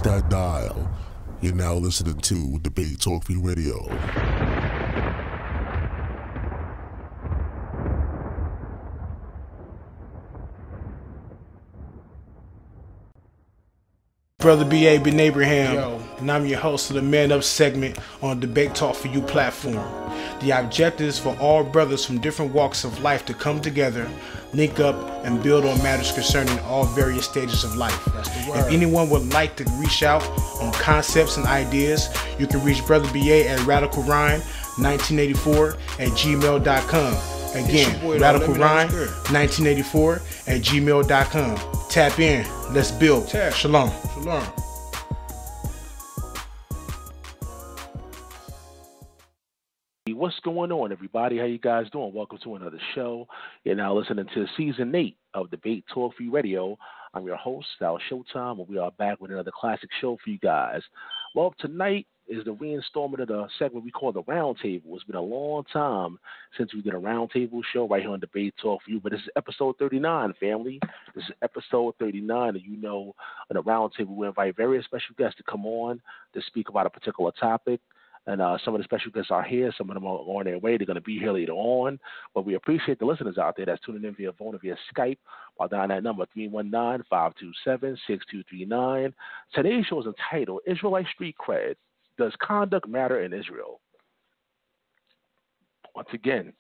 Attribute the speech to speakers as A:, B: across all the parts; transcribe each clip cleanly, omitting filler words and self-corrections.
A: Touch that dial. You're now listening to Debate Talk Free Radio.
B: Brother B.A. Ben Abraham, and I'm your host of the Man Up segment on Debate Talk For You platform. The objective is for all brothers from different walks of life to come together, link up, and build on matters concerning all various stages of life. If anyone would like to reach out on concepts and ideas, you can reach Brother B.A. at radicalrhyme1984@gmail.com. Again, radicalrhyme1984@gmail.com. Tap in. Let's build. Shalom. Shalom.
C: What's going on, everybody? How you guys doing? Welcome to another show. You're now listening to Season 8 of Debate Talk Free Radio. I'm your host, Sal Showtime, and we are back with another classic show for you guys. Well, tonight is the reinstallment of the segment we call the Roundtable. It's been a long time since we did a Roundtable show right here on Debate Talk for You, but this is episode 39, family. This is episode 39, and you know, on the Roundtable, we invite various special guests to come on to speak about a particular topic. And some of the special guests are here. Some of them are on their way. They're going to be here later on. But we appreciate the listeners out there that's tuning in via phone or via Skype. While down that number, 319-527-6239. Today's show is entitled, Israelite Street Cred. Does Conduct Matter in Israel? Once again,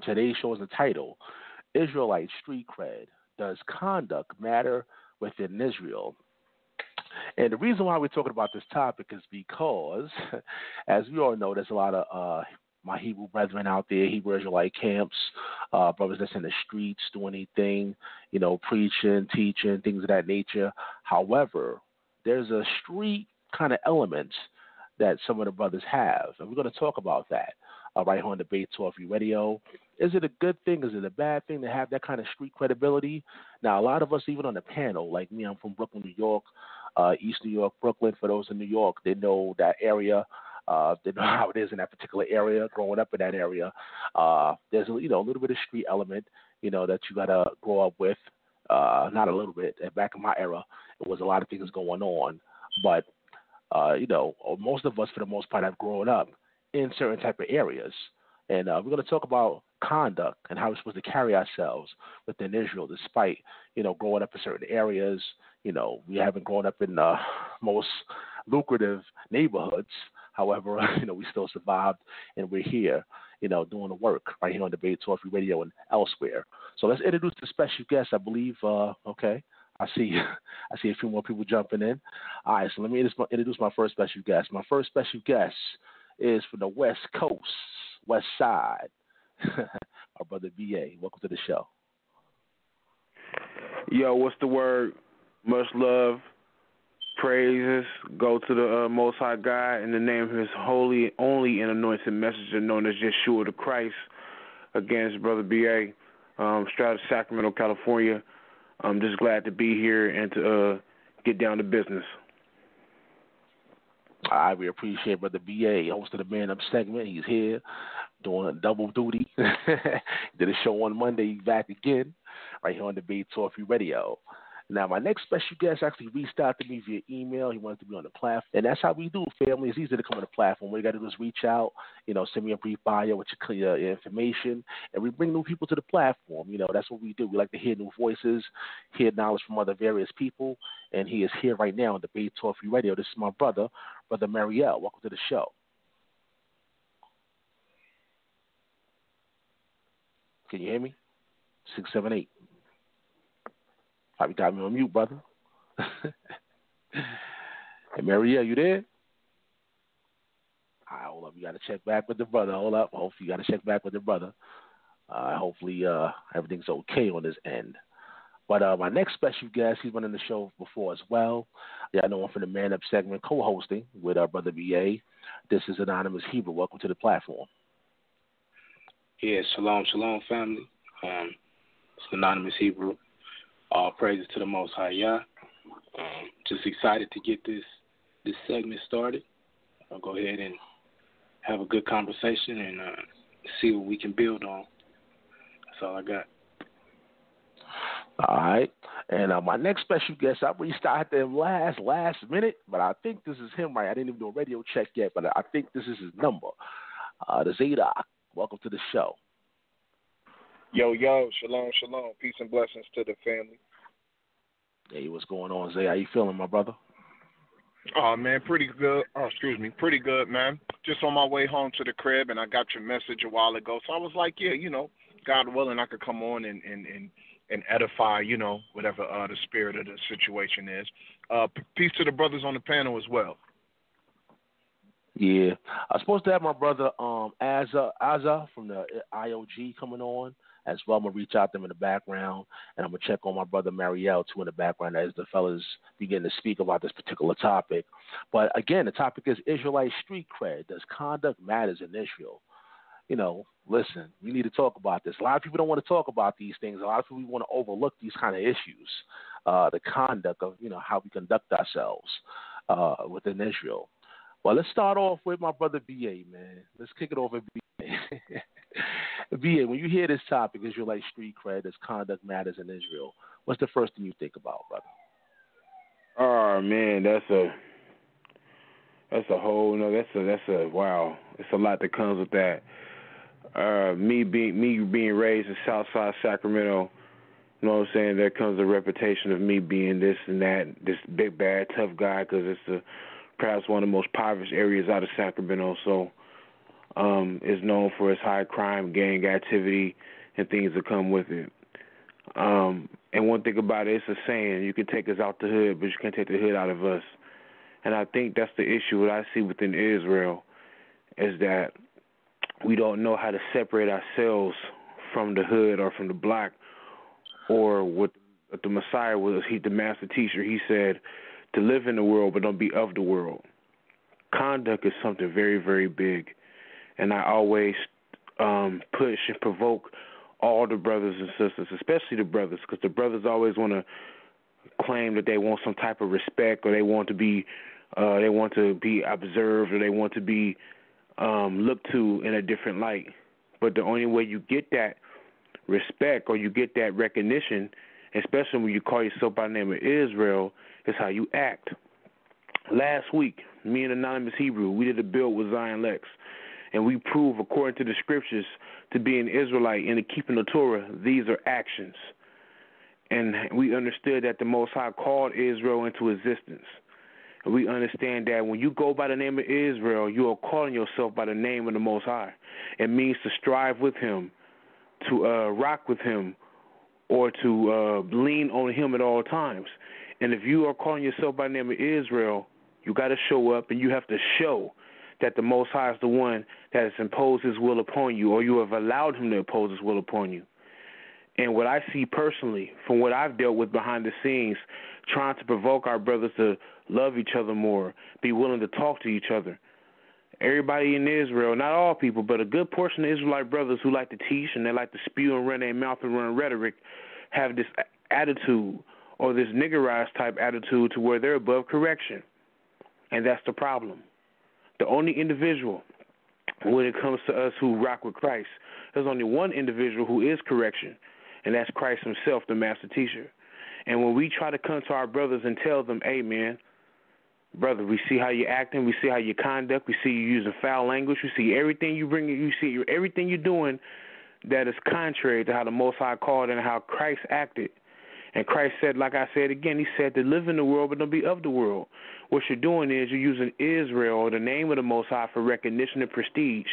C: today's show is entitled, Israelite Street Cred. Does Conduct Matter within Israel? And the reason why we're talking about this topic is because, as we all know, there's a lot of my Hebrew brethren out there, Hebrew Israelite camps, brothers that's in the streets doing anything, you know, preaching, teaching, things of that nature. However, there's a street kind of element that some of the brothers have, and we're going to talk about that right here on Debate Talk Free Radio. Is it a good thing? Is it a bad thing to have that kind of street credibility? Now, a lot of us, even on the panel, like me, I'm from Brooklyn, New York, East New York, Brooklyn. For those in New York, they know that area. They know how it is in that particular area. Growing up in that area, there's a little bit of street element, that you gotta grow up with. Not a little bit. Back in my era, it was a lot of things going on, but most of us, for the most part, have grown up in certain type of areas. And we're going to talk about conduct and how we're supposed to carry ourselves within Israel, despite, growing up in certain areas. We haven't grown up in the most lucrative neighborhoods. However, we still survived, and we're here, doing the work right here on Debate Talk Free Radio and elsewhere. So let's introduce the special guest. I believe, okay, I see a few more people jumping in. All right, so let me introduce my first special guest. My first special guest is from the West Coast, West Side. Our brother B.A. Welcome to the show.
D: Yo, what's the word? Much love, praises go to the Most High God in the name of His holy, only, and anointed messenger known as Yeshua the Christ. Against brother B.A. Straight out of Sacramento, California. I'm just glad to be here and to get down to business.
C: All right, we appreciate Brother B.A., host of the Man Up segment. He's here doing double duty. Did a show on Monday. He's back again right here on Debate Talk Free Radio. Now, my next special guest actually reached out to me via email. He wanted to be on the platform. And that's how we do, family. It's easy to come on the platform. What you got to do is reach out, send me a brief bio with your information, and we bring new people to the platform. That's what we do. We like to hear new voices, hear knowledge from other various people, and he is here right now on Debate Talk Free Radio. This is my brother, Brother MARIEL. Welcome to the show. Can you hear me? 678. Probably got me on mute, brother. Hey, MARIEL, you there? All right, hold up. You got to check back with the brother. Hold up. Hopefully, you got to check back with the brother. Hopefully, everything's okay on his end. But my next special guest, he's been on the show before as well. Yeah, I know him from the Man Up segment, co-hosting with our brother B.A. This is Anonymous Hebrew. Welcome to the platform.
E: Yeah, shalom, family. It's Anonymous Hebrew. All praises to the Most High Yah. Just excited to get this segment started. I'll go ahead and have a good conversation and see what we can build on. That's all I got.
C: All right. And my next special guest, I reached out to him last minute, but I think this is him, right? I didn't even do a radio check yet, but I think this is his number. The ZADOK. Welcome to the show.
F: Yo, shalom, peace and blessings to the family.
C: Hey, what's going on, Zay? How you feeling, my brother?
F: Oh, man, pretty good. Pretty good, man. Just on my way home to the crib, and I got your message a while ago, so I was like, yeah, God willing, I could come on and edify, whatever the spirit of the situation is. Peace to the brothers on the panel as well.
C: Yeah, I'm supposed to have my brother Azza from the IOG coming on as well. I'm going to reach out to them in the background, and I'm going to check on my brother Mariel, too, in the background as the fellas begin to speak about this particular topic. But, again, the topic is Israelite street cred. Does conduct matters in Israel? Listen, we need to talk about this. A lot of people don't want to talk about these things. A lot of people want to overlook these kind of issues, the conduct of, how we conduct ourselves within Israel. Well, let's start off with my brother B.A., man. Let's kick it off with B.A. B.A., when you hear this topic, Israelite street cred, does conduct matters in Israel, what's the first thing you think about, brother?
D: Oh, man, that's a whole, wow. It's a lot that comes with that. Me being raised in Southside Sacramento, you know what I'm saying, there comes a reputation of me being this and that, this big, bad, tough guy, because it's perhaps one of the most impoverished areas out of Sacramento, so it's known for its high crime, gang activity, and things that come with it. And one thing about it, it's a saying, you can take us out the hood, but you can't take the hood out of us. And I think that's the issue that I see within Israel, is that we don't know how to separate ourselves from the hood or from the block, or what the Messiah was. The master teacher, he said, to live in the world but don't be of the world. Conduct is something very, very big. And I always push and provoke all the brothers and sisters, especially the brothers, because the brothers always want to claim that they want some type of respect, or they want to be observed, or they want to be looked to in a different light. But the only way you get that respect or you get that recognition, especially when you call yourself by the name of Israel, is how you act. Last week, me and Anonymous Hebrew, we did a build with Zion Lex, and we prove, according to the scriptures, to be an Israelite and to keeping the Torah, these are actions. And we understood that the Most High called Israel into existence. And we understand that when you go by the name of Israel, you are calling yourself by the name of the Most High. It means to strive with him, to rock with him, or to lean on him at all times. And if you are calling yourself by the name of Israel, you got to show up, and you have to show that the Most High is the one that has imposed his will upon you, or you have allowed him to impose his will upon you. And what I see personally, from what I've dealt with behind the scenes, trying to provoke our brothers to love each other more, be willing to talk to each other. Everybody in Israel, not all people, but a good portion of Israelite brothers who like to teach and they like to spew and run their mouth and run rhetoric, have this attitude, or this niggerized type attitude, to where they're above correction. And that's the problem. The only individual, when it comes to us who rock with Christ, there's only one individual who is correction, and that's Christ himself, the master teacher. And when we try to come to our brothers and tell them, hey, man, brother, we see how you're acting, we see how you conduct, we see you using foul language, we see everything you bring, you see everything you're doing that is contrary to how the Most High called and how Christ acted. And Christ said, like I said again, he said to live in the world but don't be of the world. What you're doing is you're using Israel, or the name of the Most High, for recognition and prestige.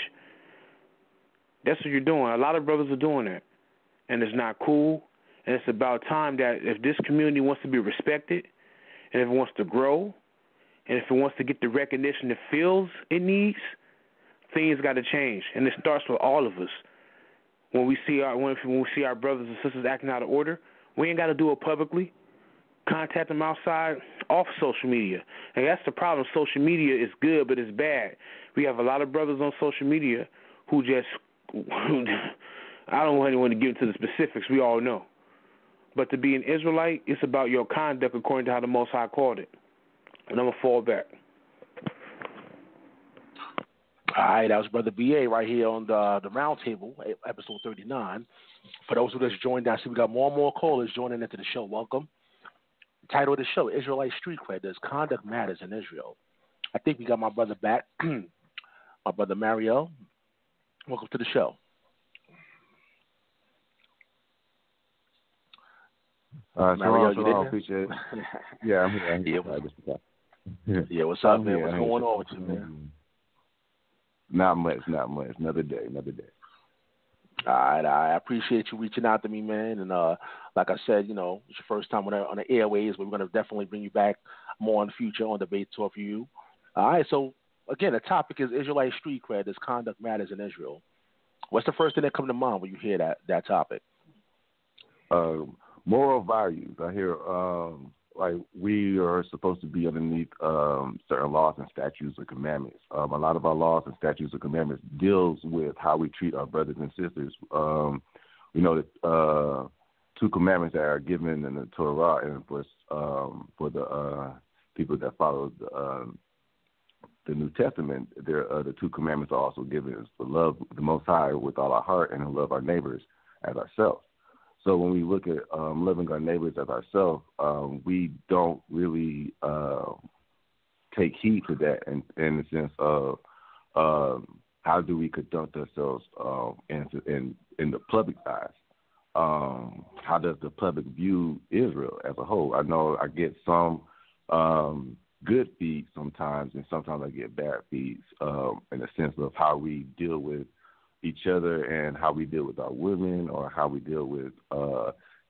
D: That's what you're doing. A lot of brothers are doing that. And it's not cool. And it's about time that if this community wants to be respected, and if it wants to grow, and if it wants to get the recognition it feels it needs, things got to change. And it starts with all of us. When we see our brothers and sisters acting out of order, we ain't got to do it publicly. Contact them outside, off social media. And that's the problem. Social media is good, but it's bad. We have a lot of brothers on social media who just, I don't want to get into the specifics. We all know. But to be an Israelite, it's about your conduct according to how the Most High called it. And I'm going to fall back.
C: All right, that was Brother B.A. right here on the round table, episode 39. For those who just joined us, we got more and more callers joining into the show. Welcome. title of the show, Israelite Street Cred, Does Conduct Matters in Israel? I think we got my brother back, my brother MARIEL. Welcome to the show.
G: MARIEL, you there? Appreciate it. Yeah, I'm here.
C: Yeah, what's up, man? What's going on with you, man?
G: Not much. Another day.
C: All right. I appreciate you reaching out to me, man. And like I said, it's your first time on the airways, but we're going to definitely bring you back more in the future on Debate Talk for you. All right, so, again, the topic is Israelite Street Cred, Does Conduct Matters in Israel? What's the first thing that comes to mind when you hear that topic?
G: Moral values. I hear like we are supposed to be underneath certain laws and statutes or commandments. A lot of our laws and statutes or commandments deals with how we treat our brothers and sisters. We know that 2 commandments that are given in the Torah, and for the people that follow the New Testament, the 2 commandments are also given is to love the Most High with all our heart and to love our neighbors as ourselves. So when we look at loving our neighbors as ourselves, we don't really take heed to that in the sense of how do we conduct ourselves in the public eyes. How does the public view Israel as a whole? I know I get some good feeds sometimes, and sometimes I get bad feeds in the sense of how we deal with each other and how we deal with our women or how we deal with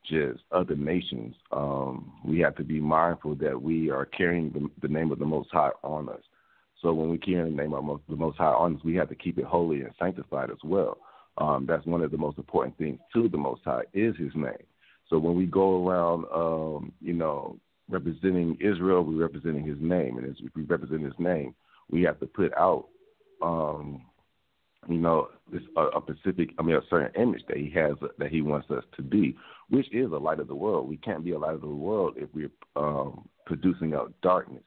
G: just other nations. We have to be mindful that we are carrying the name of the Most High on us. So when we carry the name of the Most High on us, we have to keep it holy and sanctified as well. That's one of the most important things to the Most High is His name. So when we go around, representing Israel, we're representing His name, and as we represent His name, we have to put out a certain image that He has, that He wants us to be, which is a light of the world. We can't be a light of the world if we're producing out darkness.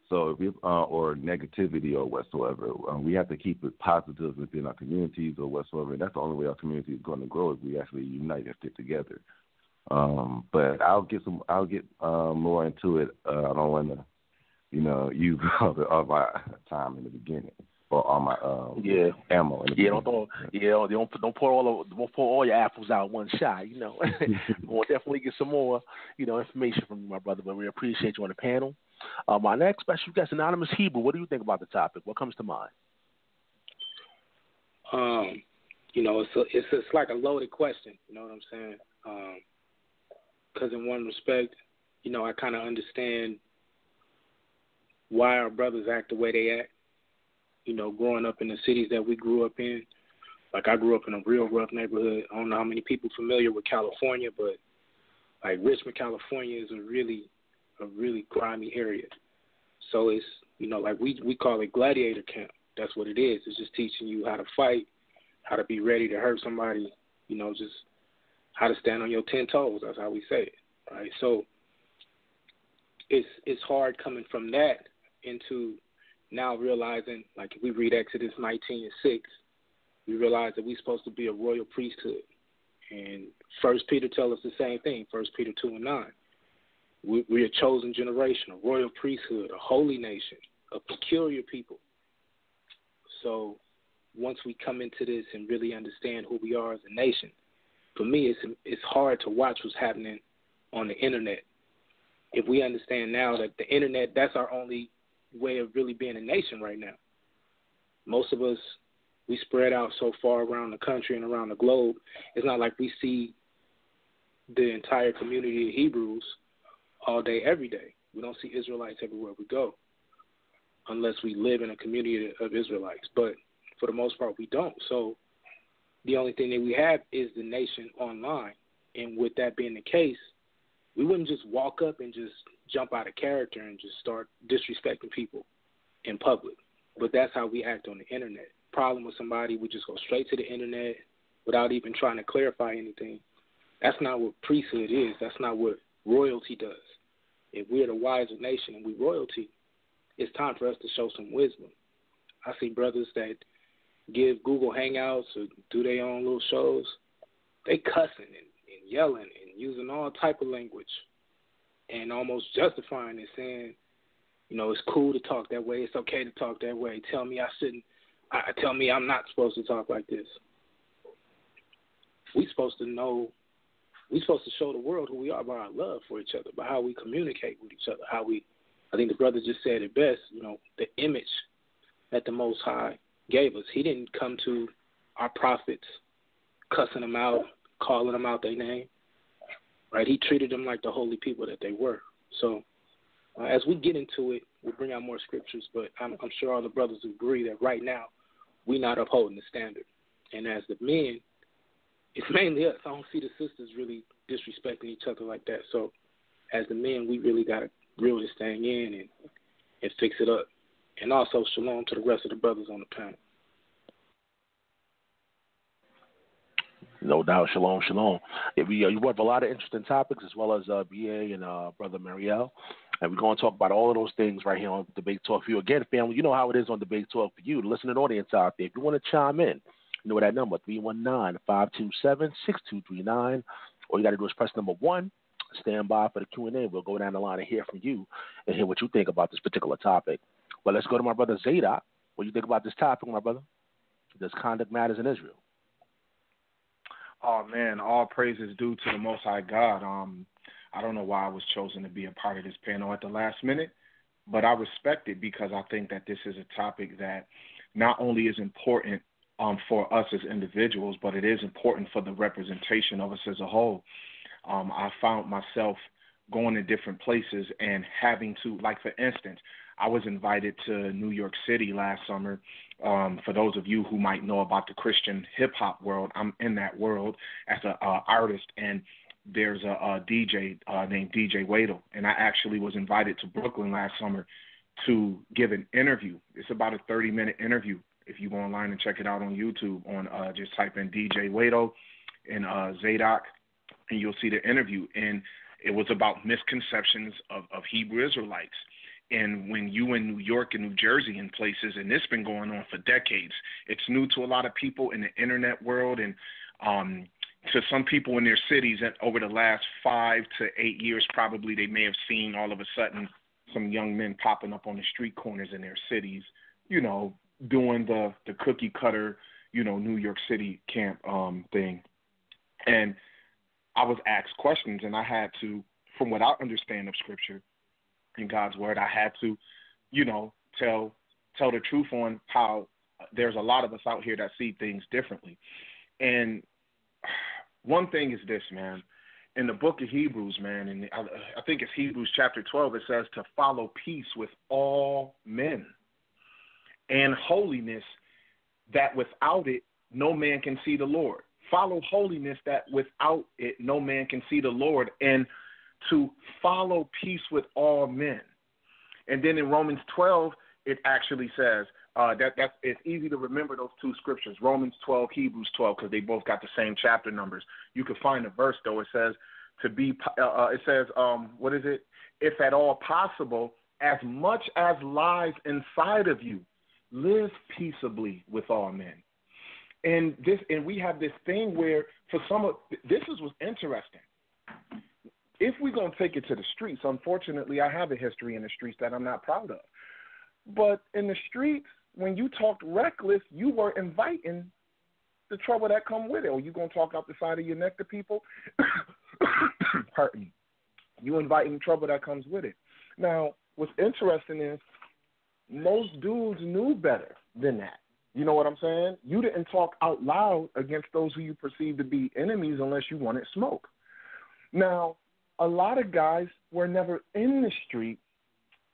G: So if we or negativity or whatsoever, we have to keep it positive within our communities or whatsoever. And that's the only way our community is going to grow if we actually unite and stick together. But I'll get more into it. I don't want to, use all my time in the beginning. Or all my ammo. Don't pour all your apples out one shot. We'll definitely get some more information from you, my brother. But we appreciate you on the panel. My next special guest, Anonymous Hebrew. What do you think about the topic? What comes to mind?
E: It's like a loaded question. You know what I'm saying? Because in one respect, I kind of understand why our brothers act the way they act. Growing up in the cities that we grew up in, like I grew up in a real rough neighborhood. I don't know how many people familiar with California, but like Richmond, California is a really grimy area. So it's, like we call it gladiator camp. That's what it is. It's just teaching you how to fight, how to be ready to hurt somebody, just how to stand on your 10 toes. That's how we say it, right? So it's hard coming from that into now realizing, like if we read Exodus 19:6, we realize that we're supposed to be a royal priesthood. And 1 Peter tells us the same thing, 1 Peter 2:9. We're a chosen generation, a royal priesthood, a holy nation, a peculiar people. So once we come into this and really understand who we are as a nation, for me it's hard to watch what's happening on the internet. If we understand now that the internet, that's our only way of really being a nation right now. Most of us, we spread out so far around the country and around the globe. It's not like we see the entire community of Hebrews all day, every day. We don't see Israelites everywhere we go unless we live in a community of Israelites. But for the most part, we don't. So the only thing that we have is the nation online. And with that being the case, we wouldn't just walk up and just jump out of character and just start disrespecting people in public. But that's how we act on the internet. Problem with somebody, we just go straight to the internet without even trying to clarify anything. That's not what priesthood is. That's not what royalty does. If we're the wiser nation and we royalty, it's time for us to show some wisdom. I see brothers that give Google Hangouts or do their own little shows. They cussing and yelling and using all type of language. and almost justifying it, saying, you know, it's cool to talk that way. It's okay to talk that way. Tell me I shouldn't. Tell me I'm not supposed to talk like this. We're supposed to know. We're supposed to show the world who we are by our love for each other, by how we communicate with each other, how we. I think the brother just said it best. You know, the image that the Most High gave us. He didn't come to our prophets cussing them out, calling them out their name. Right? He treated them like the holy people that they were. So as we get into it, we'll bring out more scriptures, but I'm sure all the brothers agree that right now we're not upholding the standard. And as the men, it's mainly us. I don't see the sisters really disrespecting each other like that. So as the men, we really got to reel this thing in and fix it up. And also shalom to the rest of the brothers on the panel.
C: No doubt, shalom, shalom. You brought up a lot of interesting topics, as well as BA and Brother Mariel. And we're going to talk about all of those things right here on Debate Talk for you. Again, family, you know how it is on Debate Talk for you, the listening audience out there. If you want to chime in, you know that number, 319-527-6239. All you got to do is press number 1. Stand by for the Q&A. We'll go down the line and hear from you and hear what you think about this particular topic. Well, let's go to my brother ZADOK. What do you think about this topic, my brother? Does conduct matters in Israel?
F: Oh, man, all praises due to the Most High God. I don't know why I was chosen to be a part of this panel at the last minute, but I respect it because I think that this is a topic that not only is important for us as individuals, but it is important for the representation of us as a whole. I found myself going to different places and having to, like, for instance, I was invited to New York City last summer. For those of you who might know about the Christian hip-hop world, I'm in that world as an artist, and there's a DJ named DJ Wadel, and I actually was invited to Brooklyn last summer to give an interview. It's about a 30-minute interview. If you go online and check it out on YouTube, just type in DJ Wadel and ZADOK, and you'll see the interview. And it was about misconceptions of Hebrew Israelites. And when you in New York and New Jersey and places, and this has been going on for decades, it's new to a lot of people in the internet world and to some people in their cities that over the last 5 to 8 years, probably they may have seen all of a sudden some young men popping up on the street corners in their cities, you know, doing the cookie cutter, you know, New York City camp thing. And I was asked questions, and I had to, from what I understand of Scripture, in God's word, I had to, you know, tell the truth on how there's a lot of us out here that see things differently. And one thing is this, man, in the book of Hebrews, man, and I think it's Hebrews chapter 12, it says to follow peace with all men and holiness, that without it, no man can see the Lord. Follow holiness, that without it, no man can see the Lord, and to follow peace with all men. And then in Romans 12, it actually says, it's easy to remember those two scriptures, Romans 12, Hebrews 12, because they both got the same chapter numbers. You can find a verse, though. It says, what is it? If at all possible, as much as lies inside of you, live peaceably with all men. And we have this thing where for some of this is what's interesting. If we're going to take it to the streets, unfortunately, I have a history in the streets that I'm not proud of. But in the streets, when you talked reckless, you were inviting the trouble that come with it. Or you going to talk out the side of your neck to people? Pardon me. You inviting the trouble that comes with it. Now, what's interesting is most dudes knew better than that. You know what I'm saying? You didn't talk out loud against those who you perceived to be enemies unless you wanted smoke. Now, a lot of guys were never in the street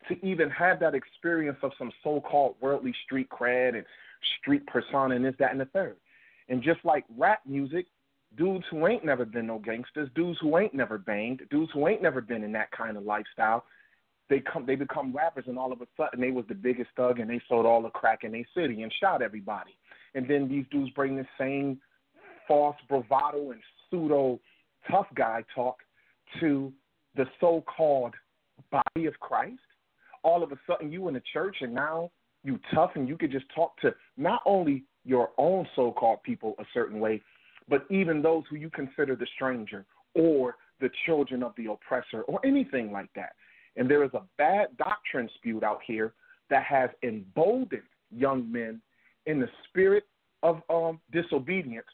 F: to even have that experience of some so-called worldly street cred and street persona and this, that, and the third. And just like rap music, dudes who ain't never been no gangsters, dudes who ain't never banged, dudes who ain't never been in that kind of lifestyle, they become rappers, and all of a sudden they was the biggest thug and they sold all the crack in their city and shot everybody. And then these dudes bring the same false bravado and pseudo tough guy talk to the so-called body of Christ. All of a sudden you in the church and now you tough and you could just talk to not only your own so-called people a certain way, but even those who you consider the stranger or
H: the children of the oppressor or anything like that. And there is a bad doctrine spewed out here that has emboldened young men in the spirit of disobedience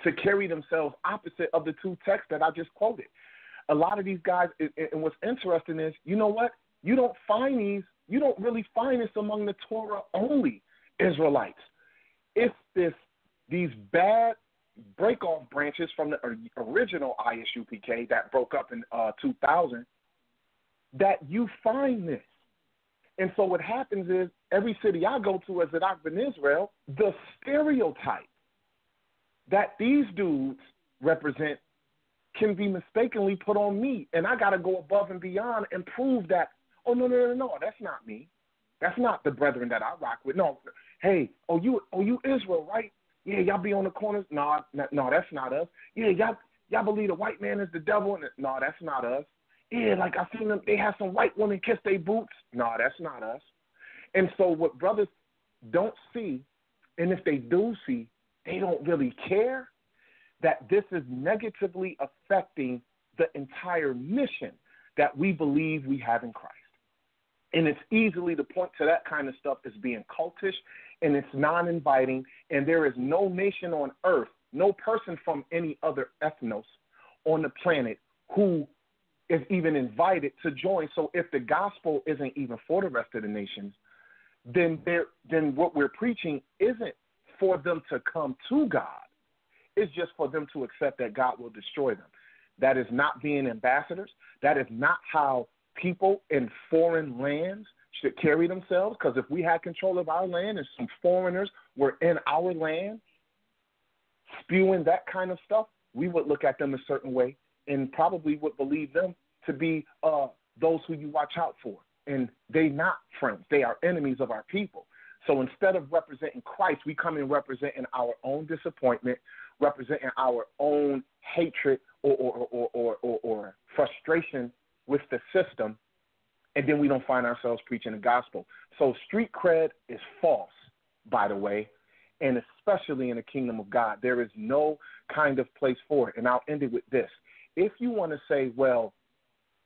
H: to carry themselves opposite of the two texts that I just quoted. A lot of these guys, and what's interesting is, you know what? You don't really find this among the Torah only Israelites. It's these bad break-off branches from the original ISUPK that broke up in 2000 that you find this. And so what happens is, every city I go to as ZADOK in Israel, the stereotype that these dudes represent can be mistakenly put on me. And I got to go above and beyond and prove that, oh, no, that's not me. That's not the brethren that I rock with. No, hey, you Israel, right? Yeah, y'all be on the corners. No, that's not us. Yeah, y'all believe the white man is the devil. No, that's not us. Yeah, like I seen them, they have some white women kiss their boots. No, that's not us. And so what brothers don't see, and if they do see, they don't really care, that this is negatively affecting the entire mission that we believe we have in Christ. And it's easily to point to that kind of stuff as being cultish, and it's non-inviting, and there is no nation on earth, no person from any other ethnos on the planet who is even invited to join. So if the gospel isn't even for the rest of the nations, then what we're preaching isn't for them to come to God. It's just for them to accept that God will destroy them. That is not being ambassadors. That is not how people in foreign lands should carry themselves, because if we had control of our land and some foreigners were in our land spewing that kind of stuff, we would look at them a certain way and probably would believe them to be those who you watch out for. And they not friends. They are enemies of our people. So instead of representing Christ, we come in representing our own disappointment, representing our own hatred or frustration with the system, and then we don't find ourselves preaching the gospel. So street cred is false, by the way, and especially in the kingdom of God. There is no kind of place for it. And I'll end it with this. If you want to say, well,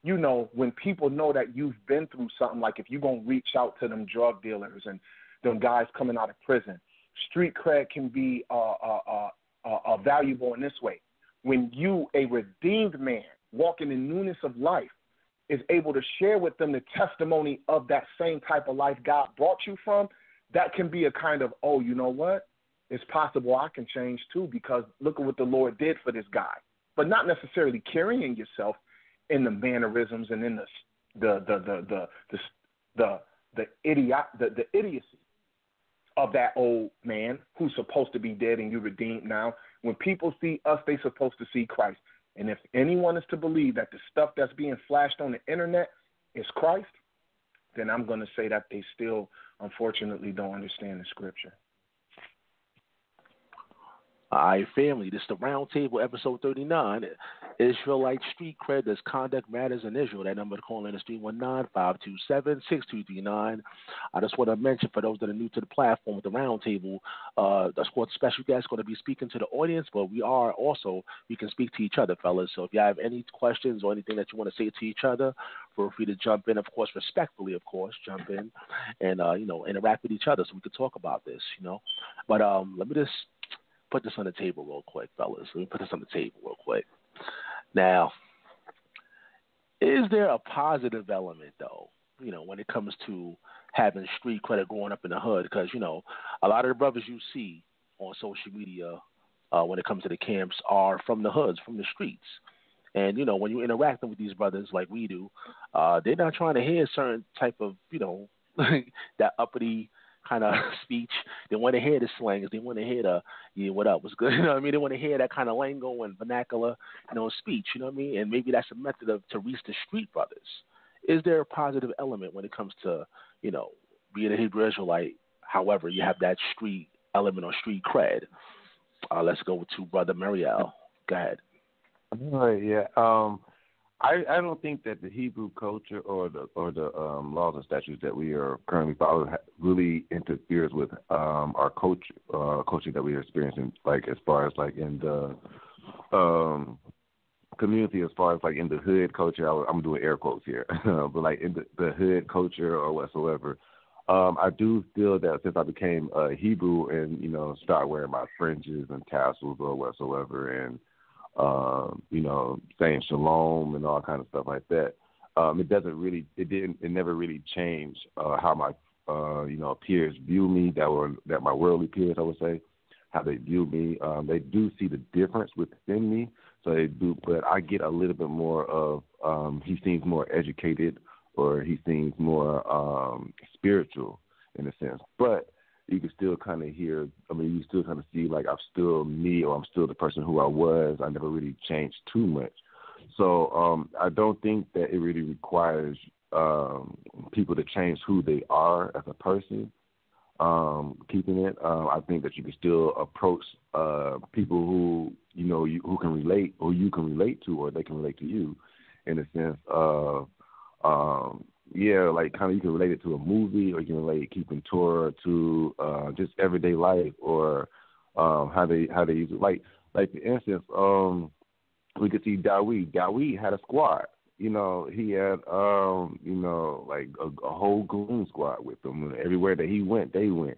H: you know, when people know that you've been through something, like if you're going to reach out to them drug dealers and them guys coming out of prison, street cred can be valuable in this way. When you, a redeemed man, walking in newness of life, is able to share with them the testimony of that same type of life God brought you from, that can be a kind of, oh, you know what? It's possible I can change too, because look at what the Lord did for this guy. But not necessarily carrying yourself in the mannerisms and in the idiocy of that old man who's supposed to be dead and you redeemed now. When people see us, they're supposed to see Christ. And if anyone is to believe that the stuff that's being flashed on the internet is Christ, then I'm going to say that they still, unfortunately, don't understand the scripture.
C: All right, family, this is the Roundtable, episode 39. Israelite Street Cred, does conduct matters in Israel? That number to call in is 319-527-6239. I just want to mention, for those that are new to the platform with the Roundtable, that's what special guest going to be speaking to the audience, but we can speak to each other, fellas. So if you have any questions or anything that you want to say to each other, feel free to jump in, of course, respectfully, of course, jump in and, interact with each other so we can talk about this, But let me just put this on the table real quick, fellas. Let me put this on the table real quick. Now, is there a positive element, though, when it comes to having street credit growing up in the hood? Because, a lot of the brothers you see on social media when it comes to the camps are from the hoods, from the streets. And, when you're interacting with these brothers like we do, they're not trying to hear certain type of, that uppity kind of speech. They want to hear the slangs. They want to hear the, yeah, what up, what's good? They want to hear that kind of lingo and vernacular, speech, And maybe that's a method to reach the street brothers. Is there a positive element when it comes to, being a Hebrew Israelite? However, you have that street element or street cred. Let's go to Brother MARIEL. Go ahead.
G: Yeah. I don't think that the Hebrew culture or the laws and statutes that we are currently following really interferes with our coaching that we are experiencing, like as far as like in the community as far as like in the hood culture. I'm doing air quotes here, but like in the hood culture or whatsoever. I do feel that since I became Hebrew and, start wearing my fringes and tassels or whatsoever and, saying shalom and all kind of stuff like that, it never really changed how my, peers view me that my worldly peers, I would say, how they view me. They do see the difference within me. So they do, but I get a little bit more of, he seems more educated, or he seems more spiritual in a sense. But you can still kind of you still kind of see like I'm still me, or I'm still the person who I was. I never really changed too much. So I don't think that it really requires people to change who they are as a person. Keeping it, I think that you can still approach people who who can relate, or you can relate to, or they can relate to you, in a sense of like kind of you can relate it to a movie, or you can relate keeping Torah to just everyday life, or how they use it. Like for instance, we could see Dawid. Dawid had a squad. He had like a whole goon squad with him. Everywhere that he went, they went.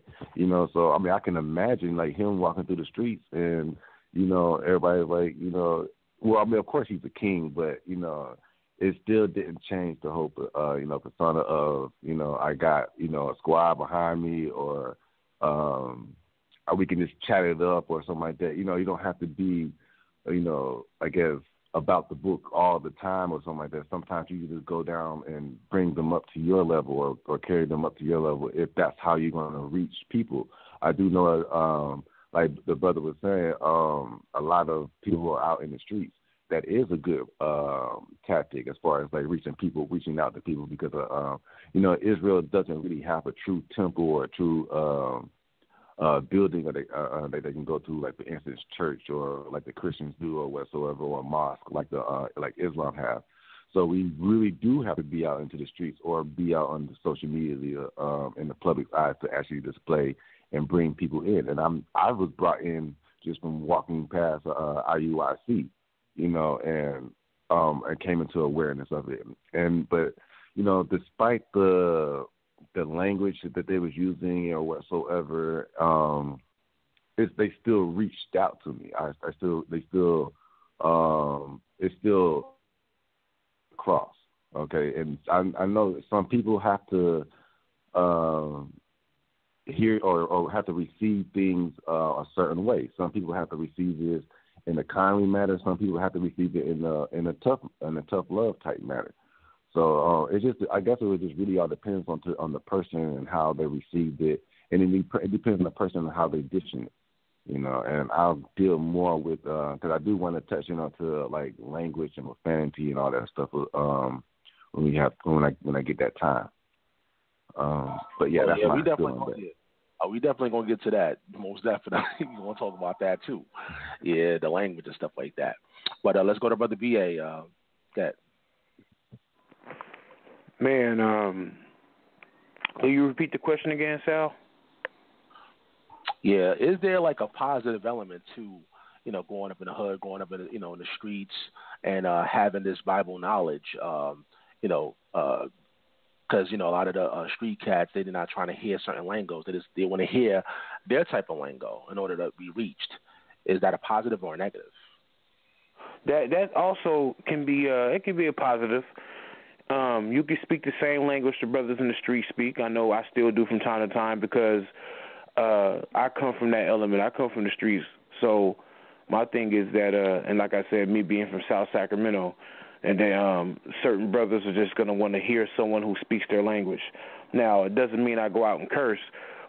G: So I can imagine like him walking through the streets, and everybody's like, of course he's a king, but it still didn't change the whole, persona of, I got, a squad behind me, or we can just chat it up or something like that. You don't have to be, I guess, about the book all the time or something like that. Sometimes you can just go down and bring them up to your level, or carry them up to your level, if that's how you're going to reach people. I do know, like the brother was saying, a lot of people who are out in the streets, that is a good tactic as far as like reaching out to people, because Israel doesn't really have a true temple or a true building that they can go to, like for instance church, or like the Christians do, or whatsoever, or a mosque like like Islam have. So we really do have to be out into the streets, or be out on the social media in the public's eyes, to actually display and bring people in. And I was brought in just from walking past IUIC. And came into awareness of it. But despite the language that they was using or whatsoever, they still reached out to me. It's still cross. Okay, and I know that some people have to hear or have to receive things a certain way. Some people have to receive this in a kindly manner. Some people have to receive it in a tough love type manner. So it's just, I guess it just really all depends on the person and how they received it, and it depends on the person and how they dishing it. And I'll deal more with because I do want to touch to like language and profanity and all that stuff when I get that time. But yeah, that's my feeling.
C: We definitely gonna get to that. Most definitely, we're gonna talk about that too. Yeah, the language and stuff like that. But let's go to Brother BA.
D: Man, will you repeat the question again, Sal?
C: Yeah, is there like a positive element to growing up in the hood, growing up in in the streets, and having this Bible knowledge? Because a lot of the street cats, they're not trying to hear certain lingo. They want to hear their type of lingo in order to be reached. Is that a positive or a negative?
D: That also can be it can be a positive. You can speak the same language the brothers in the street speak. I know I still do from time to time, because I come from that element. I come from the streets. So my thing is that, and like I said, me being from South Sacramento, and then certain brothers are just going to want to hear someone who speaks their language. Now, it doesn't mean I go out and curse,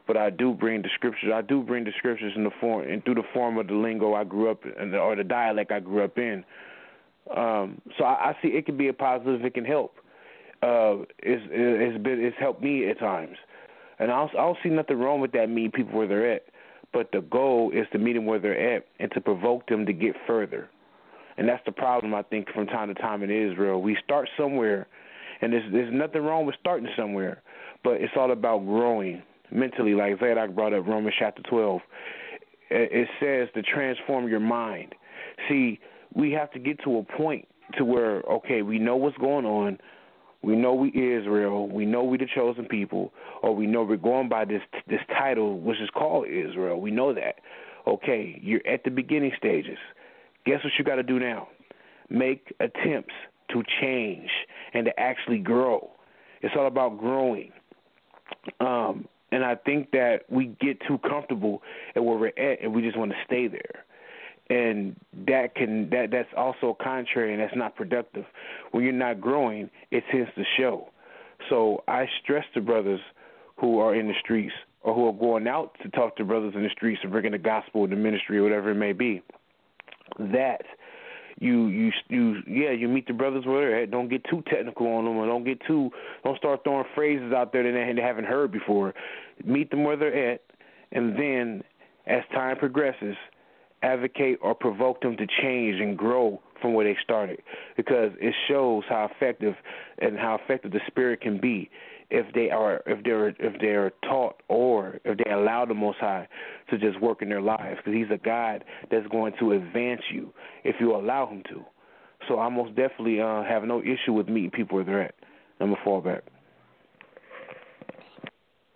D: but I do bring the scriptures. I do bring the scriptures in the form and through the form of the lingo I grew up in, or the dialect I grew up in. So I see it can be a positive. It can help. It's helped me at times, and I don't see nothing wrong with that. Meeting people where they're at, but the goal is to meet them where they're at and to provoke them to get further. And that's the problem, I think, from time to time in Israel. We start somewhere, and there's nothing wrong with starting somewhere, but it's all about growing mentally. Like ZADOK brought up Romans chapter 12. It says to transform your mind. See, we have to get to a point to where, okay, we know what's going on. We know we Israel. We know we the chosen people, or we know we're going by this title, which is called Israel. We know that. Okay, you're at the beginning stages. Guess what you got to do now? Make attempts to change and to actually grow. It's all about growing. And I think that we get too comfortable at where we're at, and we just want to stay there. And that's also contrary, and that's not productive. When you're not growing, it tends to show. So I stress to brothers who are in the streets or who are going out to talk to brothers in the streets and bringing the gospel, the ministry, or whatever it may be, that you meet the brothers where they're at. Don't get too technical on them, or don't start throwing phrases out there that they haven't heard before. Meet them where they're at, and then as time progresses, advocate or provoke them to change and grow from where they started, because it shows how effective the spirit can be if they're taught, or if they allow the Most High to just work in their lives, because He's a God that's going to advance you if you allow Him to. So I most definitely have no issue with meeting people where they're at. I'm gonna fall back.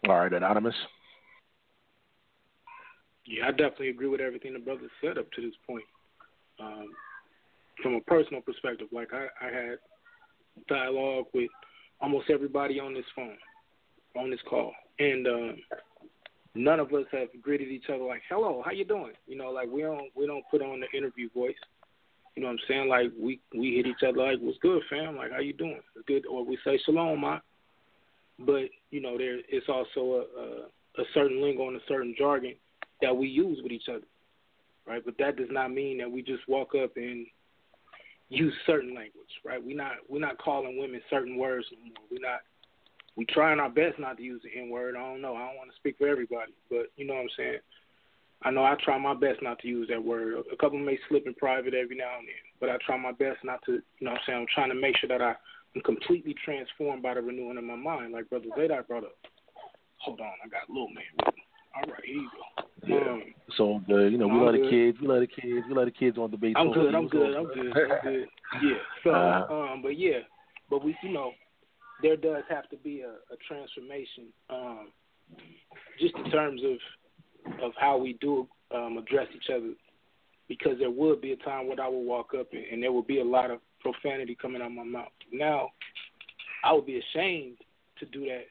C: All right, Anonymous.
E: Yeah, I definitely agree with everything the brother said up to this point. From a personal perspective, like I had dialogue with almost everybody on this phone, on this call, and none of us have greeted each other like, "Hello, how you doing?" You know, like we don't put on the interview voice. You know what I'm saying? Like we hit each other like, "What's good, fam? Like how you doing? It's good," or we say "Shalom, ma." But you know, it's also a certain lingo and a certain jargon that we use with each other, right? But that does not mean that we just walk up and use certain language, right? We're not calling women certain words no more. We trying our best not to use the N-word. I don't know. I don't want to speak for everybody, but you know what I'm saying? I know I try my best not to use that word. A couple may slip in private every now and then, but I try my best not to, you know what I'm saying? I'm trying to make sure that I'm completely transformed by the renewing of my mind, like Brother ZADOK brought up. Hold on, I got a little man with me. All right, here you go.
C: Yeah. So we love the kids. We love the kids on debate.
E: I'm good. Yeah. So, but we, there does have to be a transformation, just in terms of how we do address each other, because there would be a time when I would walk up and there would be a lot of profanity coming out of my mouth. Now, I would be ashamed to do that,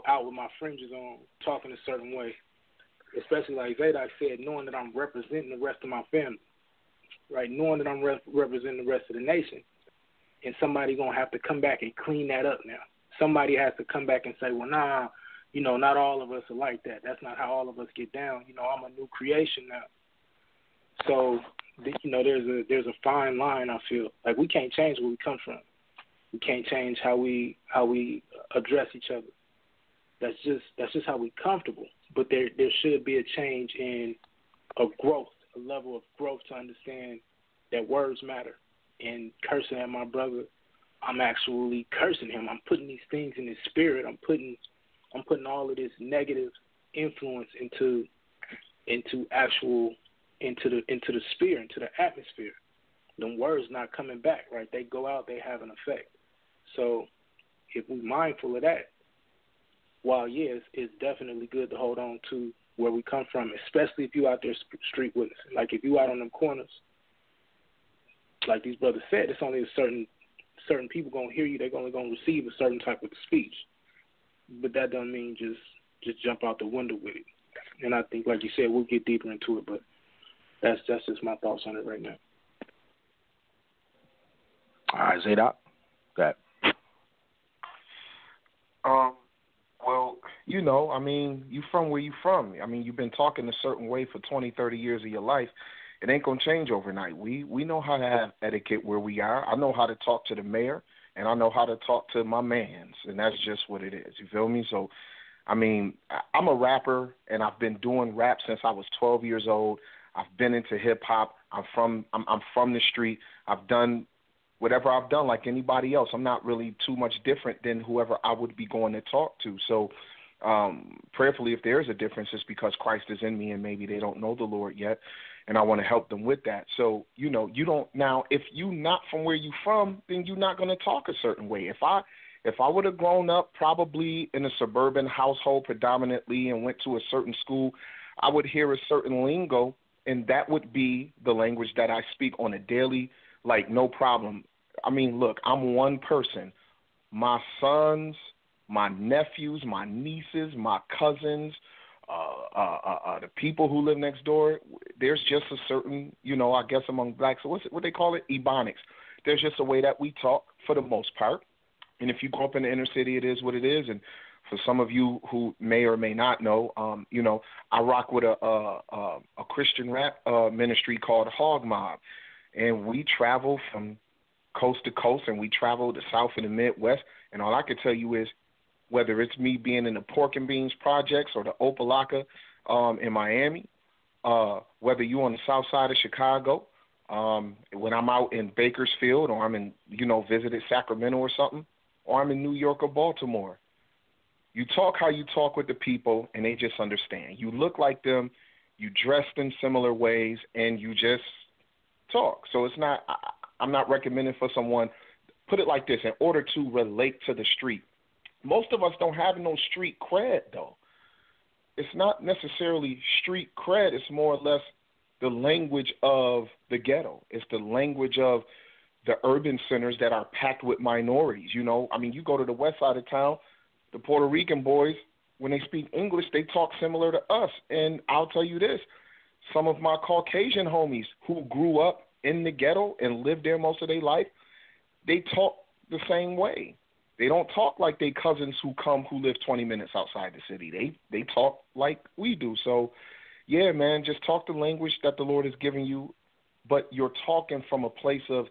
E: out with my fringes on, talking a certain way, especially like ZADOK said, knowing that I'm representing the rest of my family, right? Knowing that I'm representing the rest of the nation, and somebody going to have to come back and clean that up now. Somebody has to come back and say, well, nah, not all of us are like that. That's not how all of us get down. I'm a new creation now. So, there's a fine line, I feel. Like, we can't change where we come from. We can't change how we address each other. That's just how we comfortable. But there should be a change in a level of growth to understand that words matter. And cursing at my brother, I'm actually cursing him. I'm putting these things in his spirit. I'm putting all of this negative influence into the spirit, into the atmosphere. Them words not coming back, right? They go out, they have an effect. So if we're mindful of that, while yes, it's definitely good to hold on to where we come from, especially if you out there street witnessing. Like if you out on them corners, like these brothers said, it's only a certain people gonna hear you. They're only gonna receive a certain type of speech. But that doesn't mean just jump out the window with it. And I think, like you said, we'll get deeper into it. But that's just my thoughts on it right now.
C: All right, ZADOK. Go ahead.
H: Well, you from where you from. You've been talking a certain way for 20, 30 years of your life. It ain't going to change overnight. We know how to have etiquette where we are. I know how to talk to the mayor, and I know how to talk to my mans, and that's just what it is. You feel me? So, I'm a rapper, and I've been doing rap since I was 12 years old. I've been into hip-hop. I'm from the street. I've done whatever I've done like anybody else. I'm not really too much different than whoever I would be going to talk to. So prayerfully, if there is a difference, it's because Christ is in me and maybe they don't know the Lord yet. and I want to help them with that. So, you know, you don't now if you not from where you from, then you're not going to talk a certain way. If I would have grown up probably in a suburban household predominantly and went to a certain school, I would hear a certain lingo, and that would be the language that I speak on a daily, like no problem. I mean, look, I'm one person. My sons, my nephews, my nieces, my cousins, the people who live next door, there's just a certain, you know, I guess among blacks, what they call it? Ebonics. There's just a way that we talk for the most part. And if you grow up in the inner city, it is what it is. And for some of you who may or may not know, you know, I rock with a Christian rap ministry called Hog Mob. And we travel from coast to coast, and we travel the South and the Midwest. And all I can tell you is, whether it's me being in the Pork and Beans projects or the Opalaka in Miami, whether you're on the south side of Chicago, when I'm out in Bakersfield, or I'm in, you know, visited Sacramento or something, or I'm in New York or Baltimore, you talk how you talk with the people, and they just understand. You look like them, you dressed in similar ways, and you just talk. So it's not, I'm not recommending for someone, put it like this, in order to relate to the street. Most of us don't have no street cred, though. It's not necessarily street cred. It's more or less the language of the ghetto. It's the language of the urban centers that are packed with minorities. You know, I mean, you go to the west side of town, the Puerto Rican boys, when they speak English, they talk similar to us. And I'll tell you this, some of my Caucasian homies who grew up in the ghetto and lived there most of their life, they talk the same way. They don't talk like they cousins who live 20 minutes outside the city. They talk like we do. So, yeah, man, just talk the language that the Lord has given you, but you're talking from a place of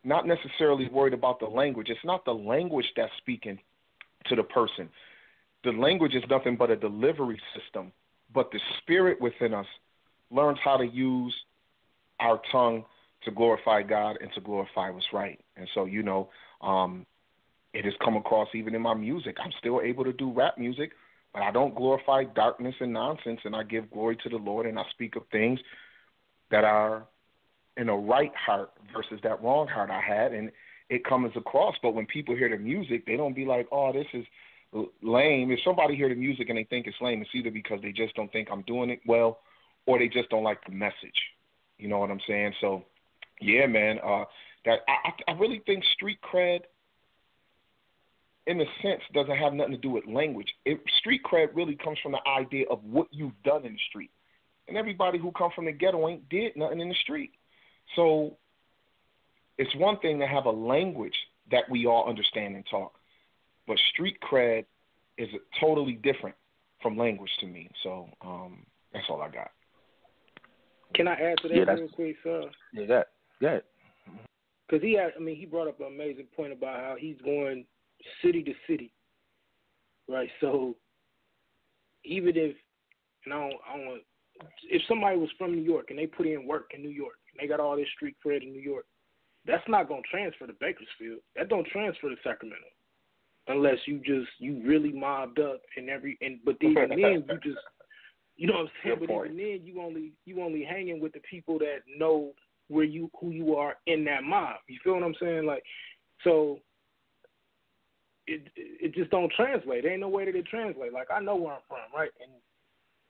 H: not necessarily worried about the language. It's not the language that's speaking to the person. The language is nothing but a delivery system, but the spirit within us learns how to use our tongue to glorify God and to glorify what's right. And so, you know, it has come across even in my music. I'm still able to do rap music, but I don't glorify darkness and nonsense, and I give glory to the Lord, and I speak of things that are in a right heart versus that wrong heart I had, and it comes across. But when people hear the music, they don't be like, oh, this is lame. If somebody hear the music and they think it's lame, it's either because they just don't think I'm doing it well, or they just don't like the message. You know what I'm saying? So, yeah, man, that I really think street cred, in a sense, doesn't have nothing to do with language. Street cred really comes from the idea of what you've done in the street. And everybody who come from the ghetto ain't did nothing in the street. So it's one thing to have a language that we all understand and talk, but street cred is totally different from language to me. So that's all I got.
E: Can I add to that real quick, sir?
C: Yeah, yeah.
E: Because he brought up an amazing point about how he's going city to city, right? So even if, and I don't want, if somebody was from New York and they put in work in New York and they got all this street cred in New York, that's not going to transfer to Bakersfield. That don't transfer to Sacramento unless you really mobbed up but even then you just, you know what I'm saying? But even then you only hanging with the people that know who you are in that mob. You feel what I'm saying? Like, so it just don't translate. There ain't no way that it translate. Like, I know where I'm from, right? And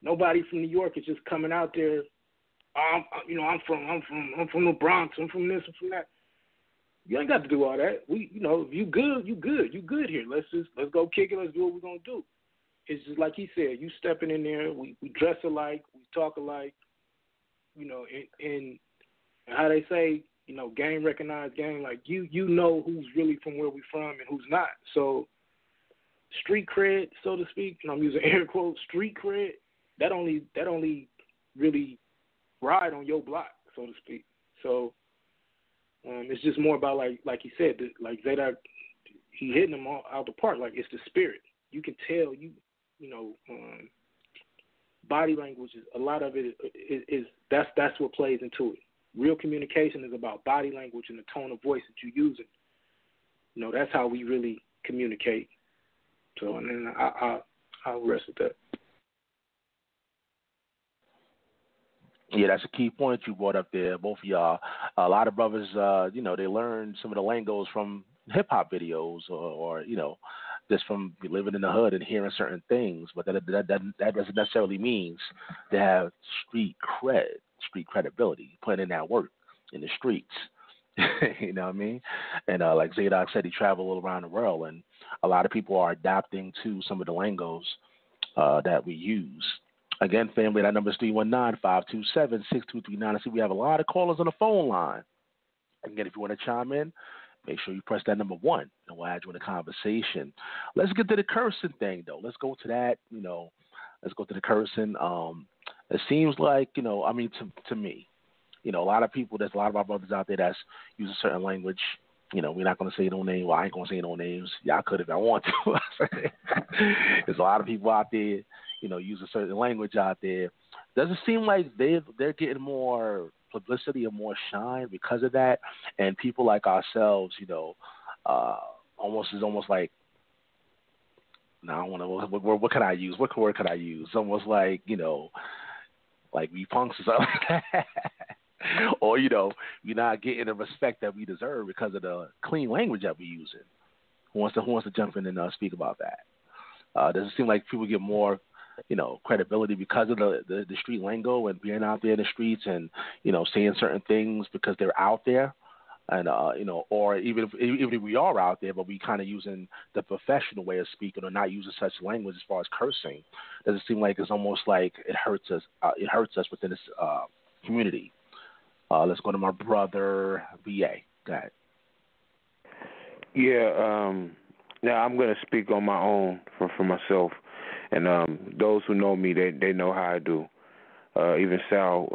E: nobody from New York is just coming out there. I'm from the Bronx. I'm from this. I'm from that. You ain't got to do all that. If you good, you good. You good here. Let's go kick it. Let's do what we're gonna do. It's just like he said. You stepping in there. We dress alike. We talk alike. You know, and how they say, you know, gang recognized gang. Like you know who's really from where we from and who's not. So street cred, so to speak, and I'm using air quotes, street cred, that only really ride on your block, so to speak. So it's just more about like he said, like ZADOK, he hitting them all out the park. Like, it's the spirit. You can tell body language is a lot of it is that's what plays into it. Real communication is about body language and the tone of voice that you're using. You know, that's how we really communicate. So, and then I'll rest with that.
C: Yeah, that's a key point you brought up there, both of y'all. A lot of brothers, they learn some of the lingos from hip hop videos, or just from living in the hood and hearing certain things. But that doesn't necessarily means they have street credibility, putting in that work in the streets. You know what I mean? And like ZADOK said, he traveled all around the world, and a lot of people are adapting to some of the lingos that we use. Again, family, that number is 319-527-6239. I see we have a lot of callers on the phone line. Again, if you want to chime in, make sure you press that number 1, and we'll add you in the conversation. Let's get to the cursing thing, though. Let's go to that, let's go to the cursing. It seems like, to me, a lot of people, there's a lot of our brothers out there that's using certain language. We're not going to say no name. Well, I ain't going to say no names. Y'all could if I want to. There's a lot of people out there, using certain language out there. Does it seem like they're getting more publicity and more shine because of that? And people like ourselves, almost like, no, I want to. What can I use? What word could I use? Almost like like we punks or something like that. Or, we're not getting the respect that we deserve because of the clean language that we're using. Who wants to jump in and speak about that? Does it seem like people get more, credibility because of the street lingo and being out there in the streets and, saying certain things because they're out there? And, or even if we are out there, but we kind of using the professional way of speaking or not using such language as far as cursing, does it seem like it's almost like it hurts us within this community? Let's go to my brother, BA. Go ahead.
D: Yeah, now I'm going to speak on my own for myself. And those who know me, they know how I do. Even Sal,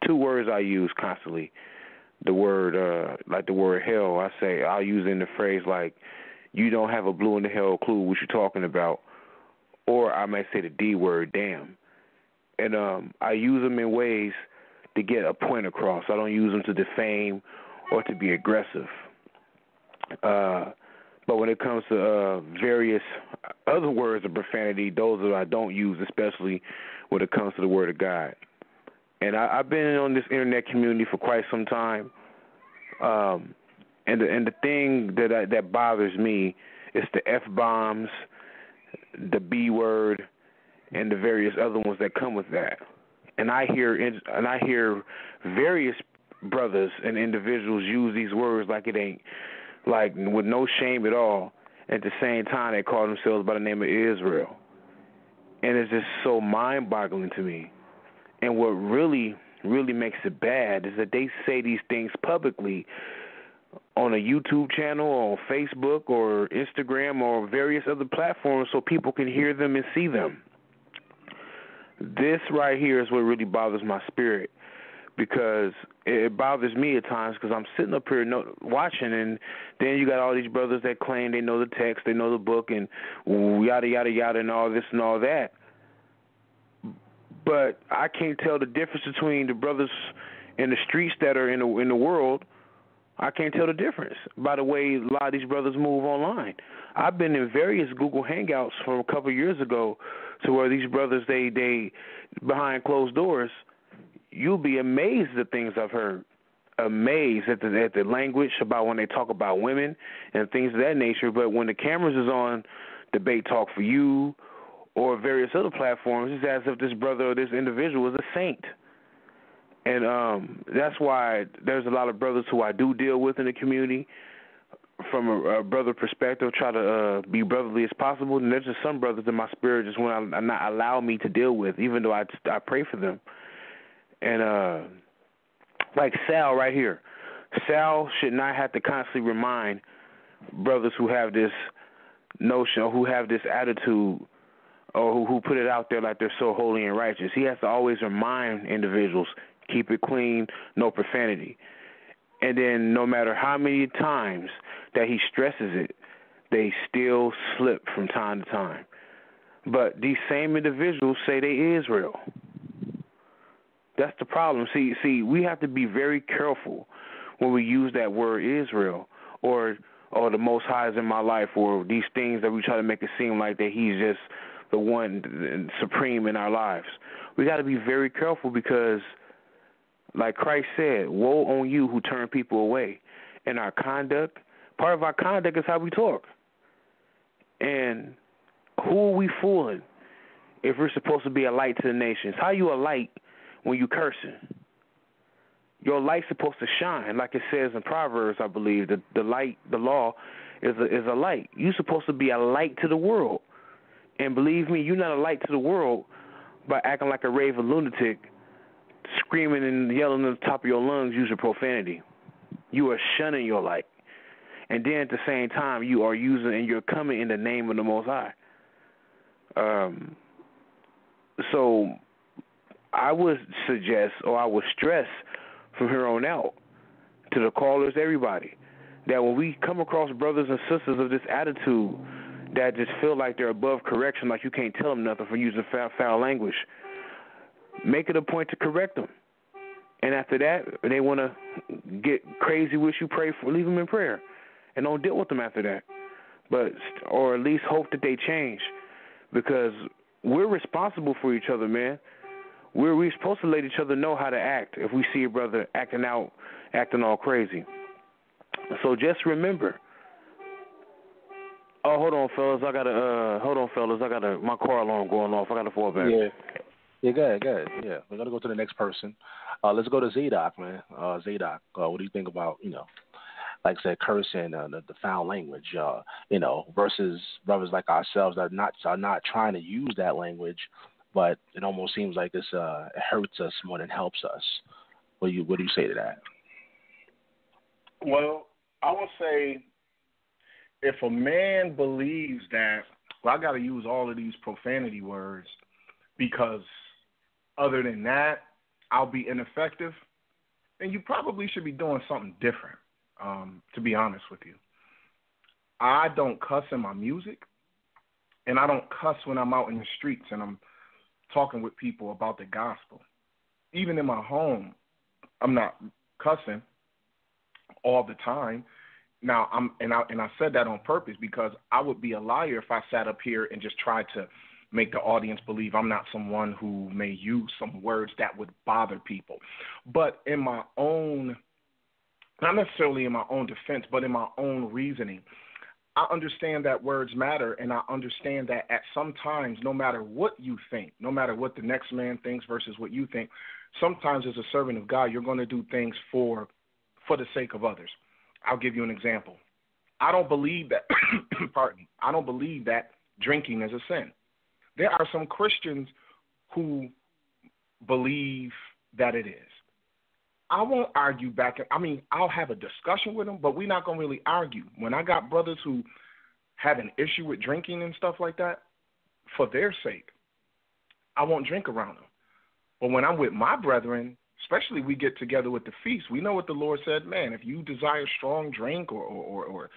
D: two words I use constantly. The word, like the word hell, I'll use in the phrase like, you don't have a blue in the hell clue what you're talking about. Or I might say the D word, damn. And I use them in ways to get a point across. I don't use them to defame or to be aggressive. But when it comes to various other words of profanity, those that I don't use, especially when it comes to the word of God. And I've been on this internet community for quite some time. And the thing that bothers me is the F-bombs, the B word, and the various other ones that come with that. And I hear various brothers and individuals use these words like it ain't, like with no shame at all. At the same time, they call themselves by the name of Israel. And it's just so mind-boggling to me. And what really, really makes it bad is that they say these things publicly on a YouTube channel or on Facebook or Instagram or various other platforms so people can hear them and see them. This right here is what really bothers my spirit, because it bothers me at times because I'm sitting up here watching, and then you got all these brothers that claim they know the text, they know the book, and yada, yada, yada, and all this and all that. But I can't tell the difference between the brothers in the streets that are in the world. I can't tell the difference by the way a lot of these brothers move online. I've been in various Google Hangouts from a couple of years ago to where these brothers, they behind closed doors, you'll be amazed at the things I've heard. Amazed at the language about when they talk about women and things of that nature. But when the cameras is on Debate Talk for You or various other platforms, it's as if this brother or this individual is a saint. And that's why there's a lot of brothers who I do deal with in the community from a brother perspective, try to be brotherly as possible. And there's just some brothers in my spirit just want to not allow me to deal with, even though I pray for them. And like Sal right here. Sal should not have to constantly remind brothers who have this notion or who have this attitude or who put it out there like they're so holy and righteous. He has to always remind individuals, keep it clean, no profanity. And then no matter how many times that he stresses it, they still slip from time to time. But these same individuals say they Israel. That's the problem. See, we have to be very careful when we use that word Israel or the Most High is in my life or these things that we try to make it seem like that he's just the one supreme in our lives. We got to be very careful because, like Christ said, woe on you who turn people away. And our conduct, part of our conduct is how we talk. And who are we fooling if we're supposed to be a light to the nations? How are you a light when you cursing? Your light's supposed to shine, like it says in Proverbs, I believe. The light, the law, is a light. You're supposed to be a light to the world. And believe me, you're not a light to the world by acting like a raving lunatic, screaming and yelling at the top of your lungs using profanity. You are shunning your light. And then at the same time, you are using and you're coming in the name of the Most High. So I would suggest, or I would stress from here on out to the callers, everybody, that when we come across brothers and sisters of this attitude that just feel like they're above correction, like you can't tell them nothing for using foul language, make it a point to correct them. And after that, if they want to get crazy with you, pray for, leave them in prayer, and don't deal with them after that. But or at least hope that they change, because we're responsible for each other, man. We're supposed to let each other know how to act if we see a brother acting all crazy. So just remember. Oh, hold on, fellas. I got my car alarm going off. I got to fall back.
C: Yeah, go ahead. Yeah, we're gonna go to the next person. Let's go to ZADOK, man. ZADOK, what do you think about, like I said, cursing, the foul language, versus brothers like ourselves that are not trying to use that language, but it almost seems like it hurts us more than helps us. What do you say to that?
H: Well, I would say if a man believes that, I got to use all of these profanity words because other than that, I'll be ineffective, then you probably should be doing something different, to be honest with you. I don't cuss in my music, and I don't cuss when I'm out in the streets and I'm talking with people about the gospel. Even in my home, I'm not cussing all the time. Now, I said that on purpose because I would be a liar if I sat up here and just tried to make the audience believe I'm not someone who may use some words that would bother people. But in my own, not necessarily in my own defense, but in my own reasoning, I understand that words matter, and I understand that at some times, no matter what you think, no matter what the next man thinks versus what you think, sometimes as a servant of God, you're going to do things for the sake of others. I'll give you an example. I don't believe that, I don't believe that drinking is a sin. There are some Christians who believe that it is. I won't argue back. I'll have a discussion with them, but we're not going to really argue. When I got brothers who have an issue with drinking and stuff like that, for their sake, I won't drink around them. But when I'm with my brethren, especially we get together with the feast, we know what the Lord said, man, if you desire strong drink or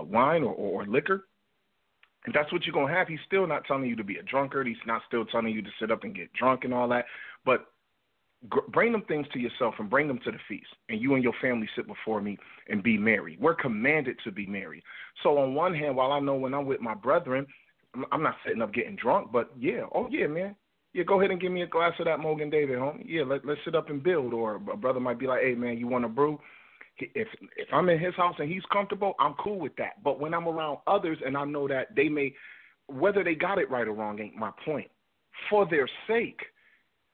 H: wine or liquor, and that's what you're going to have. He's still not telling you to be a drunkard. He's not still telling you to sit up and get drunk and all that. But bring them things to yourself and bring them to the feast. And you and your family sit before me and be merry. We're commanded to be merry. So on one hand, while I know when I'm with my brethren, I'm not sitting up getting drunk, but man. Yeah, go ahead and give me a glass of that Mogan David, homie. Yeah, let's sit up and build. Or a brother might be like, hey, man, you want a brew? If I'm in his house and he's comfortable, I'm cool with that. But when I'm around others and I know that they may, whether they got it right or wrong ain't my point. For their sake,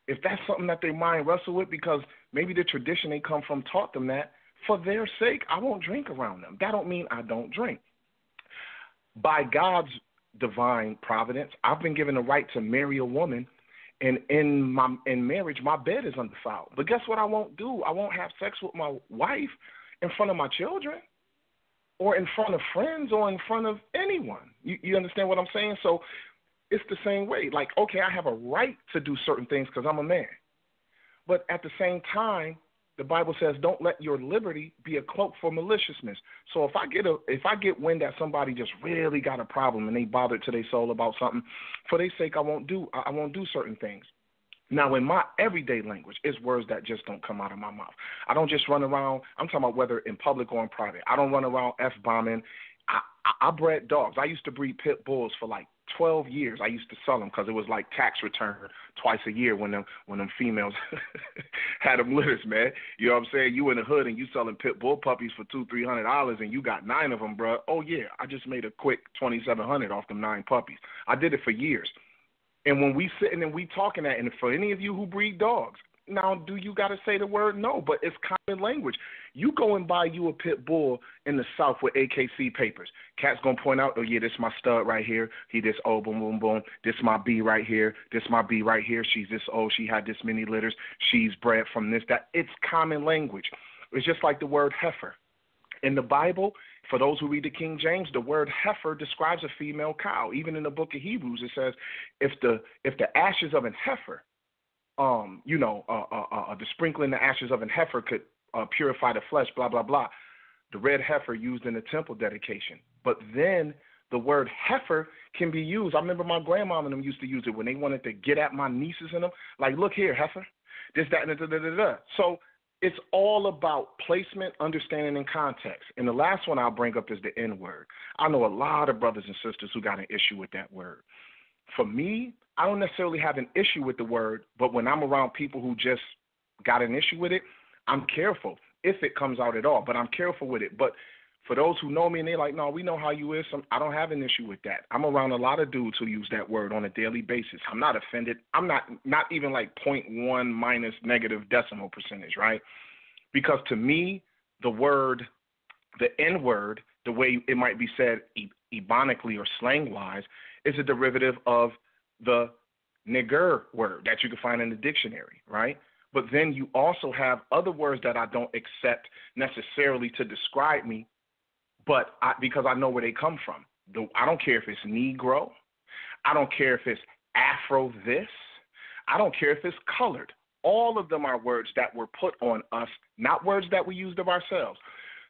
H: if that's something that they mind wrestle with because maybe the tradition they come from taught them that, for their sake, I won't drink around them. That don't mean I don't drink. By God's divine providence, I've been given the right to marry a woman. And in marriage, my bed is undefiled. But guess what I won't do? I won't have sex with my wife in front of my children or in front of friends or in front of anyone. You understand what I'm saying? So it's the same way. Like, okay, I have a right to do certain things because I'm a man. But at the same time, the Bible says don't let your liberty be a cloak for maliciousness. So if I get wind that somebody just really got a problem and they bothered to their soul about something, for their sake, I won't do certain things. Now, in my everyday language, it's words that just don't come out of my mouth. I don't just run around. I'm talking about whether in public or in private. I don't run around F-bombing. I bred dogs. I used to breed pit bulls for like 12 years, I used to sell them because it was like tax return twice a year when them females had them litters, man. You know what I'm saying? You in the hood and you selling pit bull puppies for $200-$300 and you got 9 of them, bro. Oh yeah, I just made a quick $2,700 off them 9 puppies. I did it for years. And when we sitting and we talking that, and for any of you who breed dogs, now do you got to say the word? No, but it's common language. You go and buy you a pit bull in the South with AKC papers. Cat's going to point out, oh, yeah, this my stud right here. He this, oh, boom, boom, boom. This my B right here. This my B right here. She's this, oh, she had this many litters. She's bred from this, that. It's common language. It's just like the word heifer. In the Bible, for those who read the King James, the word heifer describes a female cow. Even in the book of Hebrews, it says if the ashes of an heifer, the sprinkling the ashes of an heifer could purify the flesh, blah, blah, blah. The red heifer used in the temple dedication. But then the word heifer can be used. I remember my grandma and them used to use it when they wanted to get at my nieces and them. Like, look here, heifer, this, that, and da-da-da-da. So it's all about placement, understanding, and context. And the last one I'll bring up is the N word. I know a lot of brothers and sisters who got an issue with that word. For me, I don't necessarily have an issue with the word, but when I'm around people who just got an issue with it, I'm careful if it comes out at all, but I'm careful with it. But for those who know me and they're like, no, we know how you is, I don't have an issue with that. I'm around a lot of dudes who use that word on a daily basis. I'm not offended. I'm not even like 0.1 minus negative decimal percentage, right? Because to me, the word, the N word, the way it might be said ebonically or slang-wise, is a derivative of the nigger word that you can find in the dictionary, right? But then you also have other words that I don't accept necessarily to describe me, but because I know where they come from. I don't care if it's Negro. I don't care if it's Afro this. I don't care if it's colored. All of them are words that were put on us, not words that we used of ourselves.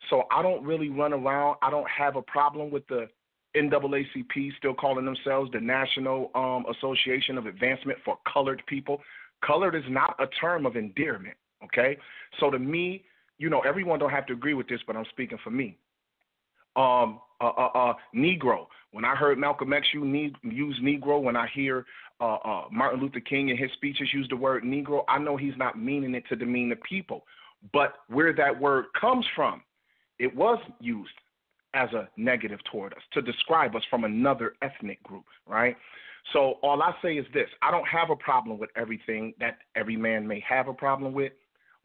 H: So I don't really run around. I don't have a problem with the NAACP still calling themselves the National Association of Advancement for Colored People. Colored is not a term of endearment, okay? So to me, everyone don't have to agree with this, but I'm speaking for me. Negro. When I heard Malcolm X use Negro, when I hear Martin Luther King in his speeches use the word Negro, I know he's not meaning it to demean the people. But where that word comes from, it was used as a negative toward us, to describe us from another ethnic group, right? So all I say is this. I don't have a problem with everything that every man may have a problem with,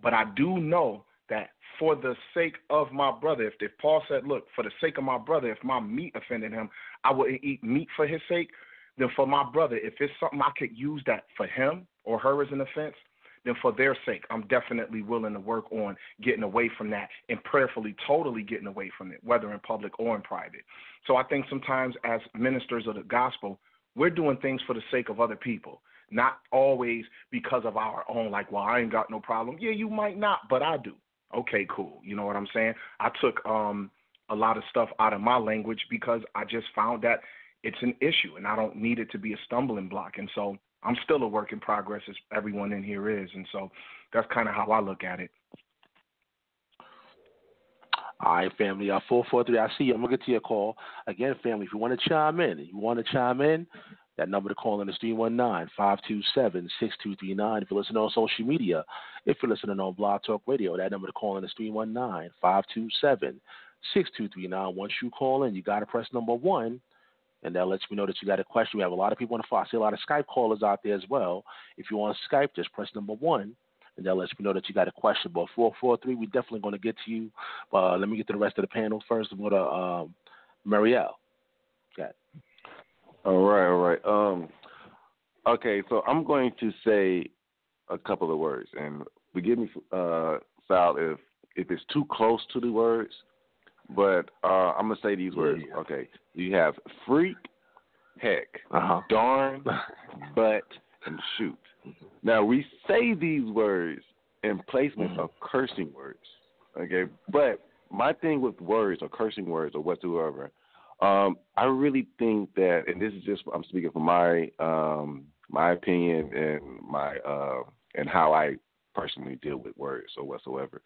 H: but I do know that for the sake of my brother, if Paul said, look, for the sake of my brother, if my meat offended him, I wouldn't eat meat for his sake, then for my brother, if it's something I could use that for him or her as an offense, then for their sake, I'm definitely willing to work on getting away from that and prayerfully totally getting away from it, whether in public or in private. So I think sometimes as ministers of the gospel, we're doing things for the sake of other people, not always because of our own, like, well, I ain't got no problem. Yeah, you might not, but I do. Okay, cool. You know what I'm saying? I took a lot of stuff out of my language because I just found that it's an issue and I don't need it to be a stumbling block. And so I'm still a work in progress, as everyone in here is. And so that's kind of how I look at it.
C: All right, family. 443, I see you. I'm going to get to your call. Again, family, if you want to chime in, that number to call in is 319-527-6239. If you're listening on social media, if you're listening on Blog Talk Radio, that number to call in is 319-527-6239. Once you call in, you got to press number 1. And that lets me know that you got a question. We have a lot of people on the phone. I see a lot of Skype callers out there as well. If you want to Skype, just press number 1, and that lets me know that you got a question. But 443, we're definitely going to get to you. Let me get to the rest of the panel first. I'm going to Marielle. Got it.
G: All right. Okay, so I'm going to say a couple of words, and forgive me, Sal, if it's too close to the words. But I'm going to say these words.
C: Yeah.
G: Okay. You have freak, heck, darn, butt, and shoot. Now, we say these words in placement of cursing words. Okay. But my thing with words or cursing words or whatsoever, I really think that, and this is just, I'm speaking from my opinion and my and how I personally deal with words or whatsoever.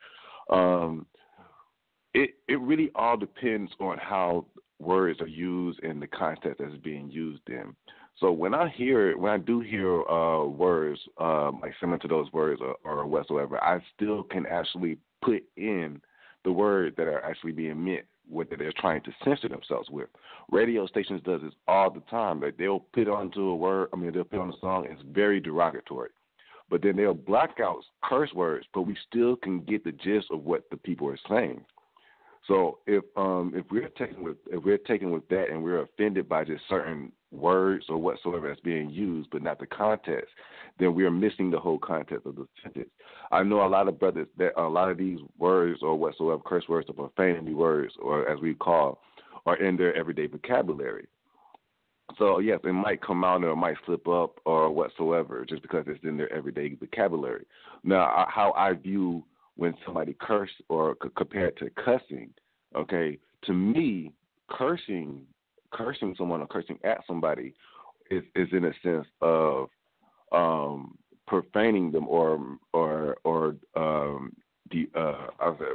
G: It really all depends on how words are used in the context that's being used in. So when I do hear words like similar to those words or whatsoever, I still can actually put in the words that are actually being meant, what they're trying to censor themselves with. Radio stations does this all the time. Like they'll put onto a word, they'll put on a song, and it's very derogatory. But then they'll black out curse words, but we still can get the gist of what the people are saying. So if we're taken with that and we're offended by just certain words or whatsoever that's being used, but not the context, then we are missing the whole context of the sentence. I know a lot of brothers that a lot of these words or whatsoever, curse words or profanity words, or as we call, are in their everyday vocabulary. So yes, it might come out or it might slip up or whatsoever just because it's in their everyday vocabulary. Now, how I view when somebody curse or compared to cussing, okay, to me, cursing someone or cursing at somebody is in a sense of profaning them or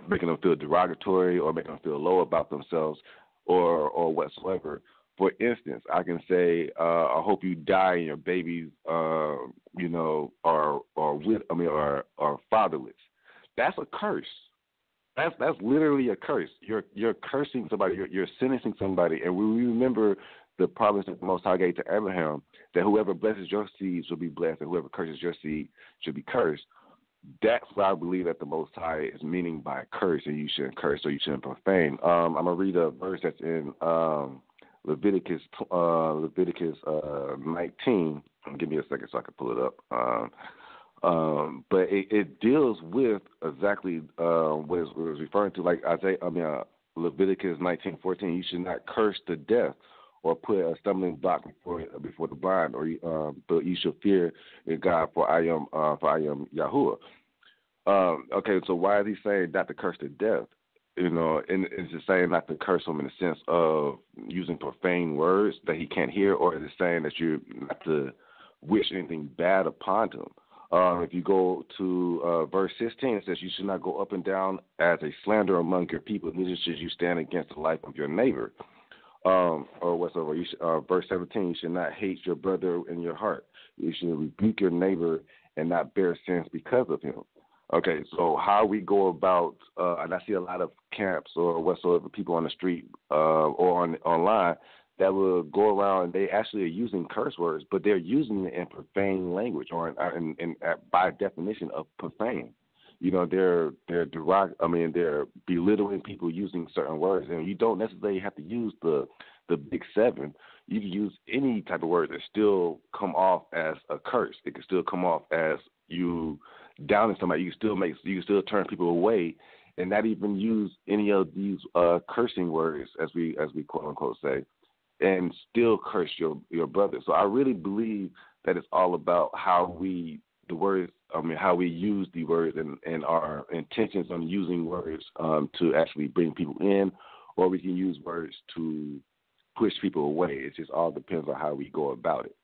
G: making them feel derogatory or making them feel low about themselves or whatsoever. For instance, I can say, "I hope you die and your babies, are fatherless." That's a curse. That's literally a curse. You're cursing somebody. You're sentencing somebody. And we remember the promise that the Most High gave to Abraham, that whoever blesses your seed shall be blessed, and whoever curses your seed should be cursed. That's what I believe that the Most High is meaning by curse, and you shouldn't curse or you shouldn't profane. I'm gonna read a verse that's in Leviticus 19. Give me a second so I can pull it up. But it deals with exactly what it was referring to, like Leviticus 19:14. You should not curse to death or put a stumbling block before the blind, but you should fear God, for I am YAHUAH. Okay, so why is he saying not to curse to death? And is it saying not to curse him in the sense of using profane words that he can't hear, or is it saying that you're not to wish anything bad upon him? If you go to verse 16, it says, "You should not go up and down as a slanderer among your people, neither should you stand against the life of your neighbor." Or whatsoever. Verse 17, "You should not hate your brother in your heart. You should rebuke your neighbor and not bear sins because of him." Okay, so how we go about, and I see a lot of camps or whatsoever, people on the street or online that will go around and they actually are using curse words, but they're using it in profane language or by definition of profane. They're belittling people using certain words, and you don't necessarily have to use the big seven. You can use any type of word that still come off as a curse. It can still come off as you downing somebody. You can still turn people away, and not even use any of these cursing words, as we quote unquote say, and still curse your brother. So I really believe that it's all about how we use the words and our intentions on using words to actually bring people in, or we can use words to push people away. It just all depends on how we go about it.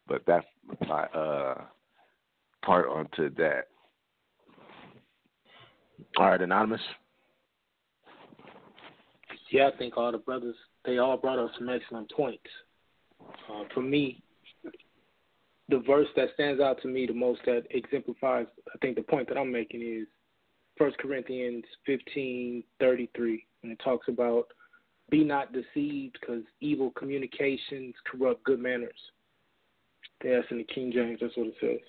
G: But that's my part onto that.
C: All right, Anonymous.
E: Yeah, I think all the brothers, they all brought up some excellent points. For me, the verse that stands out to me the most that exemplifies, I think, the point that I'm making is 1 Corinthians 15:33, and it talks about, "Be not deceived, because evil communications corrupt good manners." That's in the King James, that's what it says.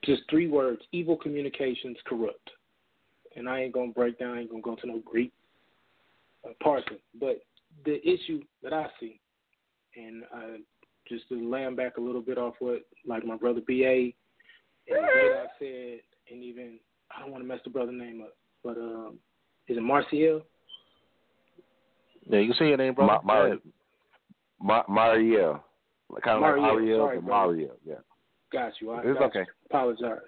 E: Just 3 words: evil communications corrupt. And I ain't going to break down, I ain't going to go to no Greek parsing. But the issue that I see, and just to land back a little bit off what, like, my brother B.A. and I said, and even, I don't want to mess the brother's name up, but is it MARIEL?
C: Yeah, you can say your name, bro.
G: MARIEL. Kind of like Ariel,
E: sorry,
G: but MARIEL, yeah.
E: Got you.
G: It's okay.
E: You. Apologize.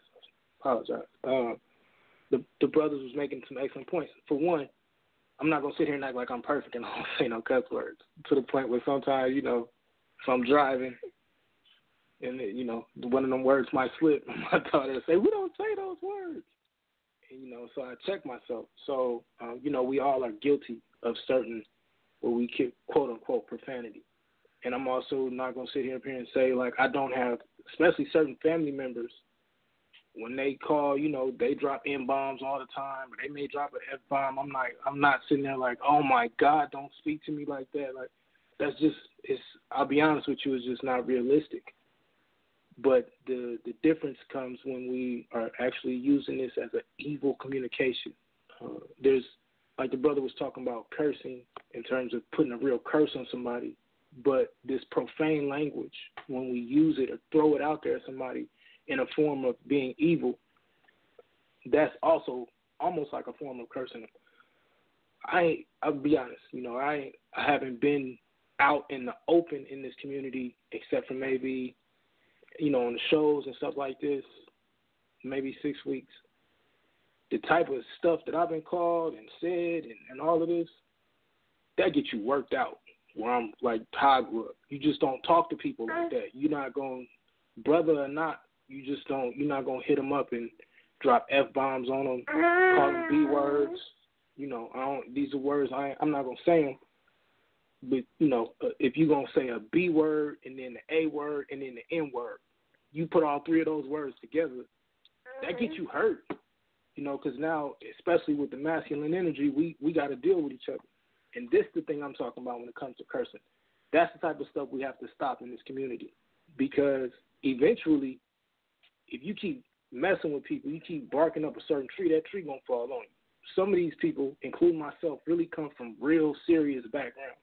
E: The brothers was making some excellent points. For one, I'm not going to sit here and act like I'm perfect and I don't say no cuss words, to the point where sometimes, if I'm driving and, one of them words might slip, my daughter will say, "We don't say those words." And, so I check myself. So, we all are guilty of certain where we kick quote unquote profanity. And I'm also not gonna sit here and say like I don't have, especially certain family members, when they call, you know, they drop N-bombs all the time, or they may drop an F-bomb. I'm not sitting there like, oh my God, don't speak to me like that. Like that's just, I'll be honest with you, it's just not realistic. But the difference comes when we are actually using this as an evil communication. There's, like the brother was talking about cursing in terms of putting a real curse on somebody, but this profane language, when we use it or throw it out there at somebody in a form of being evil, that's also almost like a form of cursing them. I'll be honest, you know, I haven't been out in the open in this community except for maybe, you know, on the shows and stuff like this, maybe 6 weeks. The type of stuff that I've been called and said and all of this, that gets you worked out. Where I'm like how I grew up. You just don't talk to people like that. You're not going, brother or not, you're not going to hit them up and drop F-bombs on them, call them B-words. You know, these are words, I'm not going to say them. But, you know, if you're going to say a B word and then the A word and then the N word, you put all three of those words together, that gets you hurt. You know, because now, especially with the masculine energy, we got to deal with each other. And this is the thing I'm talking about when it comes to cursing. That's the type of stuff we have to stop in this community. Because eventually, if you keep messing with people, you keep barking up a certain tree, that tree going to fall on you. Some of these people, including myself, really come from real serious backgrounds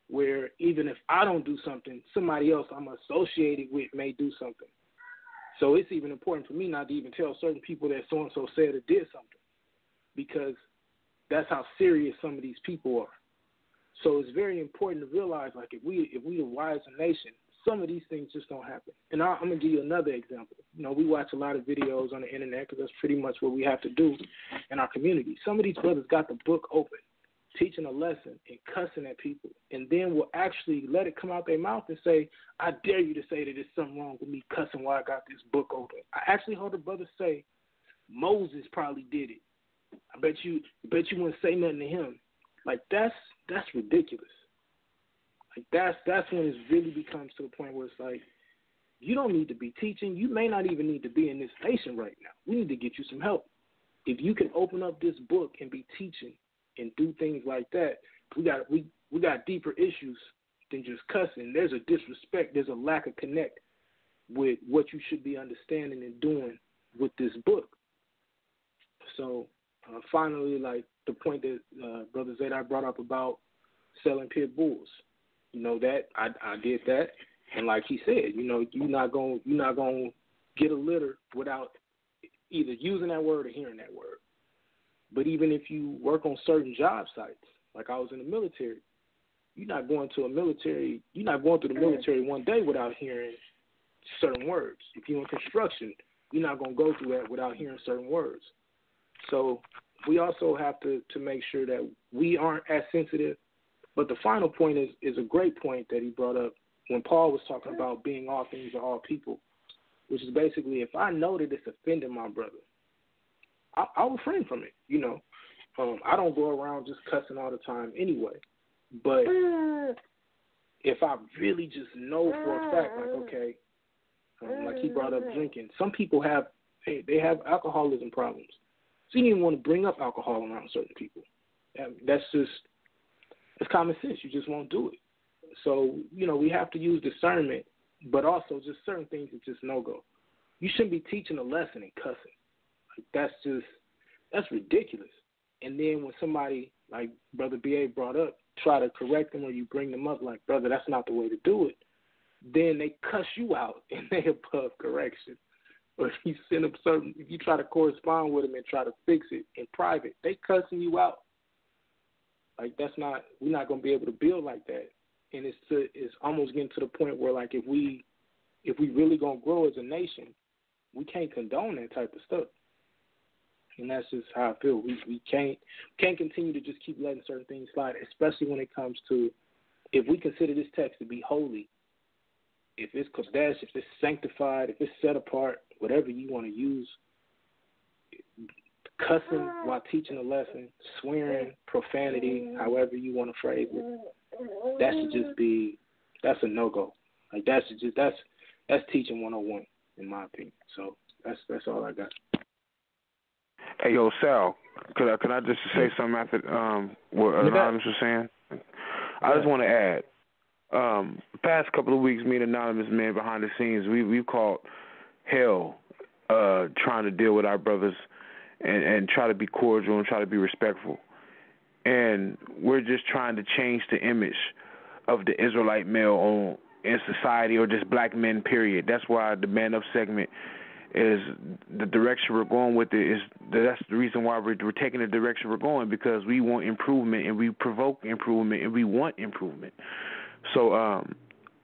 E: where even if I don't do something, somebody else I'm associated with may do something. So it's even important for me not to even tell certain people that so-and-so said or did something, because that's how serious some of these people are. So it's very important to realize, like, if we the wiser nation, some of these things just don't happen. And I'm going to give you another example. You know, we watch a lot of videos on the internet because that's pretty much what we have to do in our community. Some of these brothers got the book open, teaching a lesson and cussing at people, and then will actually let it come out their mouth and say, I dare you to say that there's something wrong with me cussing while I got this book open. I actually heard a brother say Moses probably did it. I bet you wouldn't say nothing to him. Like, that's ridiculous. Like, that's when it really becomes to the point where it's like, you don't need to be teaching. You may not even need to be in this nation right now. We need to get you some help. If you can open up this book and be teaching and do things like that, we got deeper issues than just cussing. There's a disrespect. There's a lack of connect with what you should be understanding and doing with this book. So finally, like the point that Brother ZADOK brought up about selling pit bulls, you know, that I did that, and like he said, you know, you're not gonna get a litter without either using that word or hearing that word. But even if you work on certain job sites, like I was in the military, you're not going through the military one day without hearing certain words. If you're in construction, you're not going to go through that without hearing certain words. So we also have to make sure that we aren't as sensitive. But the final point is a great point that he brought up when Paul was talking about being all things to all people, which is basically if I know that it's offending my brother, I'll refrain from it, you know. I don't go around just cussing all the time anyway. But if I really just know for a fact, like, okay, like he brought up drinking. Some people have alcoholism problems. So you don't even want to bring up alcohol around certain people. It's common sense. You just won't do it. So, you know, we have to use discernment, but also just certain things are just no-go. You shouldn't be teaching a lesson and cussing. Like, that's ridiculous. And then when somebody, like Brother B.A. brought up, try to correct them or you bring them up like, brother, that's not the way to do it, then they cuss you out and they above correction. Or if you if you try to correspond with them and try to fix it in private, they cussing you out. Like, we're not going to be able to build like that. And it's almost getting to the point where, like, if we really going to grow as a nation, we can't condone that type of stuff. And that's just how I feel. We can't continue to just keep letting certain things slide, especially when it comes to, if we consider this text to be holy, if it's kodesh, if it's sanctified, if it's set apart, whatever you want to use, cussing while teaching a lesson, swearing, profanity, however you want to phrase it, that should just be, that's a no-go. Like that's teaching 101 in my opinion. So that's all I got.
D: Hey, yo, Sal, could I just say something after what Anonymous was saying? I just want to add, the past couple of weeks, me and Anonymous, man, behind the scenes, we've caught hell trying to deal with our brothers and try to be cordial and try to be respectful. And we're just trying to change the image of the Israelite male in society, or just black men, period. That's why the Man Up segment is the direction we're going with it. That's the reason why we're taking the direction we're going, because we want improvement and we provoke improvement and we want improvement. So,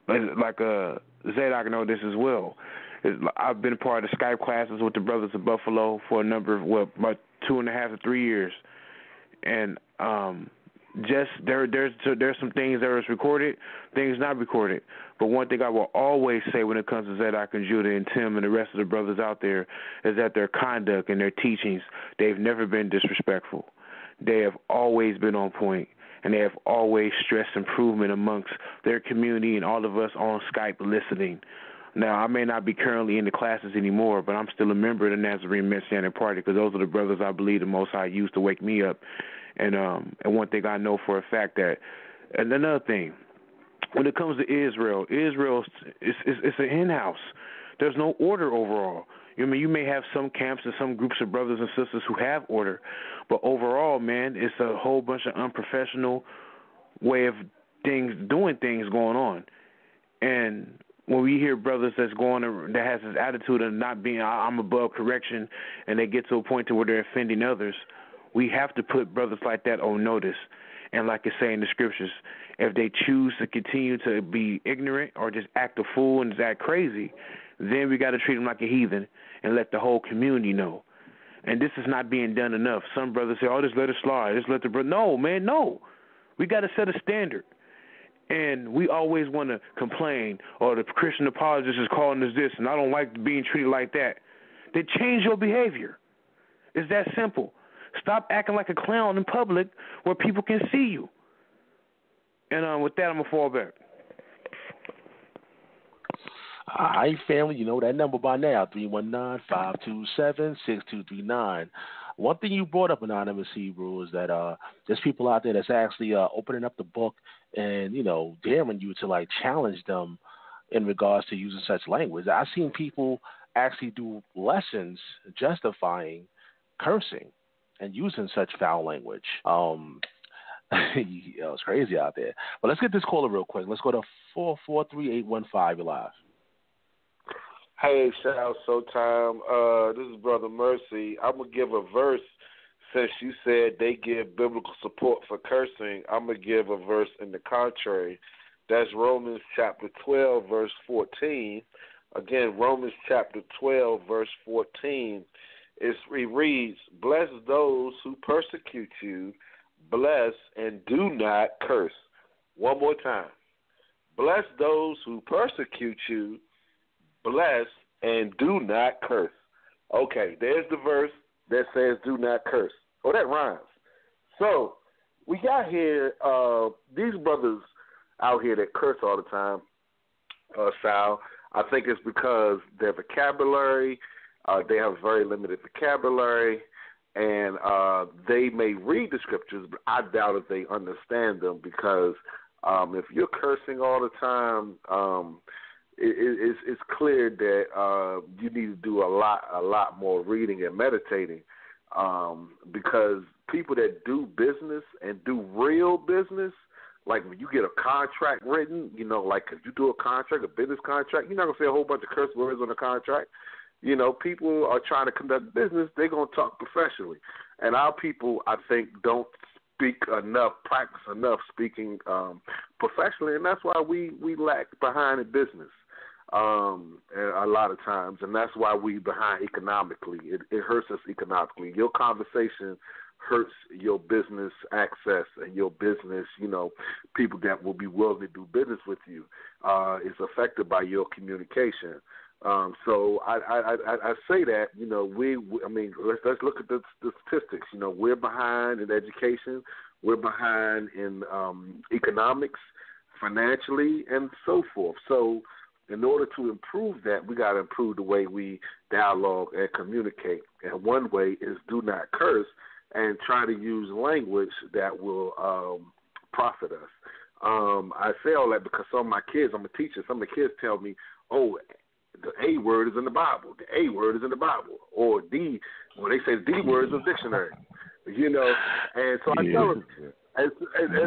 D: like ZADOK know this as well. I've been a part of the Skype classes with the brothers of Buffalo for a number of, about 2.5 to 3 years, and just there's some things that is recorded, things not recorded. But one thing I will always say when it comes to ZADOK and Judah and Tim and the rest of the brothers out there is that their conduct and their teachings, they've never been disrespectful. They have always been on point, and they have always stressed improvement amongst their community and all of us on Skype listening. Now, I may not be currently in the classes anymore, but I'm still a member of the Nazarene Messianic Party, because those are the brothers I believe the Most High used to wake me up. And one thing I know for a fact that, and another thing, when it comes to Israel is an in-house. There's no order overall. I mean, you may have some camps and some groups of brothers and sisters who have order, but overall, man, it's a whole bunch of unprofessional way of doing things going on. And when we hear brothers that has this attitude of not being, I'm above correction, and they get to a point to where they're offending others, we have to put brothers like that on notice. And like it say in the scriptures, if they choose to continue to be ignorant or just act a fool and just act crazy, then we got to treat them like a heathen and let the whole community know. And this is not being done enough. Some brothers say, oh, just let it slide. Just let the brother. No, man, no. We got to set a standard. And we always want to complain, or the Christian apologist is calling us this, and I don't like being treated like that. Then change your behavior. It's that simple. Stop acting like a clown in public where people can see you. And with that, I'm going to fall back.
C: All right, family, you know that number by now, 319-527-6239. One thing you brought up, Anonymous Hebrew, is that there's people out there that's actually opening up the book and, daring you to, like, challenge them in regards to using such language. I've seen people actually do lessons justifying cursing and using such foul language. It's crazy out there. But let's get this caller real quick. Let's go to 443-815. You're live.
I: Hey, shout out Showtime. This is Brother Mercy. I'm going to give a verse. Since you said they give biblical support for cursing, I'm going to give a verse in the contrary. That's Romans chapter 12, verse 14. Again, Romans chapter 12, verse 14. It reads, bless those who persecute you, bless and do not curse. One more time. Bless those who persecute you, bless and do not curse. Okay, there's the verse that says do not curse. Oh, that rhymes. So we got here these brothers out here that curse all the time, Sal. I think it's because their vocabulary, they have very limited vocabulary, and they may read the scriptures, but I doubt if they understand them, because if you're cursing all the time, it's clear that you need to do a lot more reading and meditating, because people that do business and do real business, like when you get a contract written, like if you do a contract, a business contract, you're not going to say a whole bunch of curse words on the contract. People are trying to conduct business, they're going to talk professionally. And our people, I think, don't practice enough speaking professionally, and that's why we lag behind in business a lot of times, and that's why we behind economically. It hurts us economically. Your conversation hurts your business access and your business, people that will be willing to do business with you is affected by your communication. So I say that, you know, let's look at the statistics. You know, we're behind in education, we're behind in economics, financially, and so forth. So in order to improve that, we got to improve the way we dialogue and communicate. And one way is do not curse and try to use language that will profit us. I say all that because some of my kids, I'm a teacher, some of the kids tell me, oh, the A word is in the Bible. The A word is in the Bible. Or D, when they say the D word is in the dictionary. You know, and so I tell them, and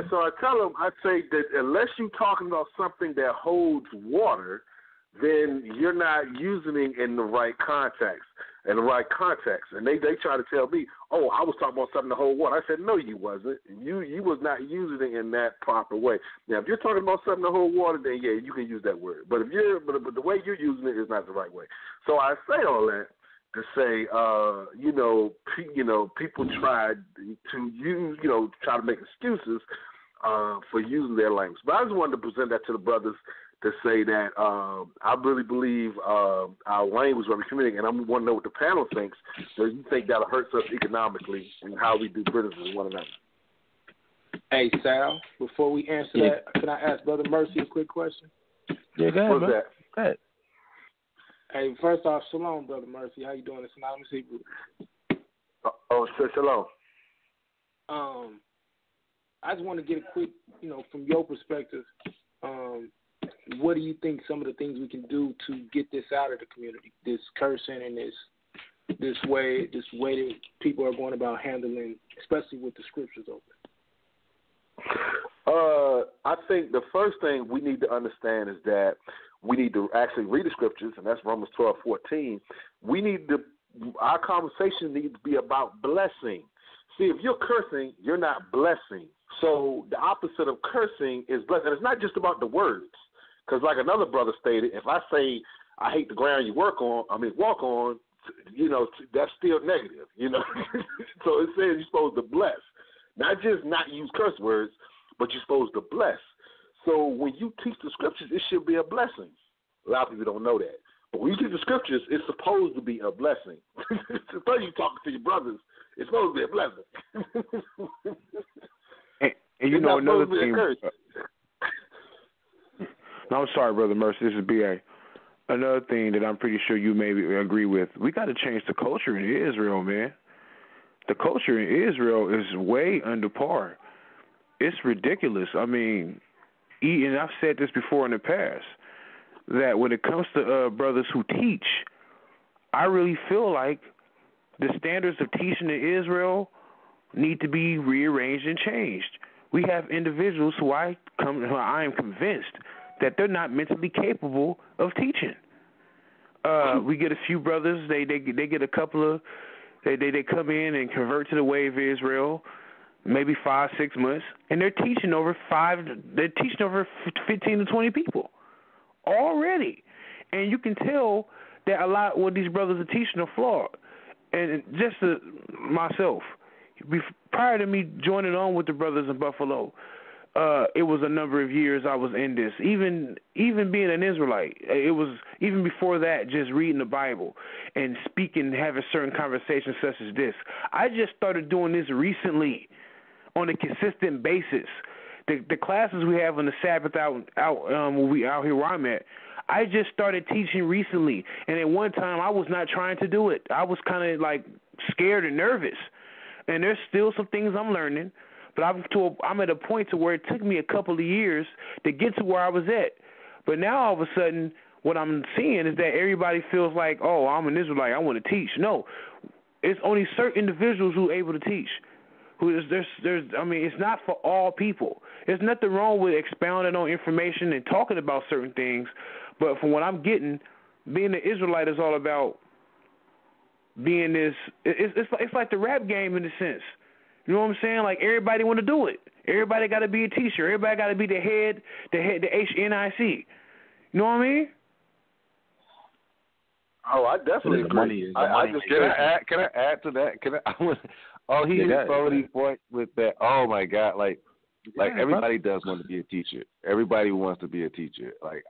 I: so I tell them, I say that unless you're talking about something that holds water, then you're not using it in the right context. And they try to tell me, oh, I was talking about something to hold water. I said, no, you wasn't. You was not using it in that proper way. Now, if you're talking about something to hold water, then yeah, you can use that word. But but the way you're using it is not the right way. So I say all that to say, people try to use, try to make excuses for using their language. But I just wanted to present that to the brothers to say that I really believe our language when we communicate, and I want to know what the panel thinks. So you think that hurts us economically and how we do business with one another?
E: Hey, Sal, before we answer that, can I ask Brother Mercy a quick question?
C: Yeah, go ahead,
I: What's
C: man.
I: that?
C: Go ahead.
E: Hey, first off, shalom, Brother Mercy. How you doing? It's Anonymous Hebrew.
I: Shalom.
E: I just want to get a quick, from your perspective, what do you think some of the things we can do to get this out of the community, this cursing and this way that people are going about handling, especially with the scriptures open?
I: I think the first thing we need to understand is that we need to actually read the scriptures, and that's Romans 12:14. Our conversation needs to be about blessing. See, if you're cursing, you're not blessing. So the opposite of cursing is blessing. And it's not just about the words. Because like another brother stated, if I say I hate the ground you walk on, that's still negative, So it says you're supposed to bless. Not just not use curse words, but you're supposed to bless. So when you teach the scriptures, it should be a blessing. A lot of people don't know that. But when you teach the scriptures, it's supposed to be a blessing. Suppose you talking to your brothers, it's supposed to be a blessing.
F: and another thing. No, I'm sorry, Brother Mercy. This is B.A. Another thing that I'm pretty sure you maybe agree with, we got to change the culture in Israel, man. The culture in Israel is way under par. It's ridiculous. I mean, and I've said this before in the past, that when it comes to brothers who teach, I really feel like the standards of teaching in Israel need to be rearranged and changed. We have individuals who I am convinced that they're not mentally capable of teaching. We get a few brothers, they get a couple of, they come in and convert to the way of Israel, maybe 5-6 months, and they're teaching over 15 to 20 people already. And you can tell that a lot what these brothers are teaching are flawed. And just myself, prior to me joining on with the brothers in Buffalo, it was a number of years I was in this. Even being an Israelite, it was even before that, just reading the Bible and speaking, having certain conversations such as this. I just started doing this recently on a consistent basis. The classes we have on the Sabbath out here where I'm at, I just started teaching recently. And at one time, I was not trying to do it. I was kind of like scared and nervous. And there's still some things I'm learning. But I'm at a point to where it took me a couple of years to get to where I was at. But now all of a sudden, what I'm seeing is that everybody feels like, oh, I'm an Israelite, I want to teach. No, it's only certain individuals who are able to teach. It's not for all people. There's nothing wrong with expounding on information and talking about certain things. But from what I'm getting, being an Israelite is all about being this. It's like the rap game in a sense. You know what I'm saying? Like everybody want to do it. Everybody got to be a teacher. Everybody got to be the head, the HNIC. You know what I mean?
I: Oh, I definitely agree.
G: Can I add to that? He hit so many points with that. Oh my God! Like Like everybody does want to be a teacher. Everybody wants to be a teacher. Like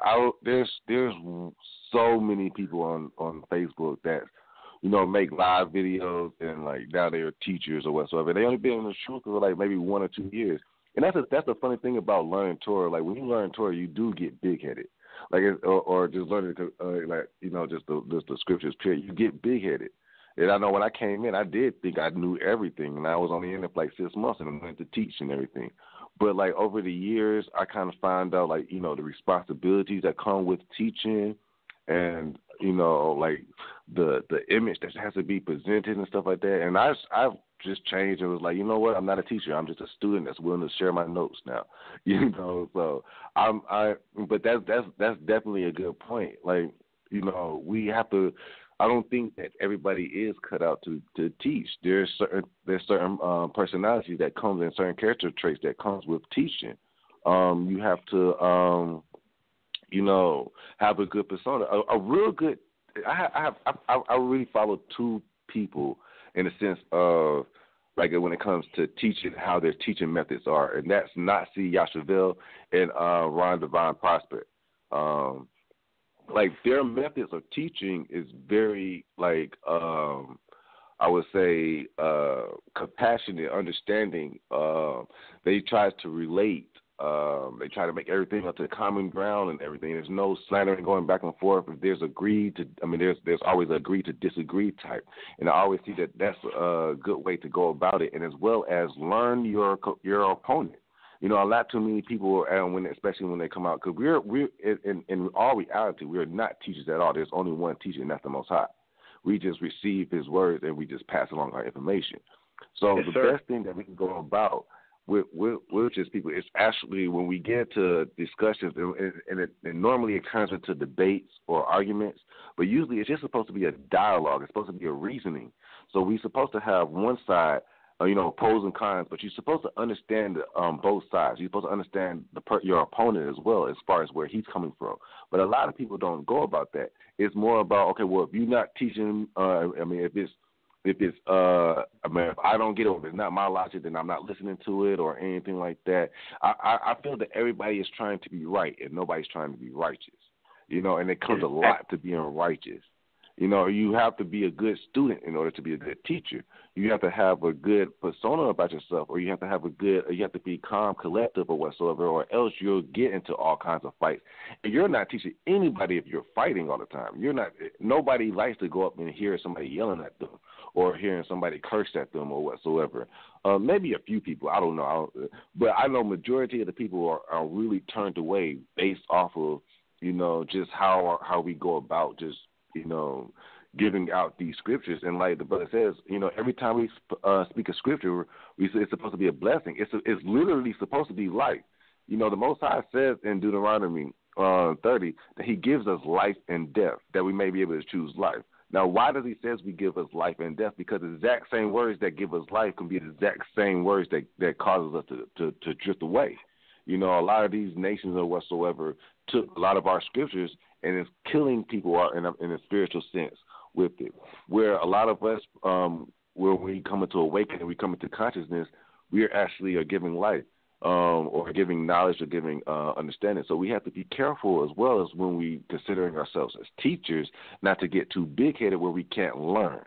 G: there's so many people on Facebook that make live videos and like now they're teachers or whatsoever. They only been in the truth for like maybe 1 or 2 years. And that's the funny thing about learning Torah. Like when you learn Torah, you do get big headed. Like or just learning just the scriptures. Period. You get big headed. And I know when I came in, I did think I knew everything, and I was only in it for like 6 months, and I went to teach and everything. But like over the years, I kind of found out like the responsibilities that come with teaching, and like the image that has to be presented and stuff like that. And I've just changed and was like, you know what? I'm not a teacher. I'm just a student that's willing to share my notes now. So but that's definitely a good point. Like we have to. I don't think that everybody is cut out to teach. There's certain personalities that comes and certain character traits that comes with teaching. You have to have a good persona, a real good. I really follow 2 people in the sense of like when it comes to teaching, how their teaching methods are, and that's Nazi Yashaville and Ron Divine Prosper. Like their methods of teaching is very like I would say compassionate, understanding. They try to relate. They try to make everything up to common ground and everything. There's no slandering going back and forth. If there's there's always agree to disagree type. And I always see that that's a good way to go about it, and as well as learn your opponent. A lot too many people, especially when they come out, because we're in all reality, we're not teachers at all. There's only one teacher, and that's the Most High. We just receive His words and we just pass along our information. So yes, the best thing that we can go about with just people is actually when we get to discussions, and normally it turns into debates or arguments, but usually it's just supposed to be a dialogue. It's supposed to be a reasoning. So we're supposed to have one side, pros and cons, but you're supposed to understand both sides. You're supposed to understand your opponent as well, as far as where he's coming from. But a lot of people don't go about that. It's more about, okay, well, if you're not teaching, if I don't get it, if it's not my logic, then I'm not listening to it or anything like that. I feel that everybody is trying to be right and nobody's trying to be righteous, and it comes a lot to being righteous. You have to be a good student in order to be a good teacher. You have to have a good persona about yourself, or you have to be calm, collective, or whatsoever, or else you'll get into all kinds of fights. And you're not teaching anybody if you're fighting all the time. Nobody likes to go up and hear somebody yelling at them or hearing somebody curse at them or whatsoever. Maybe a few people, I don't know. But I know majority of the people are really turned away based off of, just how we go about just, giving out these scriptures. And like the brother says, every time we speak a scripture, it's supposed to be a blessing. It's literally supposed to be life. The Most High says in Deuteronomy 30 that He gives us life and death, that we may be able to choose life. Now, why does He says we give us life and death? Because the exact same words that give us life can be the exact same words that causes us to drift away. A lot of these nations or whatsoever took a lot of our scriptures and is killing people in a spiritual sense with it. Where a lot of us, where we come into awakening, we come into consciousness, we are giving life, or giving knowledge, or giving understanding. So we have to be careful as well as when we considering ourselves as teachers, not to get too big-headed where we can't learn,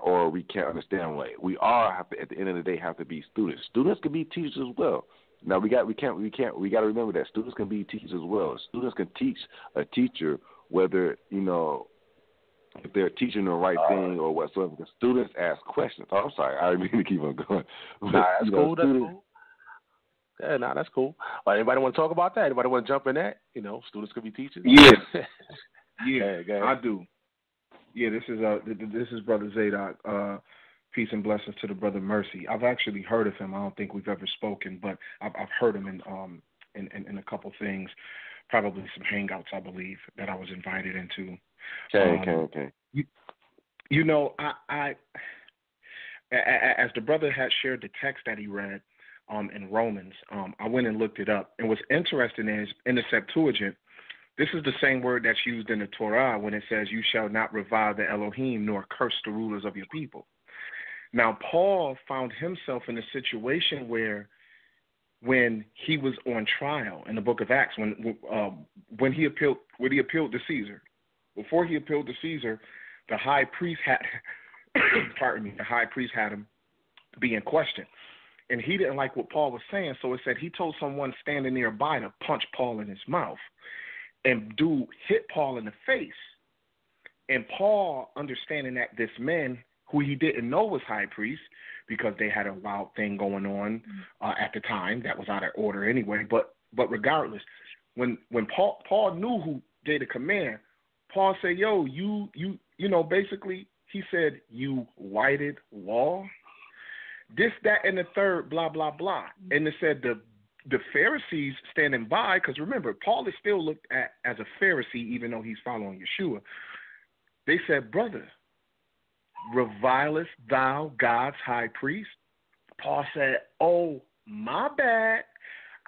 G: or we can't understand. We all have to, at the end of the day, have to be students. Students can be teachers as well. Now we got to remember that students can be teachers as well. Students can teach a teacher whether if they're teaching the right thing or whatsoever. Because students ask questions. Oh, I'm sorry, I didn't mean to keep on going.
C: Nah, that's cool. That's cool. Yeah, that's cool. Anybody want to talk about that? Anybody want to jump in that? Students could be teachers.
H: Yeah,
C: yeah,
H: I do. Yeah, this is Brother ZADOK. Peace and blessings to the brother Mercy. I've actually heard of him. I don't think we've ever spoken, but I've heard him in a couple things, probably some hangouts, I believe, that I was invited into.
G: Okay.
H: I as the brother had shared the text that he read in Romans, I went and looked it up. And what's interesting is in the Septuagint, this is the same word that's used in the Torah when it says, "You shall not revile the Elohim nor curse the rulers of your people." Now, Paul found himself in a situation where when he was on trial in the book of Acts, when he appealed to Caesar. Before he appealed to Caesar, the high priest had the high priest had him be in question. And he didn't like what Paul was saying, so it said he told someone standing nearby to punch Paul in his mouth. And dude hit Paul in the face. And Paul, understanding that this man, who he didn't know was high priest, because they had a wild thing going on at the time that was out of order anyway. But regardless, when Paul knew who gave the command, Paul said, "Yo, you know, basically he said, you whited wall, this, that, and the third, blah blah blah." And it said the Pharisees standing by, because remember, Paul is still looked at as a Pharisee, even though he's following Yeshua. They said, "Brother, revilest thou God's high priest?" Paul said, "Oh, my bad.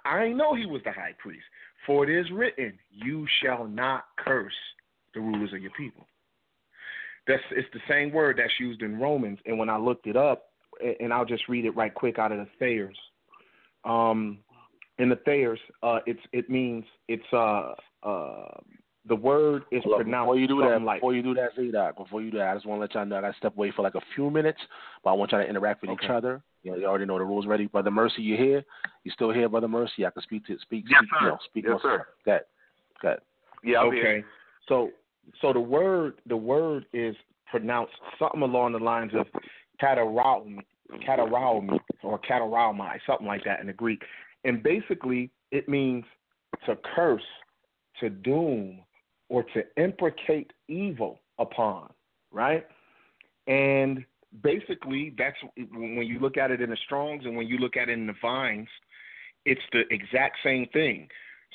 H: I ain't know he was the high priest. For it is written, you shall not curse the rulers of your people." It's the same word that's used in Romans. And when I looked it up, and I'll just read it right quick out of the Thayers. In the Thayers, it means it's the word is pronounced.
C: Before you do that,
H: like,
C: ZADOK, I just want to let y'all know I got to step away for like a few minutes, but I want y'all to interact with each other. You know, you already know the rules already. Brother Mercy, you here? You still here, Brother Mercy? I can speak.
I: Yes,
C: sir.
I: Yes, sir.
C: Go ahead. Yeah,
I: I'm
H: okay.
I: Here.
H: So the word is pronounced something along the lines of kataraumi or kataraumai, something like that in the Greek. And basically it means to curse, to doom, or to imprecate evil upon, right? And basically that's when you look at it in the Strongs and when you look at it in the Vines, it's the exact same thing.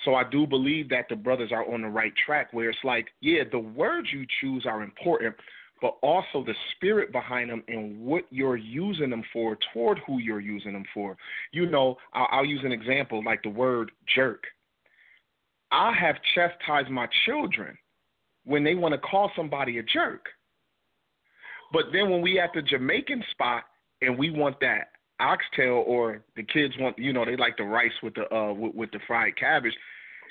H: So I do believe that the brothers are on the right track where it's like, yeah, the words you choose are important, but also the spirit behind them and what you're using them for toward who you're using them for. You know, I'll use an example like the word jerk. I have chastised my children when they want to call somebody a jerk. But then when we at the Jamaican spot and we want that oxtail, or the kids want, you know, they like the rice with the fried cabbage,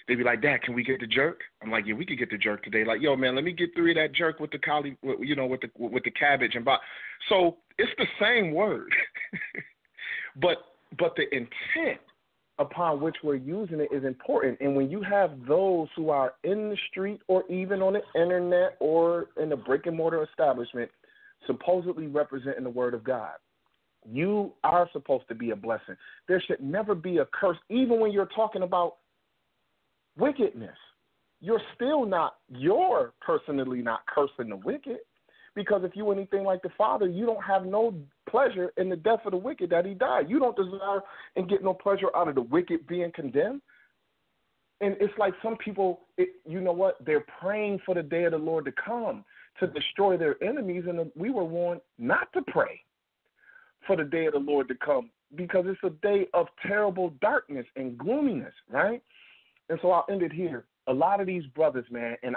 H: they be like, "Dad, can we get the jerk?" I'm like, "Yeah, we could get the jerk today." Like, "Yo, man, let me get 3 of that jerk with the with the cabbage and so it's the same word, but the intent upon which we're using it is important. And when you have those who are in the street or even on the internet or in a brick and mortar establishment, supposedly representing the word of God, you are supposed to be a blessing. There should never be a curse, even when you're talking about wickedness. You're personally not cursing the wicked, because if you're anything like the Father, you don't have no pleasure in the death of the wicked, that he died. You don't desire and get no pleasure out of the wicked being condemned. And it's like some people, you know what, they're praying for the day of the Lord to come to destroy their enemies, and we were warned not to pray for the day of the Lord to come, because it's a day of terrible darkness and gloominess, right? And so I'll end it here. A lot of these brothers, man, and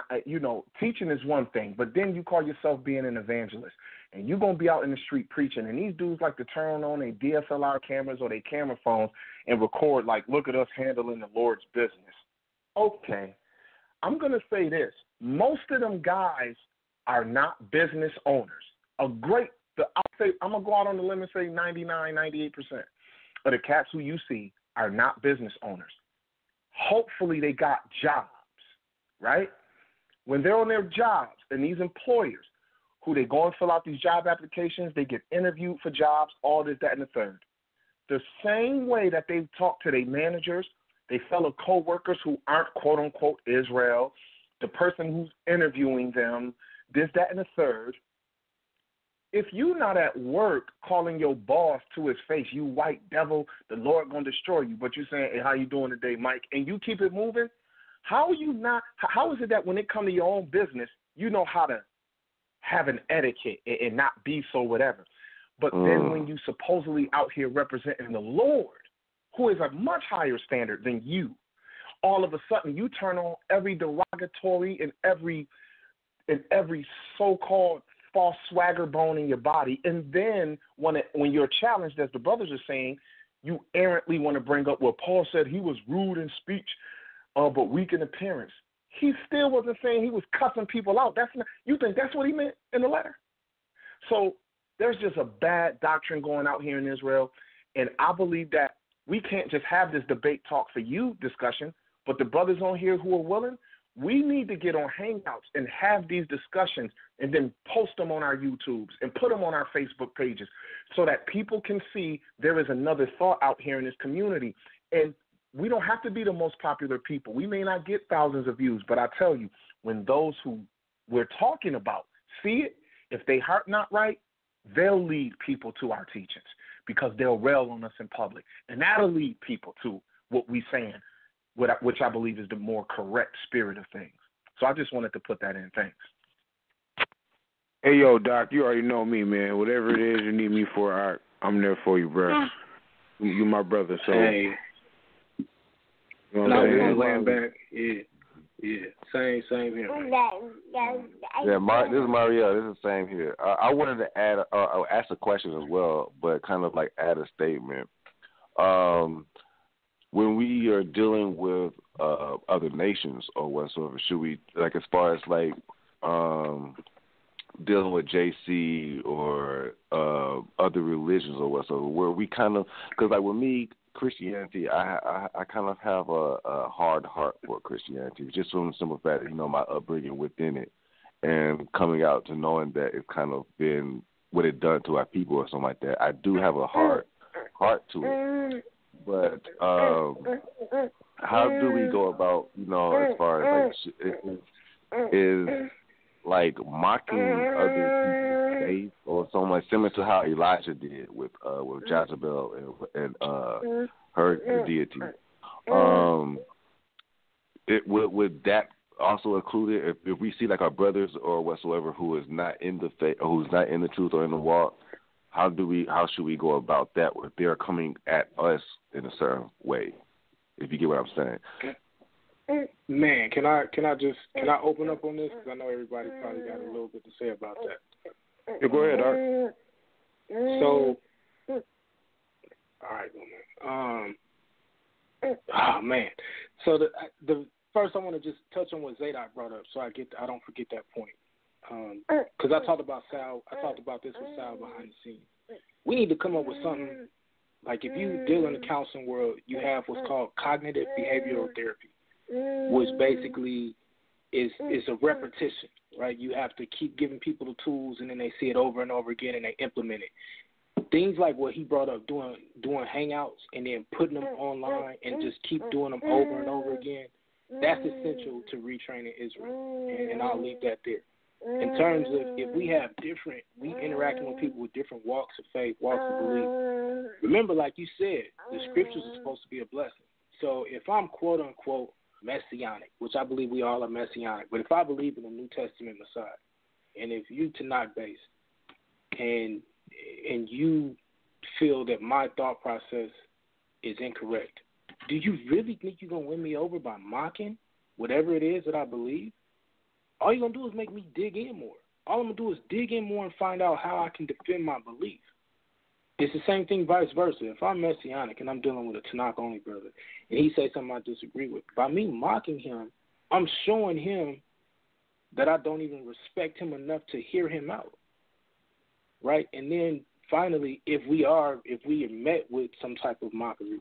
H: teaching is one thing, but then you call yourself being an evangelist, and you're going to be out in the street preaching, and these dudes like to turn on their DSLR cameras or their camera phones and record like, "Look at us handling the Lord's business." Okay, I'm going to say this. Most of them guys are not business owners. I'm going to go out on the limb and say 99, 98% of the cats who you see are not business owners. Hopefully they got jobs, right? When they're on their jobs, and these employers who they go and fill out these job applications, they get interviewed for jobs, all this, that, and the third. The same way that they talk to their managers, their fellow co-workers who aren't quote-unquote Israel, the person who's interviewing them, this, that, and the third. If you're not at work calling your boss to his face, "You white devil, the Lord going to destroy you," but you're saying, "Hey, how you doing today, Mike?" and you keep it moving, how is it that when it comes to your own business, you know how to have an etiquette and not be so whatever? But then when you supposedly out here representing the Lord, who is a much higher standard than you, all of a sudden you turn on every derogatory and every so-called false swagger bone in your body. And then when you're challenged, as the brothers are saying, you errantly want to bring up, well, Paul said he was rude in speech, but weak in appearance. He still wasn't saying he was cussing people out. You think that's what he meant in the letter? So there's just a bad doctrine going out here in Israel, and I believe that we can't just have this debate talk for you discussion, but the brothers on here who are willing, we need to get on Hangouts and have these discussions and then post them on our YouTubes and put them on our Facebook pages so that people can see there is another thought out here in this community. And we don't have to be the most popular people. We may not get thousands of views, but I tell you, when those who we're talking about see it, if they heart not right, they'll lead people to our teachings because they'll rail on us in public. And that'll lead people to what we're saying, which I believe is the more correct spirit of things. So I just wanted to put that in. Thanks.
D: Hey, yo, Doc, you already know me, man. Whatever it is you need me for, I'm there for you, bro. You my brother, so.
E: Hey.
D: You know
E: we're laying back. Yeah. Same here.
G: Yeah, this is Mariel. This is the same here. I wanted to ask a question as well, but kind of like add a statement. When we are dealing with other nations or whatsoever, should we, like, as far as like dealing with JC or other religions or whatsoever, where we kind of, because like with me, Christianity, I kind of have a hard heart for Christianity, just from the simple fact that, my upbringing within it and coming out to knowing that it's kind of been what it done to our people or something like that. I do have a hard heart to it. But how do we go about, as far as like is like mocking other people's faith or something like similar to how Elijah did with Jezebel and her deity? Would that also include it if we see like our brothers or whatsoever who is not in the faith or who's not in the truth or in the walk? How should we go about that if they're coming at us in a certain way? If you get what I'm saying.
E: Man, can I open up on this? Because I know everybody probably got a little bit to say about that.
D: Yeah, go ahead, Art.
E: So, all right, man. So the first I want to just touch on what ZADOK brought up, so I don't forget that point. Because I talked about this with Sal behind the scenes. We need to come up with something, like if you deal in the counseling world, you have what's called cognitive behavioral therapy, which basically is a repetition, right? You have to keep giving people the tools, and then they see it over and over again, and they implement it. Things like what he brought up, doing hangouts and then putting them online and just keep doing them over and over again, that's essential to retraining Israel, and I'll leave that there. In terms of if we interacting with people with different walks of faith, walks of belief. Remember, like you said, the scriptures are supposed to be a blessing. So if I'm quote unquote messianic, which I believe we all are messianic, but if I believe in the New Testament Messiah, and if you Tanakh based, and you feel that my thought process is incorrect, do you really think you're gonna win me over by mocking whatever it is that I believe? All you're going to do is make me dig in more. All I'm going to do is dig in more and find out how I can defend my belief. It's the same thing vice versa. If I'm messianic and I'm dealing with a Tanakh-only brother and he says something I disagree with, by me mocking him, I'm showing him that I don't even respect him enough to hear him out, right? And then finally, if we are met with some type of mockery,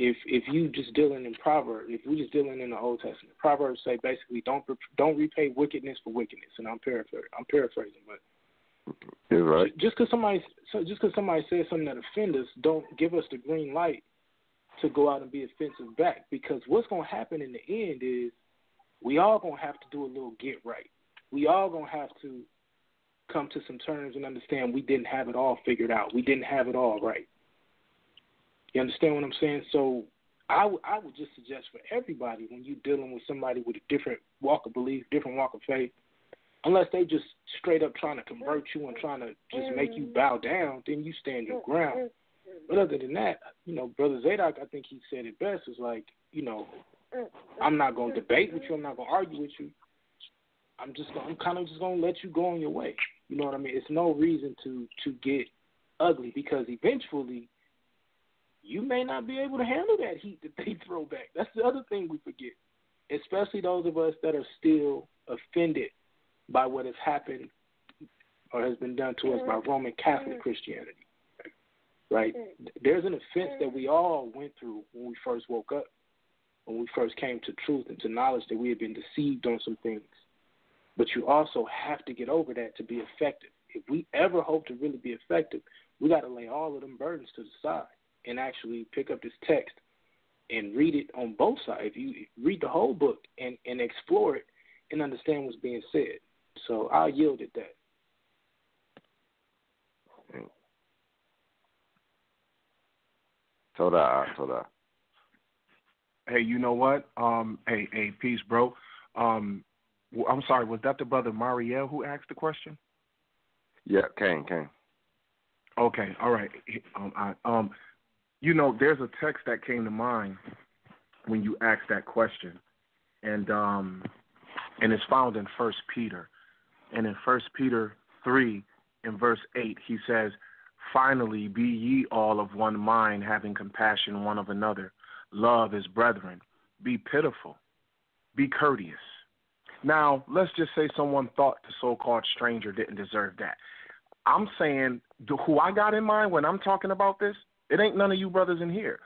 E: if you just dealing in Proverbs, if we just dealing in the Old Testament, Proverbs say basically don't repay wickedness for wickedness, and I'm paraphrasing, but
G: you're right.
E: Just because somebody says something that offends us, don't give us the green light to go out and be offensive back, because what's going to happen in the end is we all going to have to do a little get right. We all going to have to come to some terms and understand we didn't have it all figured out. We didn't have it all right. You understand what I'm saying? So I would just suggest for everybody, when you're dealing with somebody with a different walk of belief, different walk of faith, unless they just straight up trying to convert you and trying to just make you bow down, then you stand your ground. But other than that, Brother ZADOK, I think he said it best, is like, I'm not going to debate with you. I'm not going to argue with you. I'm kind of just going to let you go on your way. You know what I mean? It's no reason to get ugly, because eventually you may not be able to handle that heat that they throw back. That's the other thing we forget, especially those of us that are still offended by what has happened or has been done to us by Roman Catholic Christianity, right? There's an offense that we all went through when we first woke up, when we first came to truth and to knowledge that we had been deceived on some things. But you also have to get over that to be effective. If we ever hope to really be effective, we got to lay all of them burdens to the side and actually pick up this text and read it on both sides. If you read the whole book and explore it and understand what's being said. So I'll yield at that.
G: Toda.
H: Hey, you know what? Hey, peace, bro. I'm sorry, was that the brother Mariel who asked the question?
G: Yeah, Kane.
H: Okay, all right. There's a text that came to mind when you asked that question, and it's found in 1 Peter. And in 1 Peter 3, in verse 8, he says, "Finally, be ye all of one mind, having compassion one of another. Love as brethren. Be pitiful. Be courteous." Now, let's just say someone thought the so-called stranger didn't deserve that. I'm saying who I got in mind when I'm talking about this, it ain't none of you brothers in here.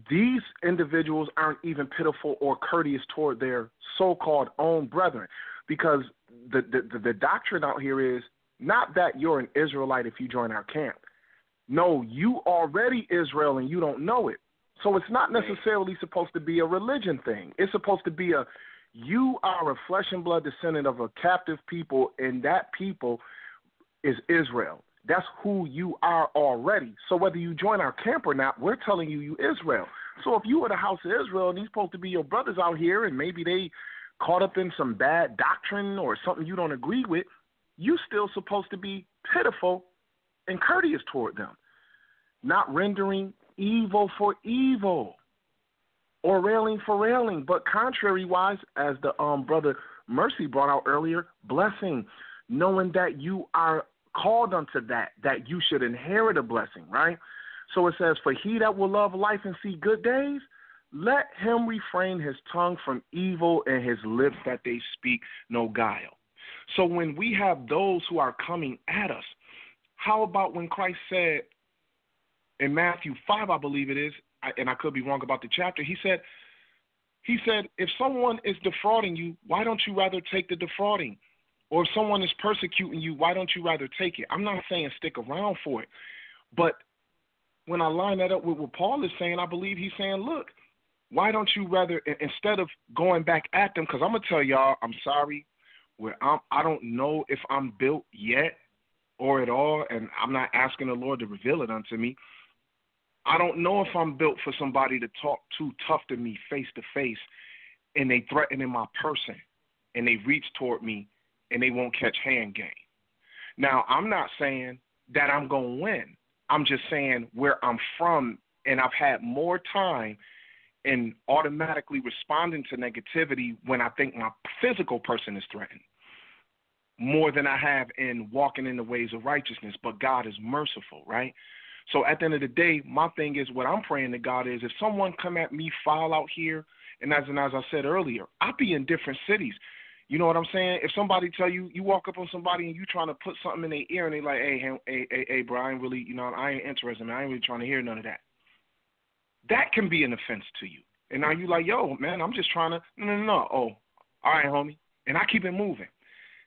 H: These individuals aren't even pitiful or courteous toward their so-called own brethren, because the doctrine out here is not that you're an Israelite if you join our camp. No, you already Israel and you don't know it. So it's not necessarily supposed to be a religion thing. It's supposed to be you are a flesh and blood descendant of a captive people, and that people is Israel. That's who you are already. So whether you join our camp or not, we're telling you Israel. So if you were the house of Israel and these supposed to be your brothers out here and maybe they caught up in some bad doctrine or something you don't agree with, you still supposed to be pitiful and courteous toward them, not rendering evil for evil or railing for railing, but contrary-wise, as the brother Mercy brought out earlier, blessing, knowing that you are called unto that you should inherit a blessing, right? So it says, "For he that will love life and see good days, let him refrain his tongue from evil and his lips that they speak no guile." So when we have those who are coming at us, how about when Christ said in Matthew 5, I believe it is, and I could be wrong about the chapter, he said, if someone is defrauding you, why don't you rather take the defrauding? Or if someone is persecuting you, why don't you rather take it? I'm not saying stick around for it. But when I line that up with what Paul is saying, I believe he's saying, look, why don't you rather, instead of going back at them, because I'm going to tell y'all, I'm sorry, I don't know if I'm built yet or at all, and I'm not asking the Lord to reveal it unto me. I don't know if I'm built for somebody to talk too tough to me face to face, and they threaten in my person, and they reach toward me, and they won't catch hand game. Now, I'm not saying that I'm going to win. I'm just saying where I'm from, and I've had more time in automatically responding to negativity when I think my physical person is threatened, more than I have in walking in the ways of righteousness. But God is merciful, right? So at the end of the day, my thing is, what I'm praying to God is, if someone come at me foul out here, and as I said earlier, I'll be in different cities. You know what I'm saying? If somebody tell you, you walk up on somebody and you trying to put something in their ear, and they like, hey, bro, I ain't really, I ain't interested, man. I ain't really trying to hear none of that. That can be an offense to you. And now you like, yo, man, I'm just trying to, no. Oh, all right, homie. And I keep it moving.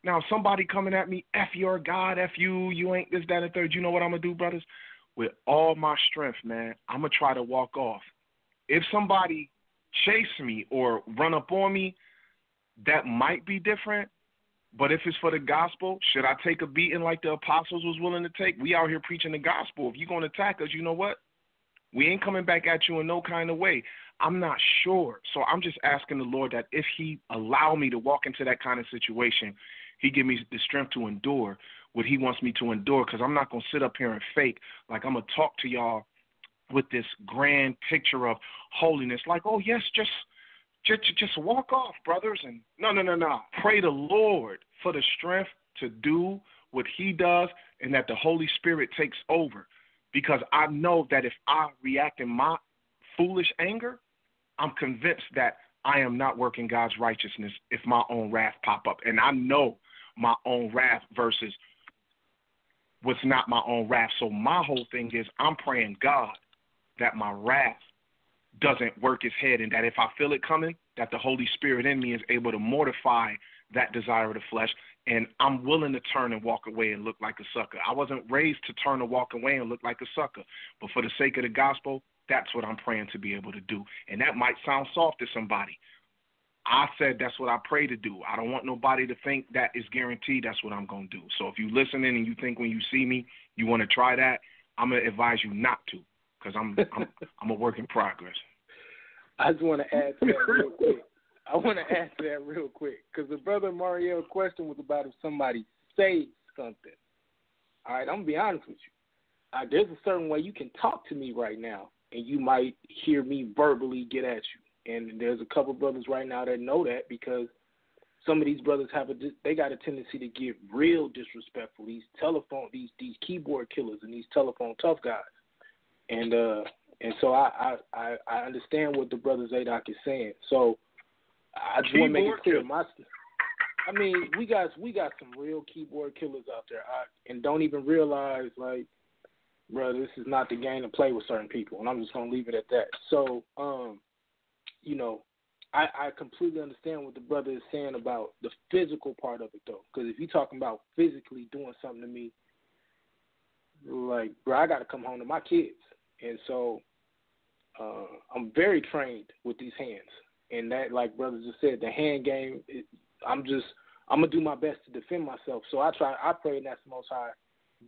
H: Now, if somebody coming at me, F your God, F you, you ain't this, that, and third, you know what I'm going to do, brothers? With all my strength, man, I'm going to try to walk off. If somebody chase me or run up on me, that might be different. But if it's for the gospel, should I take a beating like the apostles was willing to take? We out here preaching the gospel. If you're going to attack us, you know what? We ain't coming back at you in no kind of way. I'm not sure. So I'm just asking the Lord that if he allow me to walk into that kind of situation, he give me the strength to endure what he wants me to endure, because I'm not going to sit up here and fake like I'm going to talk to y'all with this grand picture of holiness. Like, oh, yes, just walk off, brothers. And no. Pray the Lord for the strength to do what he does, and that the Holy Spirit takes over. because I know that if I react in my foolish anger, I'm convinced that I am not working God's righteousness if my own wrath pop up. And I know my own wrath versus what's not my own wrath. So my whole thing is I'm praying God that my wrath doesn't work its head, and that if I feel it coming, that the Holy Spirit in me is able to mortify that desire of the flesh, and I'm willing to turn and walk away and look like a sucker. I wasn't raised to turn and walk away and look like a sucker, but for the sake of the gospel, that's what I'm praying to be able to do. And that might sound soft to somebody. I said that's what I pray to do. I don't want nobody to think that is guaranteed that's what I'm going to do. So if you're listening and you think when you see me you want to try that, I'm going to advise you not to, because I'm a work in progress.
E: I just want to add to that real quick. Because the brother Mariel's question was about if somebody says something. All right, I'm going to be honest with you. There's a certain way you can talk to me right now, and you might hear me verbally get at you. And there's a couple brothers right now that know that, because some of these brothers they got a tendency to get real disrespectful. These keyboard killers and these telephone tough guys. And so I understand what the brother ZADOK is saying. So I just want to make it clear. We got some real keyboard killers out there, and don't even realize, like, bro, this is not the game to play with certain people, and I'm just gonna leave it at that. So, I completely understand what the brother is saying about the physical part of it, though, because if you're talking about physically doing something to me, like, bro, I got to come home to my kids. And so I'm very trained with these hands. And that, like brother just said, the hand game, I'm going to do my best to defend myself. So I pray and ask the Most High,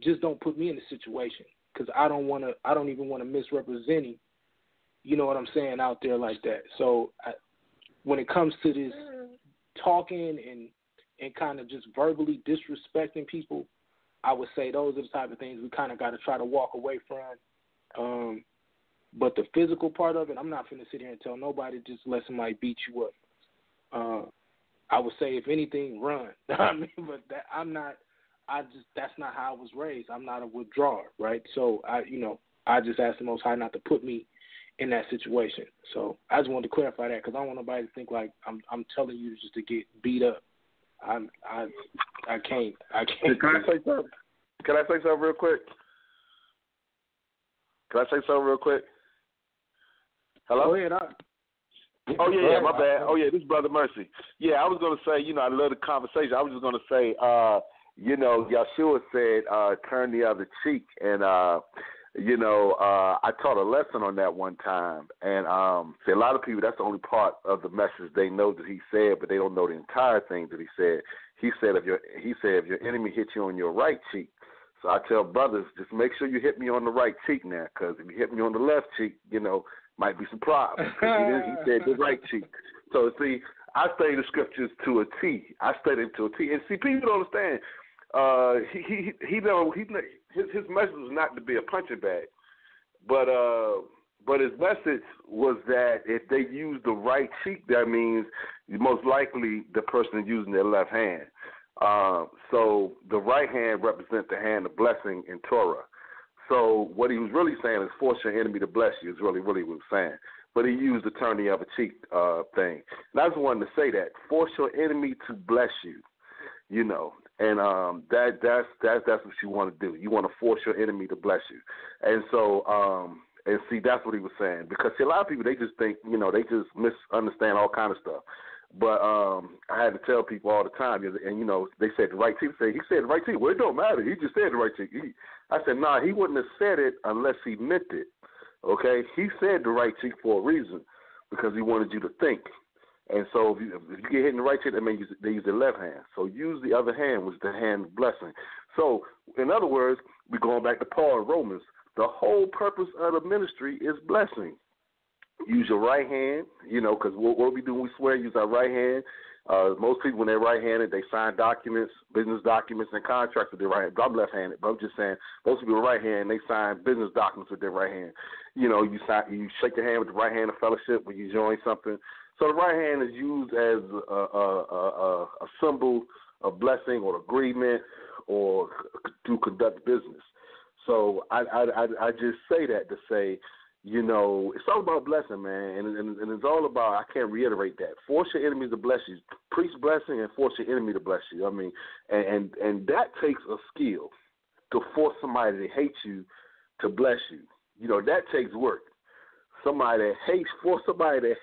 E: just don't put me in the situation, because I don't even want to misrepresent him, you know what I'm saying, out there like that. So when it comes to this talking and kind of just verbally disrespecting people, I would say those are the type of things we kind of got to try to walk away from. But the physical part of it, I'm not finna sit here and tell nobody just let somebody beat you up. I would say, if anything, run. But that's not how I was raised. I'm not a withdrawer, right? So I just asked the Most High not to put me in that situation. So I just wanted to clarify that, because I don't want nobody to think like I'm telling you just to get beat up. I can't.
I: Can I say something? Can I say something real quick? Hello?
E: Go ahead.
I: Oh, yeah, my bad. Oh, yeah, this is Brother Mercy. Yeah, I was going to say, I love the conversation. I was just going to say, Yahshua said, turn the other cheek. And, I taught a lesson on that one time. And see, a lot of people, that's the only part of the message they know that he said, but they don't know the entire thing that he said. He said, if your enemy hits you on your right cheek. So I tell brothers, just make sure you hit me on the right cheek now, because if you hit me on the left cheek, might be some problems. He said the right cheek. So see, I study the scriptures to a T. I study them to a T. And see, people don't understand. His message was not to be a punching bag, but his message was that if they use the right cheek, that means most likely the person is using their left hand. So the right hand represents the hand of blessing in Torah. So what he was really saying is force your enemy to bless you is really what he was saying. But he used the turn the other cheek thing. And I just wanted to say that. Force your enemy to bless you, and that's what you want to do. You want to force your enemy to bless you. And so, and see, that's what he was saying. Because see, a lot of people, they just think, they just misunderstand all kind of stuff. But I had to tell people all the time, and they said the right cheek. He said the right cheek. Well, it don't matter. He just said the right cheek. I said, nah, he wouldn't have said it unless he meant it. Okay, he said the right cheek for a reason, because he wanted you to think. And so if you get hit in the right cheek, that means they use their left hand. So use the other hand, which is the hand of blessing. So in other words, we're going back to Paul in Romans. The whole purpose of the ministry is blessing. Use your right hand, because what we do when we swear, use our right hand. Most people, when they're right-handed, they sign documents, business documents, and contracts with their right hand. I'm left-handed, but I'm just saying, most people are right-handed, they sign business documents with their right hand. You shake your hand with the right hand of fellowship when you join something. So the right hand is used as a symbol of blessing or agreement or to conduct business. So I just say that to say, you know, it's all about blessing, man, and it's all about, I can't reiterate that. Force your enemies to bless you. Preach blessing and force your enemy to bless you. I mean, and that takes a skill to force somebody to hate you to bless you. You know, that takes work. Force somebody that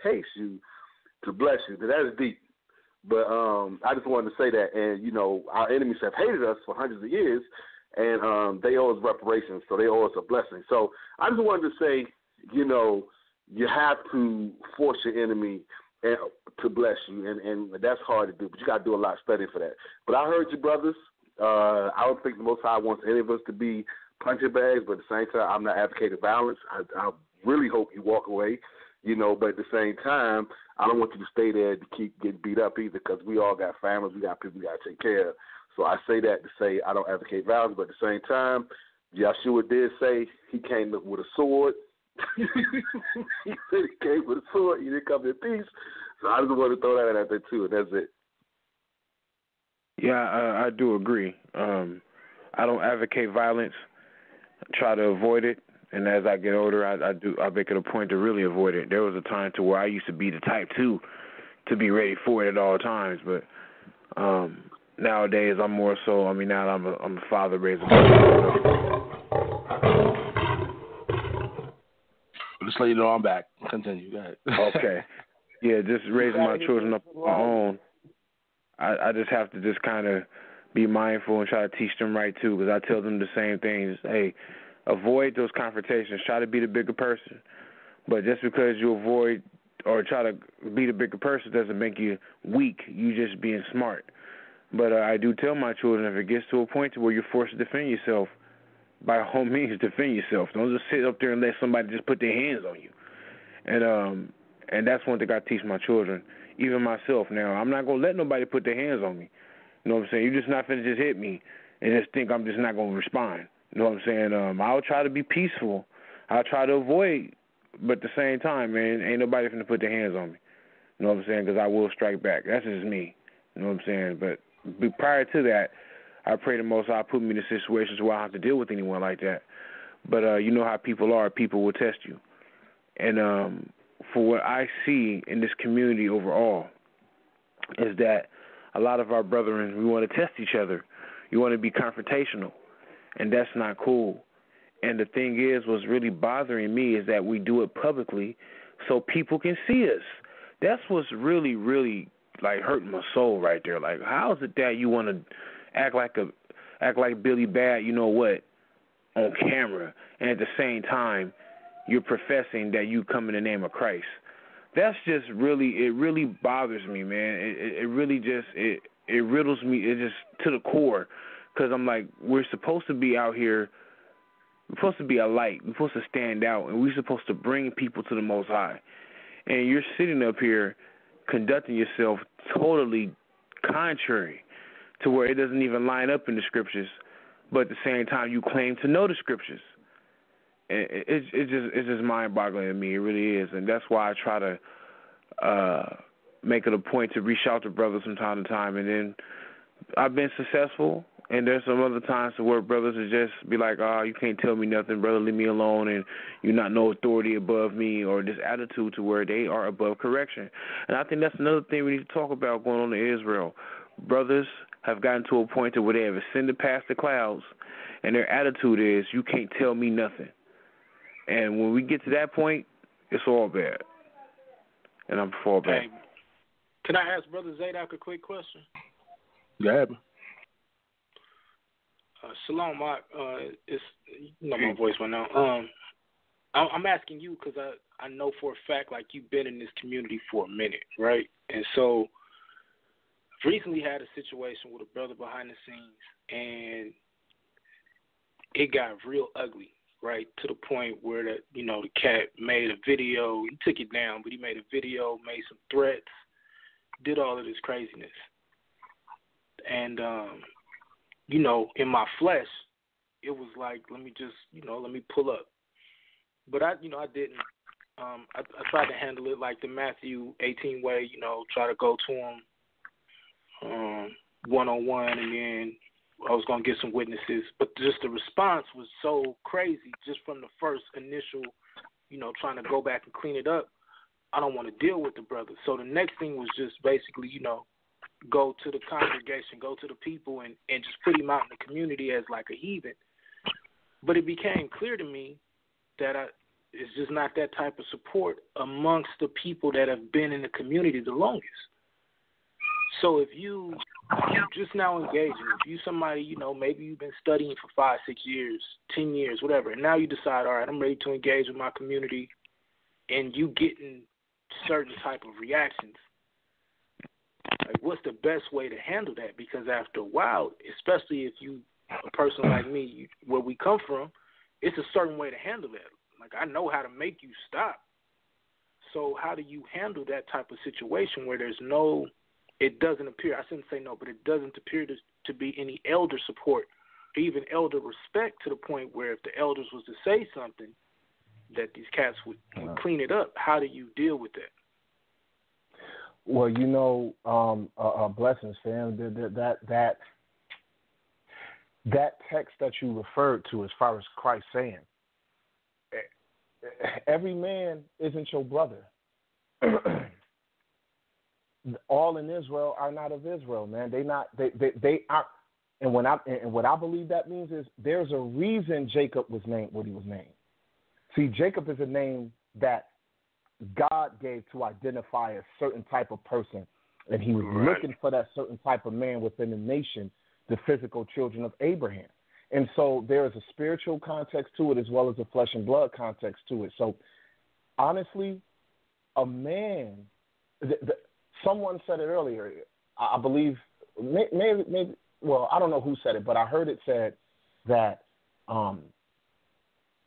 I: hates you to bless you. That is deep. But I just wanted to say that, and, you know, our enemies have hated us for hundreds of years, and they owe us reparations, so they owe us a blessing. So I just wanted to say, you know, you have to force your enemy to bless you, and that's hard to do, but you got to do a lot of studying for that. But I heard you, brothers. I don't think the Most High wants any of us to be punching bags, but at the same time, I'm not advocating violence. I really hope you walk away, you know, but at the same time, I don't want you to stay there to keep getting beat up either, because we all got families, we got people we got to take care of. So I say that to say I don't advocate violence, but at the same time, Yahshua did say he came with a sword. He said he came with a sword. He didn't come in peace. So I just want to throw that out there too, and that's it.
J: Yeah, I do agree. I don't advocate violence. I try to avoid it, and as I get older, I make it a point to really avoid it. There was a time to where I used to be the type to be ready for it at all times, but nowadays I'm more so. I mean, now I'm a father raising.
C: Just let you know I'm back. Continue. Go ahead.
J: Okay. Yeah, just raising my children up on my own. I just have to just kind of be mindful and try to teach them right, too, because I tell them the same things. Hey, avoid those confrontations. Try to be the bigger person. But just because you avoid or try to be the bigger person doesn't make you weak. You just being smart. But I do tell my children, if it gets to a point to where you're forced to defend yourself, by all means, defend yourself. Don't just sit up there and let somebody just put their hands on you. And that's one thing I teach my children, even myself. Now, I'm not going to let nobody put their hands on me. You know what I'm saying? You're just not going to just hit me and just think I'm just not going to respond. You know what I'm saying? I'll try to be peaceful. I'll try to avoid, but at the same time, man, ain't nobody finna put their hands on me. You know what I'm saying? Because I will strike back. That's just me. You know what I'm saying? But prior to that, I pray the Most High put me in situations where I have to deal with anyone like that. But you know how people are. People will test you. And for what I see in this community overall is that a lot of our brethren, we want to test each other. You want to be confrontational, and that's not cool. And the thing is, what's really bothering me is that we do it publicly so people can see us. That's what's really, really, like, hurting my soul right there. Like, how is it that you want to act like Billy Bad, you know what, on camera, and at the same time you're professing that you come in the name of Christ? That's just really, it really bothers me, man. It really just, it riddles me, it just to the core, because I'm like, we're supposed to be out here, we're supposed to be a light, we're supposed to stand out, and we're supposed to bring people to the Most High. And you're sitting up here conducting yourself totally contrary to where it doesn't even line up in the scriptures, but at the same time you claim to know the scriptures. And it's just mind-boggling to me. It really is, and that's why I try to make it a point to reach out to brothers from time to time. And then I've been successful, and there's some other times where brothers will just be like, "Oh, you can't tell me nothing, brother. Leave me alone, and you're not no authority above me," or this attitude to where they are above correction. And I think that's another thing we need to talk about going on in Israel. Brothers have gotten to a point to where they have ascended past the clouds, and their attitude is, "You can't tell me nothing." And when we get to that point, it's all bad. And I'm for bad.
E: Hey, can I ask Brother ZADOK a quick question?
C: Go ahead.
E: Shalom, it's my voice went out. I'm asking you because I know for a fact, like, you've been in this community for a minute, right? And so I've recently had a situation with a brother behind the scenes, and it got real ugly, right, to the point where the cat made a video. He took it down, but he made a video, made some threats, did all of this craziness. And, in my flesh, it was like, let me pull up. But I didn't. I tried to handle it like the Matthew 18 way, try to go to him one-on-one, and then
B: I was going to get some witnesses, but just the response was so crazy just from the first initial, trying to go back and clean it up. I don't want to deal with the brother. So the next thing was just basically, go to the congregation, go to the people, and just put him out in the community as like a heathen. But it became clear to me that it's just not that type of support amongst the people that have been in the community the longest. So if you just now engaging, if you somebody, maybe you've been studying for 5, 6 years, 10 years, whatever, and now you decide, all right, I'm ready to engage with my community, and you getting certain type of reactions, like what's the best way to handle that? Because after a while, especially if you a person like me, where we come from, it's a certain way to handle that. Like I know how to make you stop. So how do you handle that type of situation where it doesn't appear, I shouldn't say no, but it doesn't appear to be any elder support or even elder respect to the point where if the elders was to say something, that these cats would clean it up. How do you deal with that?
H: Well, blessings, fam. That text that you referred to, as far as Christ saying, every man isn't your brother. All in Israel are not of Israel, man. They are. And what I believe that means is there's a reason Jacob was named what he was named. See, Jacob is a name that God gave to identify a certain type of person, and he was looking for that certain type of man within the nation, the physical children of Abraham. And so there is a spiritual context to it as well as a flesh and blood context to it. So honestly, a man, someone said it earlier, I believe, maybe, well, I don't know who said it, but I heard it said that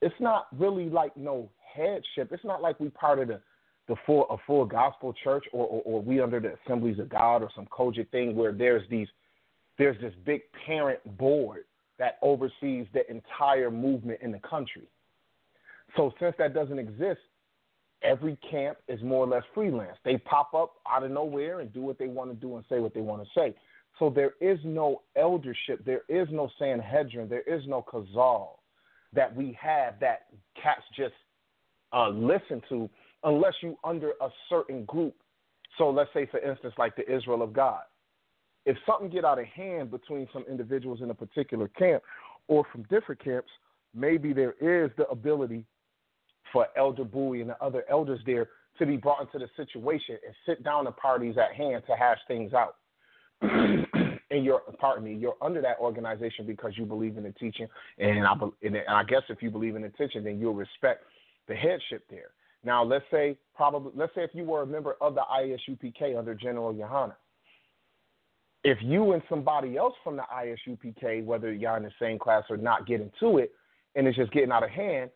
H: it's not really like no headship. It's not like we part of a full gospel church or we under the Assemblies of God or some Kojic thing where there's this big parent board that oversees the entire movement in the country. So since that doesn't exist, every camp is more or less freelance. They pop up out of nowhere and do what they want to do and say what they want to say. So there is no eldership. There is no Sanhedrin. There is no Khazal that we have that cats just listen to unless you under a certain group. So let's say, for instance, like the Israel of God. If something get out of hand between some individuals in a particular camp or from different camps, maybe there is the ability for Elder Bowie and the other elders there to be brought into the situation and sit down the parties at hand to hash things out. And you're under that organization because you believe in the teaching, and I guess if you believe in the teaching, then you'll respect the headship there. Now, let's say if you were a member of the ISUPK under General YAHUAH, if you and somebody else from the ISUPK, whether you're in the same class or not, get into it, and it's just getting out of hand,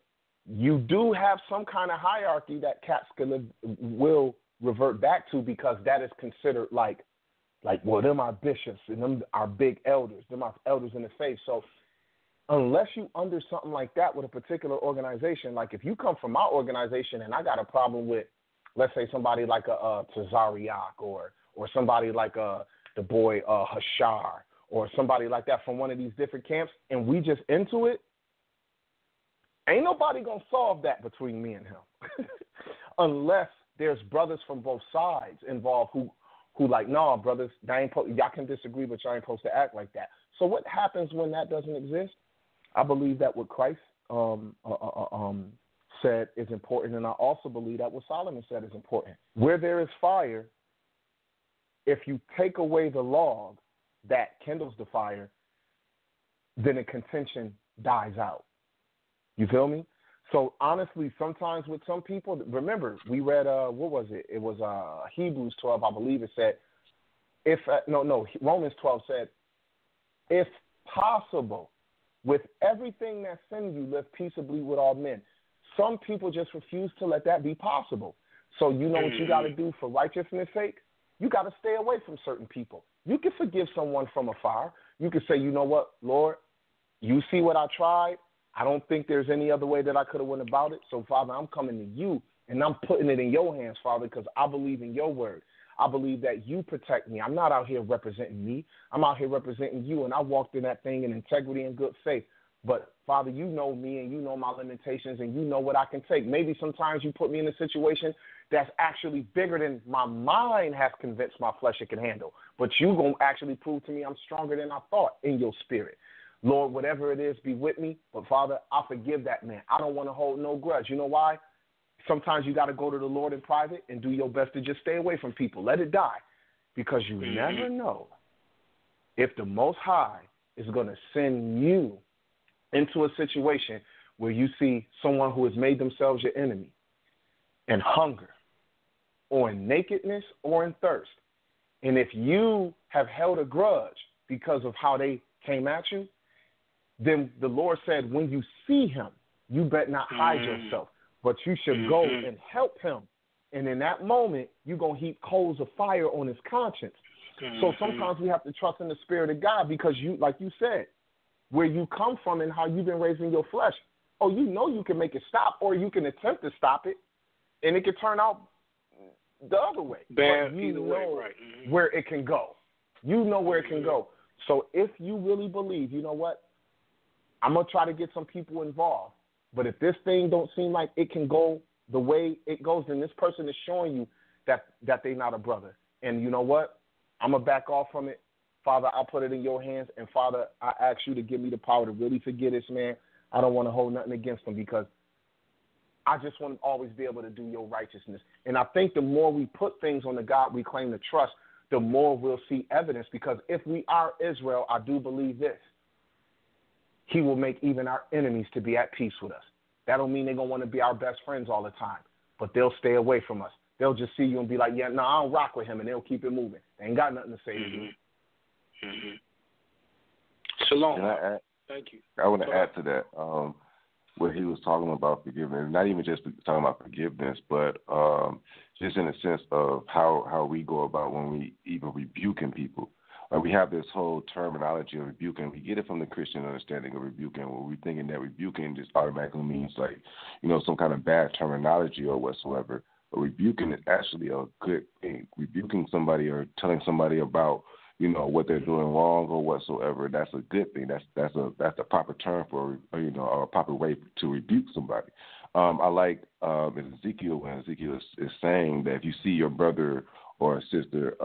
H: you do have some kind of hierarchy that cats will revert back to, because that is considered like, well, them are bishops and them are big elders. Them are elders in the faith. So unless you under something like that with a particular organization, like if you come from my organization and I got a problem with, let's say, somebody like a Tazariak or somebody like the boy Hashar or somebody like that from one of these different camps, and we just into it, ain't nobody going to solve that between me and him unless there's brothers from both sides involved who like, no, brothers, y'all can disagree, but y'all ain't supposed to act like that. So what happens when that doesn't exist? I believe that what Christ said is important, and I also believe that what Solomon said is important. Where there is fire, if you take away the log that kindles the fire, then the contention dies out. You feel me? So honestly, sometimes with some people, remember, we read, what was it? It was Hebrews 12, I believe it said, Romans 12 said, if possible, with everything that's in you, live peaceably with all men. Some people just refuse to let that be possible. So you know what you got to do for righteousness' sake? You got to stay away from certain people. You can forgive someone from afar. You can say, you know what, Lord, you see what I tried. I don't think there's any other way that I could have went about it. So, Father, I'm coming to you, and I'm putting it in your hands, Father, because I believe in your word. I believe that you protect me. I'm not out here representing me. I'm out here representing you, and I walked in that thing in integrity and good faith. But, Father, you know me, and you know my limitations, and you know what I can take. Maybe sometimes you put me in a situation that's actually bigger than my mind has convinced my flesh it can handle. But you're going to actually prove to me I'm stronger than I thought in your spirit. Lord, whatever it is, be with me. But, Father, I forgive that man. I don't want to hold no grudge. You know why? Sometimes you got to go to the Lord in private and do your best to just stay away from people. Let it die. Because you never know if the Most High is going to send you into a situation where you see someone who has made themselves your enemy in hunger or in nakedness or in thirst. And if you have held a grudge because of how they came at you, then the Lord said, when you see him, you better not hide yourself, but you should go and help him. And in that moment, you're going to heap coals of fire on his conscience. So sometimes we have to trust in the Spirit of God because you, like you said, where you come from and how you've been raised in your flesh, you know you can make it stop, or you can attempt to stop it, and it can turn out the other way.
B: Bad,
H: but you
B: either
H: know
B: way, right.
H: where it can go. You know where it can go. So if you really believe, you know what, I'm going to try to get some people involved. But if this thing don't seem like it can go the way it goes, then this person is showing you that they're not a brother. And you know what? I'm going to back off from it. Father, I put it in your hands. And, Father, I ask you to give me the power to really forgive this man. I don't want to hold nothing against him because I just want to always be able to do your righteousness. And I think the more we put things on the God we claim to trust, the more we'll see evidence. Because if we are Israel, I do believe this. He will make even our enemies to be at peace with us. That don't mean they're going to want to be our best friends all the time, but they'll stay away from us. They'll just see you and be like, yeah, no, I don't rock with him, and they'll keep it moving. They ain't got nothing to say to you.
B: Shalom.
G: Thank you. I want to add to that what he was talking about forgiveness, not even just talking about forgiveness, but just in the sense of how we go about when we even rebuking people. We have this whole terminology of rebuking. We get it from the Christian understanding of rebuking, where we're thinking that rebuking just automatically means like, some kind of bad terminology or whatsoever. But rebuking is actually a good thing. Rebuking somebody or telling somebody about, what they're doing wrong or whatsoever, that's a good thing. That's a proper term for, a proper way to rebuke somebody. I like in Ezekiel when Ezekiel is saying that if you see your brother or sister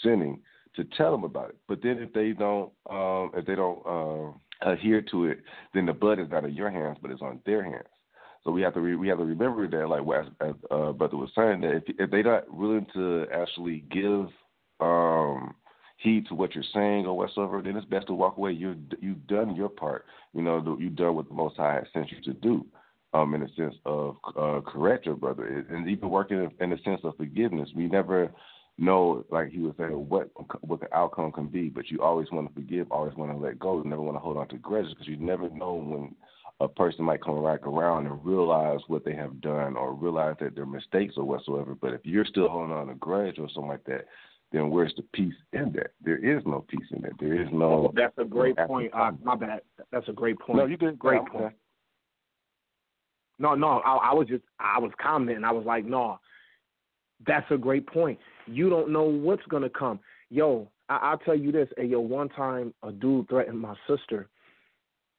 G: sinning, to tell them about it. But then if they don't adhere to it, then the blood is not in your hands, but it's on their hands. So we have to remember that, like as brother was saying, that if they're not willing to actually give heed to what you're saying or whatsoever, then it's best to walk away. You've done your part. You've done what the Most High has sent you to do. In the sense of correct your brother, and even working in the sense of forgiveness. We never know, like he was saying, what the outcome can be, but you always want to forgive, always want to let go. You never want to hold on to grudges because you never know when a person might come back around and realize what they have done or realize that they're mistakes or whatsoever. But if you're still holding on to a grudge or something like that, then where's the peace in that? There is no peace in that. There is no.
H: That's a great point. My bad. That's a great point.
G: No, you did
H: great point. Okay. No, I was commenting. I was like, no, that's a great point. You don't know what's going to come. Yo, I'll tell you this. One time a dude threatened my sister,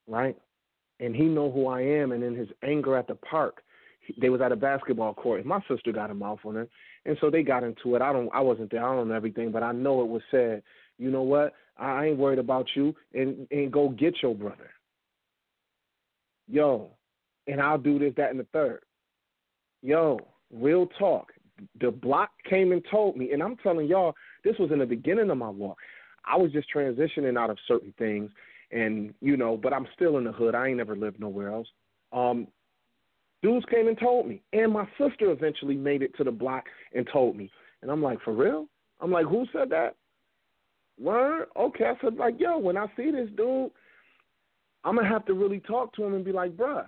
H: right? And he know who I am, and in his anger at the park, they was at a basketball court, and my sister got a mouth on her, and so they got into it. I wasn't there. I don't know everything, but I know it was said, you know what? I ain't worried about you, and go get your brother. Yo, and I'll do this, that, and the third. Yo, real talk. The block came and told me, and I'm telling y'all, this was in the beginning of my walk. I was just transitioning out of certain things, and, but I'm still in the hood. I ain't never lived nowhere else. Dudes came and told me, and my sister eventually made it to the block and told me. And I'm like, for real? I'm like, who said that? Word? Okay. I said, like, yo, when I see this dude, I'm going to have to really talk to him and be like, bruh.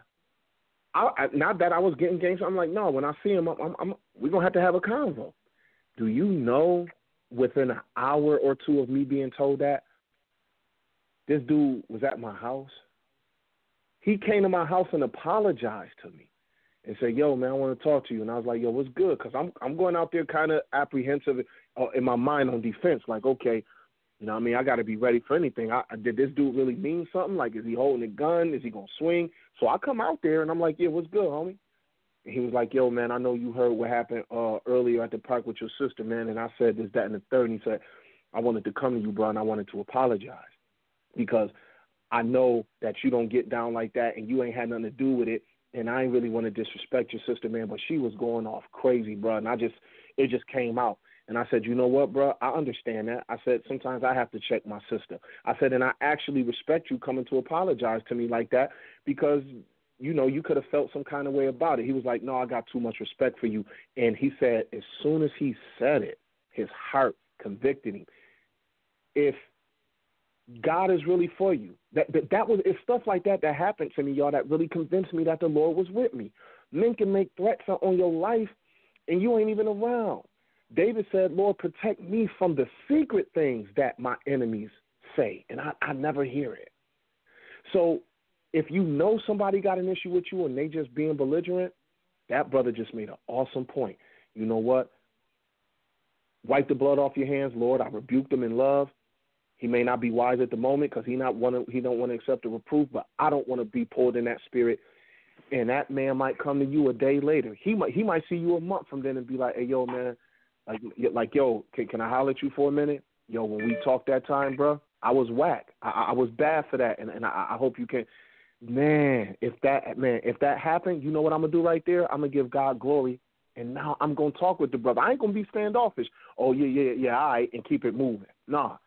H: Not that I was getting gangster. I'm like, no, when I see him, we're going to have a convo. Do you know within an hour or two of me being told that, this dude was at my house? He came to my house and apologized to me. and said, yo, man, I want to talk to you. And I was like, yo, what's good? Because I'm going out there kind of apprehensive in my mind on defense. Like, okay, you know what I mean? I got to be ready for anything. Did this dude really mean something? Like, is he holding a gun? Is he going to swing? So I come out there, and I'm like, yeah, what's good, homie? And he was like, yo, man, I know you heard what happened earlier at the park with your sister, man. And I said this, that, and the third. And he said, I wanted to come to you, bro, and I wanted to apologize because I know that you don't get down like that and you ain't had nothing to do with it. And I ain't really want to disrespect your sister, man, but she was going off crazy, bro. And it just came out. And I said, you know what, bro? I understand that. I said, sometimes I have to check my sister. I said, and I actually respect you coming to apologize to me like that because, you know, you could have felt some kind of way about it. He was like, no, I got too much respect for you. And he said, as soon as he said it, his heart convicted him. If God is really for you, it's stuff like that happened to me, y'all, that really convinced me that the Lord was with me. Men can make threats on your life, and you ain't even around. David said, Lord, protect me from the secret things that my enemies say, and I never hear it. So if you know somebody got an issue with you and they just being belligerent, that brother just made an awesome point. You know what? Wipe the blood off your hands, Lord. I rebuke them in love. He may not be wise at the moment because he don't want to accept the reproof, but I don't want to be pulled in that spirit. And that man might come to you a day later. He might see you a month from then and be like, hey, yo, man, like yo, can I holler at you for a minute? Yo, when we talked that time, bro, I was whack. I was bad for that, and I hope you can. Man, if that happened, you know what I'm going to do right there? I'm going to give God glory, and now I'm going to talk with the brother. I ain't going to be standoffish. Oh, yeah, all right, and keep it moving. Nah.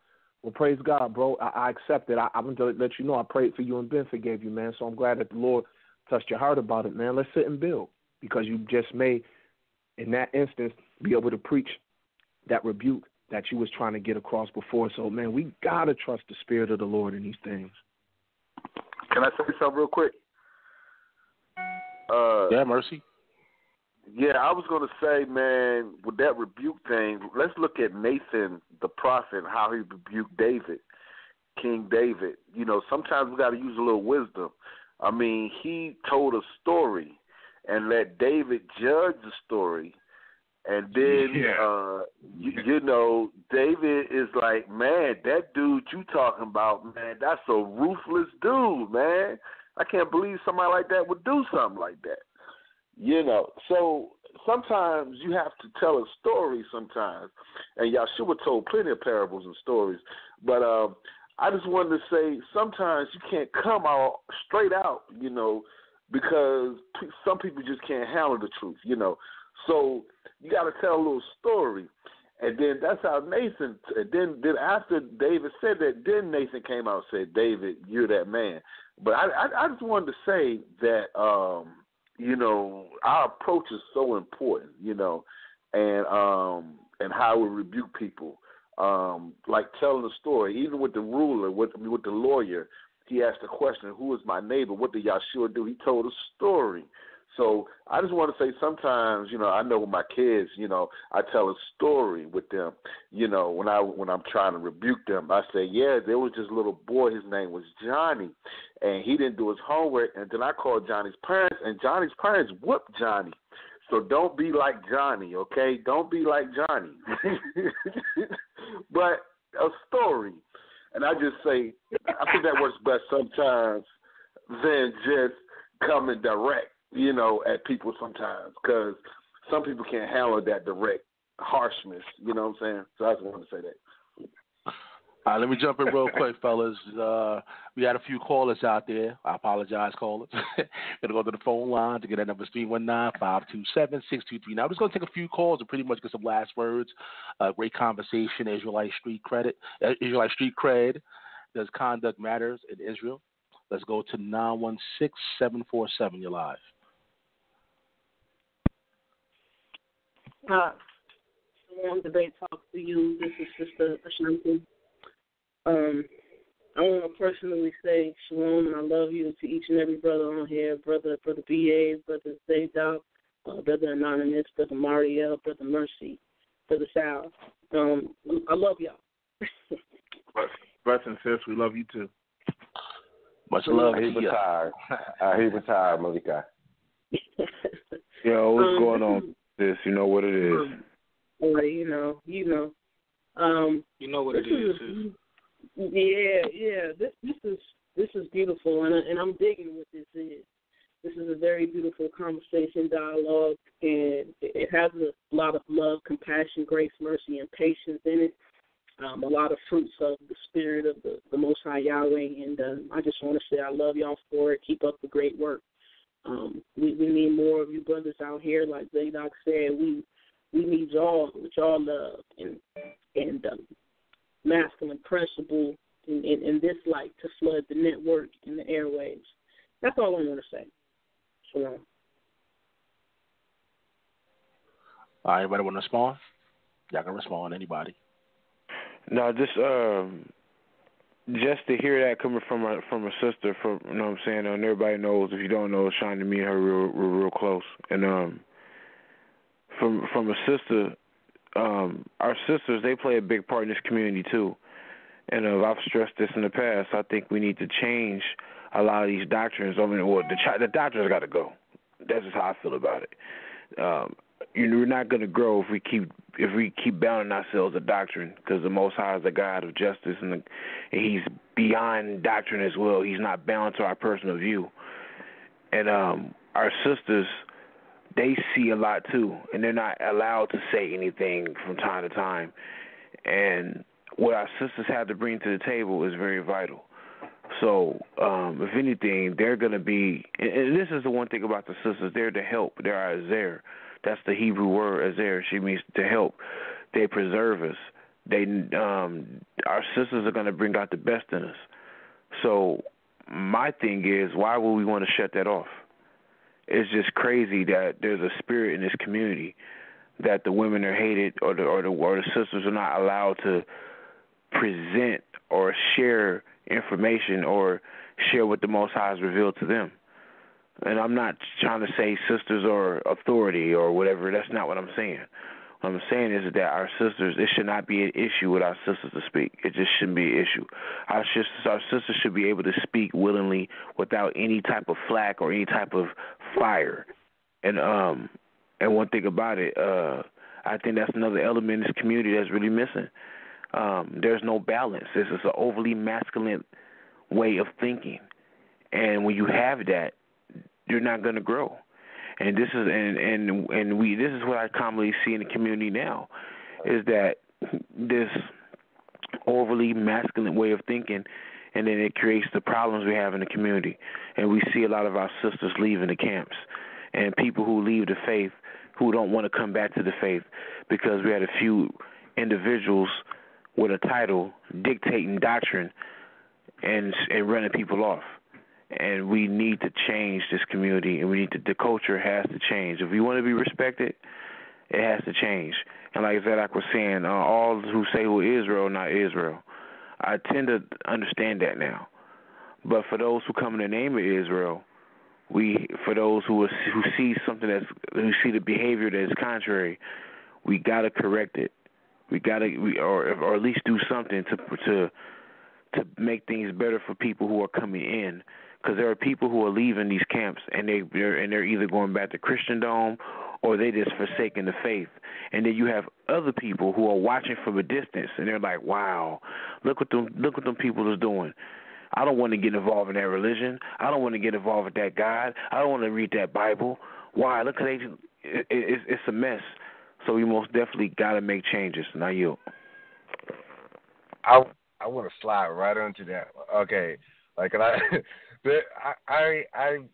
H: Well, praise God, bro. I accept it. I'm going to let you know I prayed for you and Ben forgave you, man. So I'm glad that the Lord touched your heart about it, man. Let's sit and build because you just may, in that instance, be able to preach that rebuke that you was trying to get across before. So, man, we got to trust the Spirit of the Lord in these things.
I: Can I say something real quick?
C: Yeah, Mercy.
I: Yeah, I was going to say, man, with that rebuke thing, let's look at Nathan the prophet and how he rebuked David, King David. You know, sometimes we got to use a little wisdom. I mean, he told a story and let David judge the story. And then, you know, David is like, man, that dude you talking about, man, that's a ruthless dude, man. I can't believe somebody like that would do something like that. You know, so sometimes you have to tell a story sometimes. And Yahshua told plenty of parables and stories. But I just wanted to say sometimes you can't come out straight out, you know, because some people just can't handle the truth, you know. So you got to tell a little story. And then that's how Nathan, then after David said that, then Nathan came out and said, David, you're that man. But I just wanted to say that, you know, our approach is so important, you know, and how we rebuke people. Like telling a story, even with the ruler, with the lawyer, he asked the question, who is my neighbor? What did Yahshua do? He told a story. So I just want to say sometimes, you know, I know with my kids, you know, I tell a story with them, you know, when I'm trying to rebuke them. I say, yeah, there was this little boy, his name was Johnny, and he didn't do his homework, and then I called Johnny's parents, and Johnny's parents whooped Johnny. So don't be like Johnny, okay? Don't be like Johnny. But a story. And I just say, I think that works best sometimes than just coming direct, you know, at people sometimes, because some people can't handle that direct harshness, you know what I'm saying? So I just wanted to say that.
C: All right, let me jump in real quick, fellas. We had a few callers out there. I apologize, callers. Going to go to the phone line to get that number 319-527-6239. Now, we're just going to take a few calls and pretty much get some last words. Great conversation. Israelite Street Cred. Does conduct matters in Israel? Let's go to 916-747. You're live.
K: I want to talk to you. This is Sister Ashanti. I want to personally say shalom and I love you to each and every brother on here, brother B.A., brother ZADOK, brother Anonymous, brother Mariel, brother Mercy, brother Sal. I love y'all.
H: Brothers and sis, we love you too.
C: Much love.
G: I hate retired, Malika.
J: Yo, what's going on? This, you know what it is.
K: You know.
E: You know what it is.
K: Yeah. This is beautiful, and I'm digging what this is. This is a very beautiful conversation, dialogue, and it has a lot of love, compassion, grace, mercy, and patience in it. A lot of fruits of the spirit of the Most High Yahweh, and I just want to say I love y'all for it. Keep up the great work. We need more of you brothers out here. Like ZADOK said, we need y'all with y'all love and masculine principle in this light to flood the network and the airwaves. That's all I want to say. Shalom.
C: All right, anybody want to respond? Y'all can respond, anybody.
J: No, just to hear that coming from a sister, from, you know what I'm saying, and everybody knows, if you don't know, Sean and me and her real close. And from a sister, our sisters, they play a big part in this community too. And I've stressed this in the past. I think we need to change a lot of these doctrines. I mean, the doctrines got to go. That's just how I feel about it. We're not going to grow if we keep bounding ourselves to doctrine, because the Most High is the God of justice, and He's beyond doctrine as well. He's not bound to our personal view. And our sisters, they see a lot too, and they're not allowed to say anything from time to time. And what our sisters have to bring to the table is very vital. So, if anything, they're going to be, and this is the one thing about the sisters, they're to help. They're our Azer. That's the Hebrew word, Azer. She means to help. They preserve us. Our sisters are going to bring out the best in us. So, my thing is, why would we want to shut that off? It's just crazy that there's a spirit in this community that the women are hated, or the sisters are not allowed to present or share information or share what the Most High has revealed to them. And I'm not trying to say sisters are authority or whatever. That's not what I'm saying. What I'm saying is that our sisters, it should not be an issue with our sisters to speak. It just shouldn't be an issue. Our sisters should be able to speak willingly without any type of flack or any type of fire. And one thing about it, I think that's another element in this community that's really missing. There's no balance. This is an overly masculine way of thinking, and when you have that, you're not going to grow. And this is this is what I commonly see in the community now, is that this overly masculine way of thinking, and then it creates the problems we have in the community. And we see a lot of our sisters leaving the camps, and people who leave the faith who don't want to come back to the faith because we had a few individuals with a title dictating doctrine and running people off. And we need to change this community, and the culture has to change. If we want to be respected, it has to change. And like ZADOK was saying, all who say who Israel, not Israel. I tend to understand that now. But for those who come in the name of Israel, for those who see something who see the behavior that is contrary, we got to correct it. Or at least do something to make things better for people who are coming in, because there are people who are leaving these camps and they're either going back to Christendom or they just forsaking the faith. And then you have other people who are watching from a distance and they're like, wow, look what them people is doing. I don't want to get involved in that religion. I don't want to get involved with that God. I don't want to read that Bible. Why? Look at it's a mess. So we most definitely got to make changes. Now you.
G: I want to slide right into that. Okay, like and I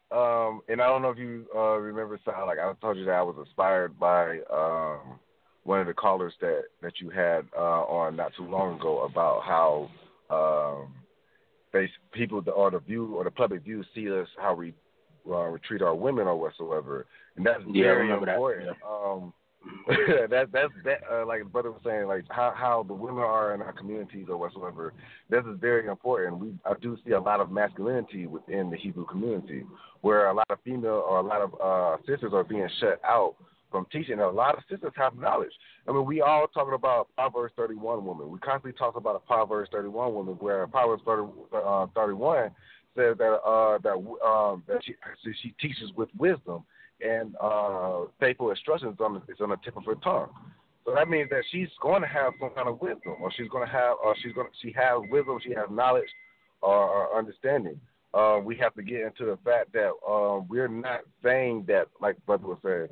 G: don't know if you remember, Sal, like I told you that I was inspired by one of the callers that you had on not too long ago about how people the public view see us, how we treat our women or whatsoever, and that's very important. That, yeah. That's like the brother was saying, like how the women are in our communities or whatsoever. This is very important. I do see a lot of masculinity within the Hebrew community, where a lot of female or a lot of sisters are being shut out from teaching. And a lot of sisters have knowledge. I mean, we all talking about Proverbs 31 woman. We constantly talk about a Proverbs 31 woman, where Proverbs 31 says that she teaches with wisdom and faithful instructions is on the tip of her tongue. So that means that she's going to have some kind of wisdom, or she has wisdom, she has knowledge or understanding. We have to get into the fact that we're not saying that, like Brother was saying,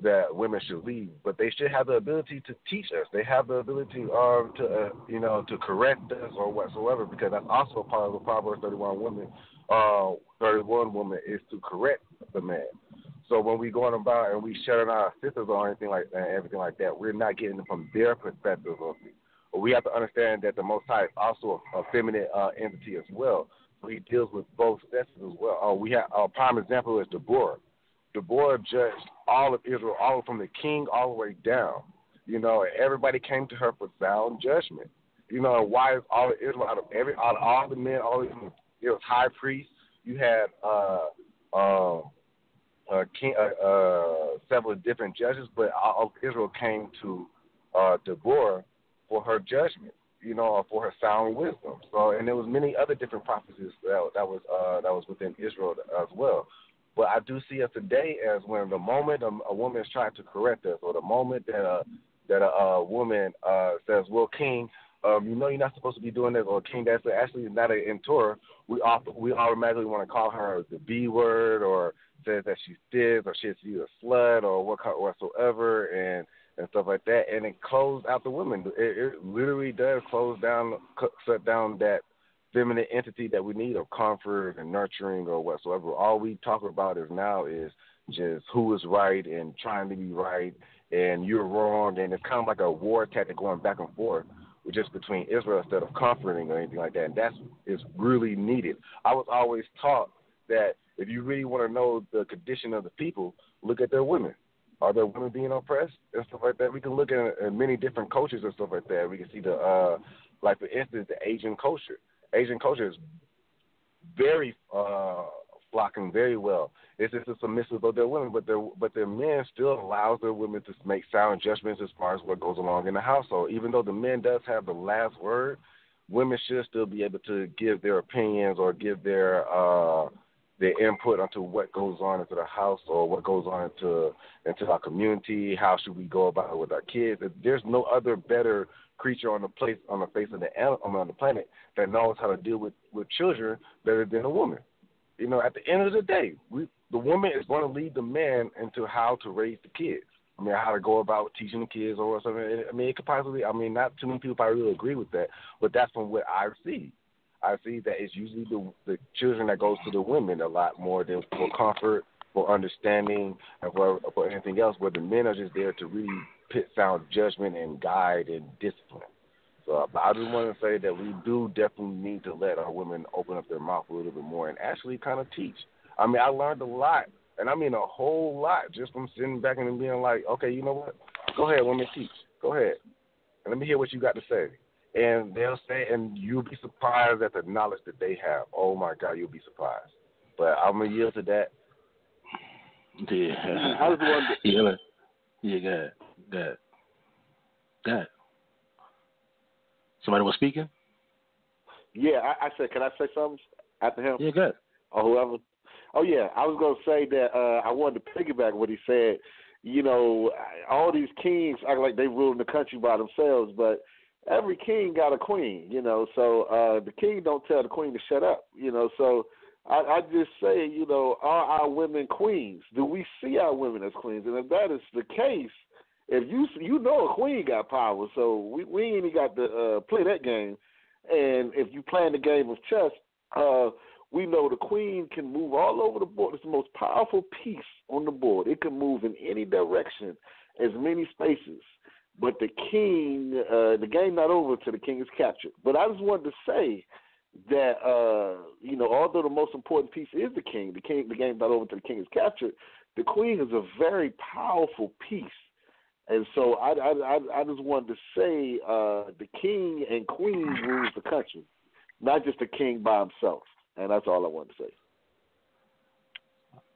G: that women should leave, but they should have the ability to teach us. They have the ability to correct us or whatsoever, because that's also a part of the Proverbs 31 woman. 31 woman is to correct the man. So when we going about and we shutting our sisters or anything like that, everything like that, we're not getting it from their perspective of it. But we have to understand that the Most High is also a feminine entity as well. So he deals with both sexes as well. We have a prime example is Deborah. Deborah judged all of Israel, all from the king all the way down. Everybody came to her for sound judgment. Why is all of Israel out of all the men, it was high priest. You had several different judges, but all of Israel came to Deborah for her judgment, for her sound wisdom. So, and there was many other different prophecies that was within Israel as well. But I do see us today as when the moment a woman is trying to correct us, or the moment that a woman says, "Well, King, you're not supposed to be doing this," or "King, that's actually not in Torah," we automatically want to call her the B word, or says that she's this, or she's a slut, or whatsoever, and stuff like that, and it closed out the women. It literally does shut down that feminine entity that we need of comfort and nurturing or whatsoever. All we talk about is just who is right and trying to be right, and you're wrong, and it's kind of like a war tactic going back and forth, just between Israel instead of comforting or anything like that, and that's is really needed. I was always taught that if you really want to know the condition of the people, look at their women. Are there women being oppressed and stuff like that? We can look at many different cultures and stuff like that. We can see like for instance, the Asian culture. Asian culture is very flocking very well. It's just a submissive of their women, but their men still allows their women to make sound judgments as far as what goes along in the household. Even though the men does have the last word, women should still be able to give their opinions or give their input onto what goes on into the house or what goes on into our community. How should we go about it with our kids? There's no other better creature on the face of on the planet that knows how to deal with children better than a woman. At the end of the day, the woman is going to lead the man into how to raise the kids. How to go about teaching the kids or something. It could possibly, not too many people probably really agree with that, but that's from what I see. I see that it's usually the children that goes to the women a lot more than for comfort, for understanding, and for anything else, where the men are just there to really put sound judgment and guide and discipline. So I just want to say that we do definitely need to let our women open up their mouth a little bit more and actually kind of teach. I learned a lot, and a whole lot just from sitting back and being like, okay, you know what? Go ahead, women, teach. Go ahead. And let me hear what you got to say. And they'll say, and you'll be surprised at the knowledge that they have. Oh, my God, you'll be surprised. But I'm going to yield to that.
C: Yeah.
K: I was wondering.
C: Yeah, good. Somebody was speaking?
I: Yeah, I said, can I say something after him?
C: Yeah, good.
I: Or whoever? Oh, yeah, I was going to say that I wanted to piggyback what he said. All these kings act like they ruling the country by themselves, but every king got a queen, so the king don't tell the queen to shut up, so I just say, are our women queens? Do we see our women as queens? And if that is the case, if a queen got power, so we ain't even got to play that game. And if you playing the game of chess, we know the queen can move all over the board. It's the most powerful piece on the board. It can move in any direction, as many spaces. But the king, the game not over until the king is captured. But I just wanted to say that, although the most important piece is the king, the game not over until the king is captured, the queen is a very powerful piece. And so I just wanted to say the king and queen rules the country, not just the king by himself. And that's all I wanted to say.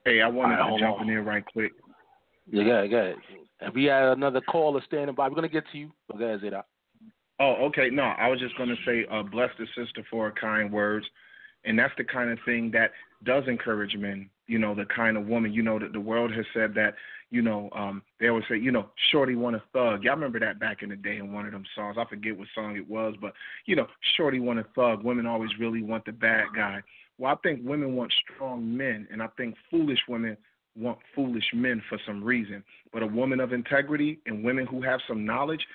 F: Hey, I wanted to jump in there right quick.
C: Yeah, go ahead. If we had another caller standing by, we're going to get to you. Go ahead, ZADOK.
F: Oh, okay. No, I was just going to say bless the sister for her kind words. And that's the kind of thing that does encourage men,
H: the kind of woman, that the world has said that, they always say, shorty want a thug. Y'all remember that back in the day in one of them songs. I forget what song it was, but, shorty want a thug. Women always really want the bad guy. Well, I think women want strong men, and I think foolish women want foolish men for some reason. But a woman of integrity and women who have some knowledge,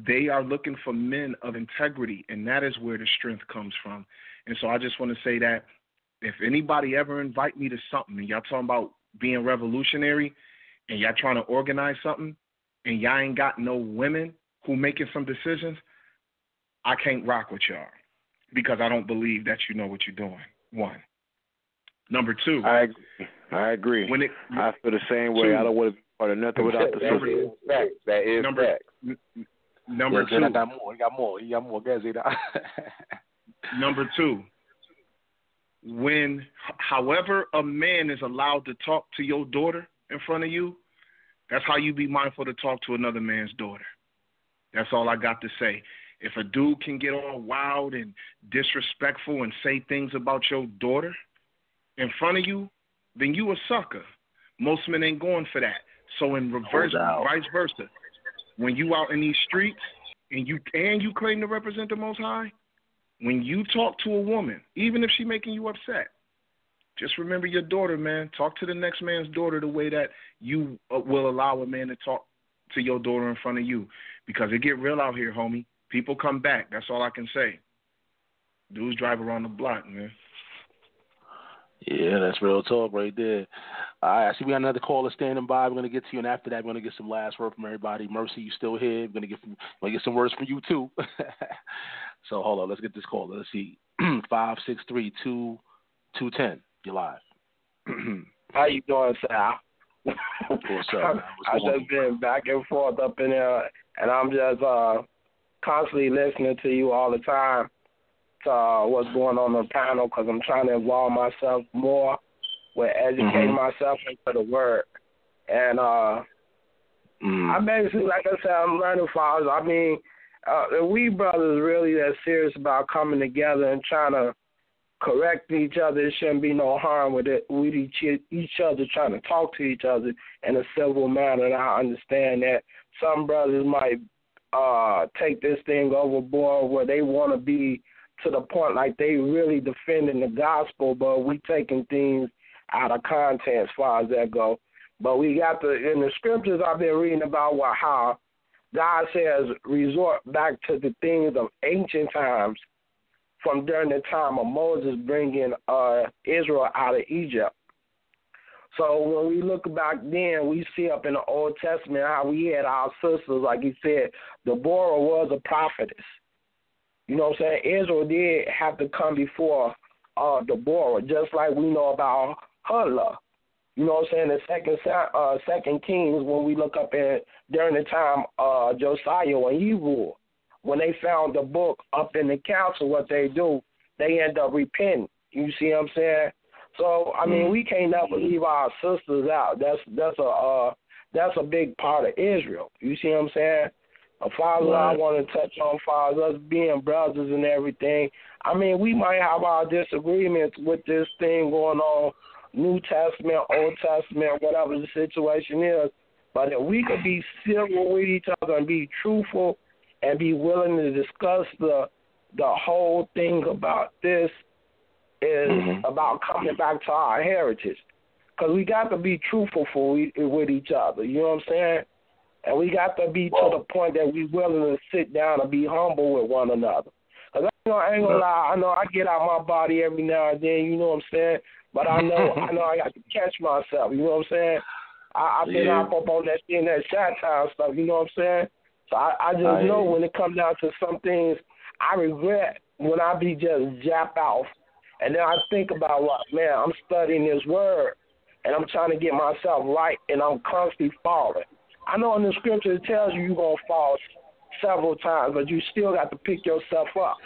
H: they are looking for men of integrity, and that is where the strength comes from. And so I just want to say that if anybody ever invite me to something, and y'all talking about being revolutionary, and y'all trying to organize something, and y'all ain't got no women who making some decisions, I can't rock with y'all because I don't believe that you know what you're doing. One. Number two.
J: I agree. I feel the same way. I don't want to be part of nothing without the system.
I: That is fact.
H: Number two.
C: I got more. You got more.
H: Number two. However a man is allowed to talk to your daughter in front of you, that's how you be mindful to talk to another man's daughter. That's all I got to say. If a dude can get all wild and disrespectful and say things about your daughter in front of you, then you a sucker. Most men ain't going for that. So in reverse, vice versa, when you out in these streets and you claim to represent the Most High, when you talk to a woman, even if she making you upset, just remember your daughter, man. Talk to the next man's daughter the way that you will allow a man to talk to your daughter in front of you, because it get real out here, homie. People come back. That's all I can say. Dudes drive around the block, man.
C: Yeah, that's real talk right there. All right, I see we got another caller standing by. We're going to get to you, and after that, we're going to get some last word from everybody. Mercy, you still here? We're going to get some words from you, too. So, hold on. Let's get this caller. Let's see. 563-2210. You're live.
L: How you doing, Sal?
C: What's up, man?
L: I've just been back and forth up in there, and I'm just constantly listening to you all the time to what's going on the panel, because I'm trying to involve myself more with educating myself into the word. And I basically, like I said, I'm learning fathers. I mean, we brothers really that serious about coming together and trying to correct each other. There shouldn't be no harm with it. With each other, trying to talk to each other in a civil manner. And I understand that some brothers might take this thing overboard where they want to be to the point like they really defending the gospel, but we taking things out of context as far as that go. But we got in the scriptures I've been reading about how God says resort back to the things of ancient times from during the time of Moses bringing Israel out of Egypt. So when we look back then, we see up in the Old Testament how we had our sisters, like he said, Deborah was a prophetess. You know what I'm saying? Israel did have to come before Deborah, just like we know about her love. You know what I'm saying? The Second Kings, when we look up in during the time Josiah when he ruled, when they found the book up in the council, what they do, they end up repenting. You see what I'm saying? So I mean, we can't never leave our sisters out. That's a big part of Israel. You see what I'm saying? Father, I want to touch on Father, us being brothers and everything. I mean, we might have our disagreements with this thing going on, New Testament, Old Testament, whatever the situation is. But if we could be civil with each other and be truthful and be willing to discuss the whole thing about this is about coming back to our heritage. Because we got to be truthful with each other, you know what I'm saying? And we got to be to the point that we're willing to sit down and be humble with one another. Because I ain't going to lie, I know I get out my body every now and then, you know what I'm saying? But I know I got to catch myself, you know what I'm saying? I've been up on that thing, that satire stuff, you know what I'm saying? So I just know when it comes down to some things, I regret when I be just japped off. And then I think about, man, I'm studying this word, and I'm trying to get myself right, and I'm constantly falling. I know in the scripture it tells you you're going to fall several times, but you still got to pick yourself up.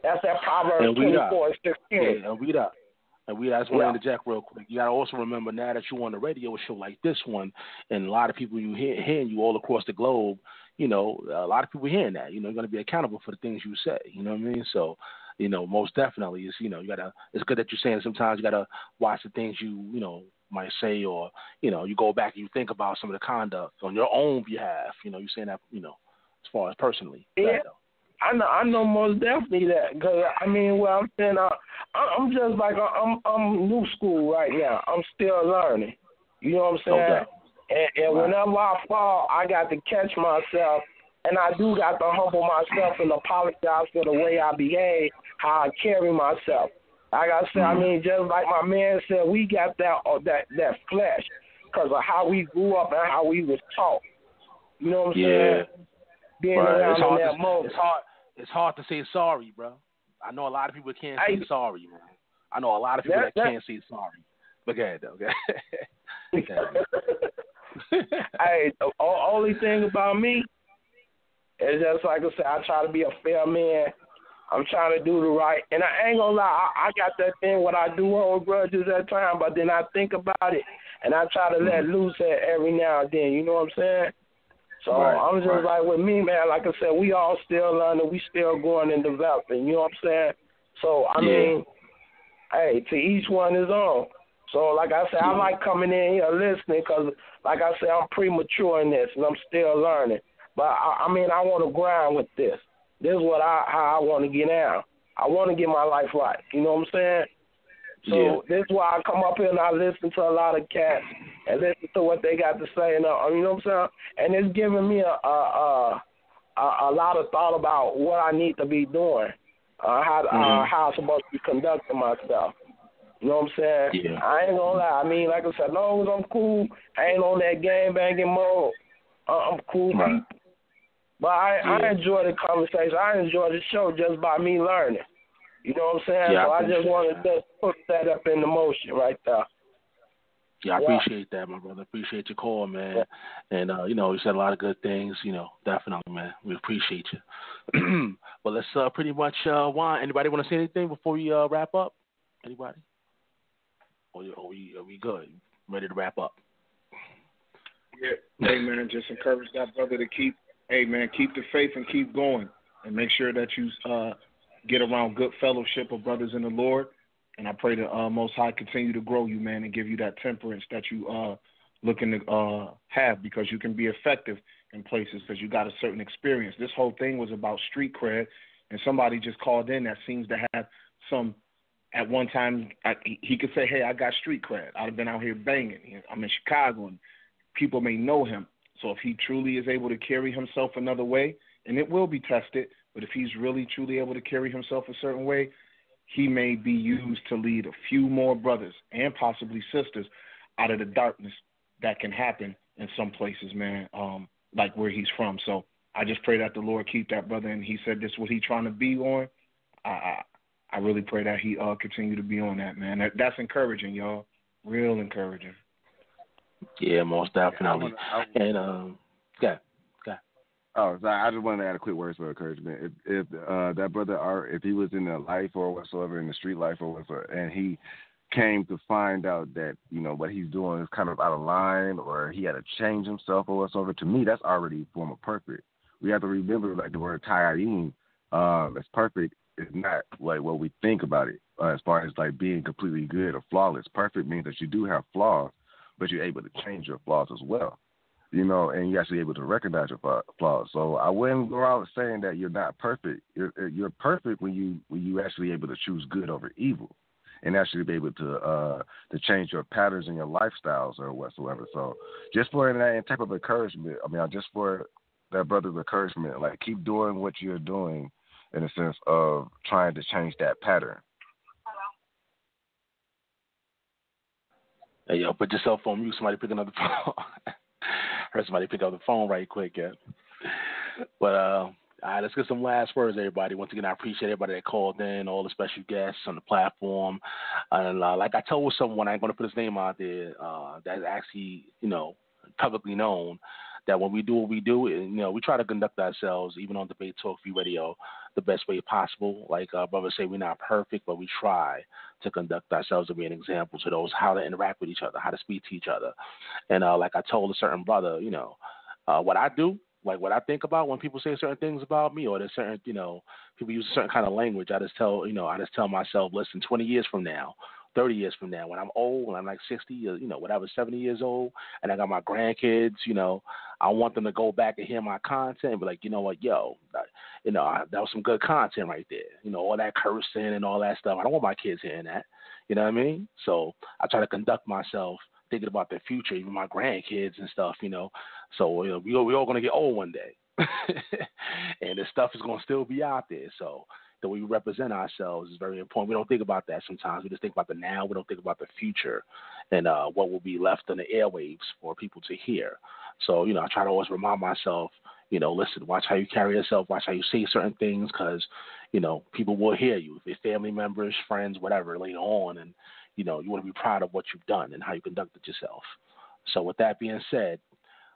L: That's that Proverbs 24 and 16.
C: Yeah, I just want to interject real quick. You got to also remember now that you're on a radio show like this one, and a lot of people hearing you all across the globe, you know, a lot of people hearing that. You know, you're going to be accountable for the things you say. You know what I mean? So most definitely, you gotta. It's good that you're saying sometimes you gotta watch the things you might say, or you go back and you think about some of the conduct on your own behalf. You're saying that as far as personally.
L: Yeah. I know most definitely that, because I'm saying, I'm just like I'm new school right now. I'm still learning. You know what I'm saying?
C: Okay.
L: And whenever I fall, I got to catch myself, and I do got to humble myself and apologize for the way I behave, how I carry myself. Like I said, just like my man said, we got that flesh because of how we grew up and how we was taught. You know what I'm saying? Being around in that moment.
C: It's hard to say sorry, bro. I know a lot of people can't say sorry, man. I know a lot of people that can't say sorry. But go ahead, though.
L: Hey, the only thing about me is just like I said, I try to be a fair man. I'm trying to do the right. And I ain't going to lie, I got that thing when I do hold grudges at times, but then I think about it, and I try to let loose every now and then. You know what I'm saying? So I'm just like with me, man, like I said, we all still learning. We still growing and developing. You know what I'm saying? So, I mean, hey, to each one his own. So, like I said, I like coming in here listening because, like I said, I'm premature in this and I'm still learning. But, I want to grind with this. This is how I want to get down. I want to get my life right. You know what I'm saying? So this is why I come up here and I listen to a lot of cats and listen to what they got to say. And, you know what I'm saying? And it's giving me a lot of thought about what I need to be doing, how I'm supposed to be conducting myself. You know what I'm saying?
C: Yeah.
L: I ain't going to lie. Like I said, as long as I'm cool, I ain't on that game banging mode. I'm cool people. But I enjoy the conversation. I enjoy the show just by me learning. You know what I'm saying?
C: Yeah,
L: so I just wanted to put that up in the motion right there.
C: Yeah, I appreciate that, my brother. Appreciate your call, man. Yeah. And, you said a lot of good things, definitely, man. We appreciate you. But let's pretty much wind. Anybody want to say anything before we wrap up? Anybody? Or are we good? Ready to wrap up?
F: Yeah. Hey, man, just encourage that brother to keep the faith and keep going. And make sure that you get around good fellowship of brothers in the Lord. And I pray the Most High continue to grow you, man, and give you that temperance that you looking to have, because you can be effective in places because you got a certain experience. This whole thing was about street cred, and somebody just called in that seems to have some. At one time, he could say, hey, I got street cred. I've been out here banging. I'm in Chicago, and people may know him. So if he truly is able to carry himself another way, and it will be tested, but if he's really, truly able to carry himself a certain way, he may be used to lead a few more brothers and possibly sisters out of the darkness that can happen in some places, man, like where he's from. So I just pray that the Lord keep that brother, and he said this is what he's trying to be on. I really pray that he continue to be on that, man. That's encouraging, y'all. Real encouraging.
C: Yeah, most definitely.
G: Oh, so I just wanted to add a quick words of encouragement. If that brother, if he was in the life or whatsoever, in the street life or whatsoever, and he came to find out that, what he's doing is kind of out of line, or he had to change himself or whatsoever, to me, that's already a form of perfect. We have to remember, like, the word ta'ayin, that's perfect. It's not like what we think about it as far as like being completely good or flawless. Perfect means that you do have flaws, but you're able to change your flaws as well, and you're actually able to recognize your flaws. So I wouldn't go out saying that you're not perfect. You're perfect when you actually able to choose good over evil, and actually be able to change your patterns and your lifestyles or whatsoever. So just for that type of encouragement, just for that brother's encouragement, like keep doing what you're doing, in the sense of trying to change that pattern.
C: Hey, yo, put your cell phone mute. Somebody picking up the phone. Heard somebody pick up the phone right quick, yeah. But, all right, let's get some last words, everybody. Once again, I appreciate everybody that called in, all the special guests on the platform. And like I told someone, I ain't going to put his name out there, that's actually, publicly known, that when we do what we do, we try to conduct ourselves, even on Debate Talk Free Radio, the best way possible. Like brothers say, we're not perfect, but we try to conduct ourselves to be an example to those, how to interact with each other, how to speak to each other. And like I told a certain brother, what I do, like what I think about when people say certain things about me, or there's certain, people use a certain kind of language. I just tell myself, listen, 20 years from now, 30 years from now, when I'm old, when I'm like 60 or, whatever, 70 years old, and I got my grandkids, I want them to go back and hear my content and be like, you know what, that was some good content right there. All that cursing and all that stuff. I don't want my kids hearing that. You know what I mean? So I try to conduct myself thinking about the future, even my grandkids and stuff, So, we all going to get old one day. And this stuff is going to still be out there. So the way we represent ourselves is very important. We don't think about that sometimes. We just think about the now. We don't think about the future and what will be left on the airwaves for people to hear. So, I try to always remind myself, listen, watch how you carry yourself, watch how you say certain things, because, people will hear you, if they're family members, friends, whatever, later on, and, you want to be proud of what you've done and how you conducted yourself. So with that being said,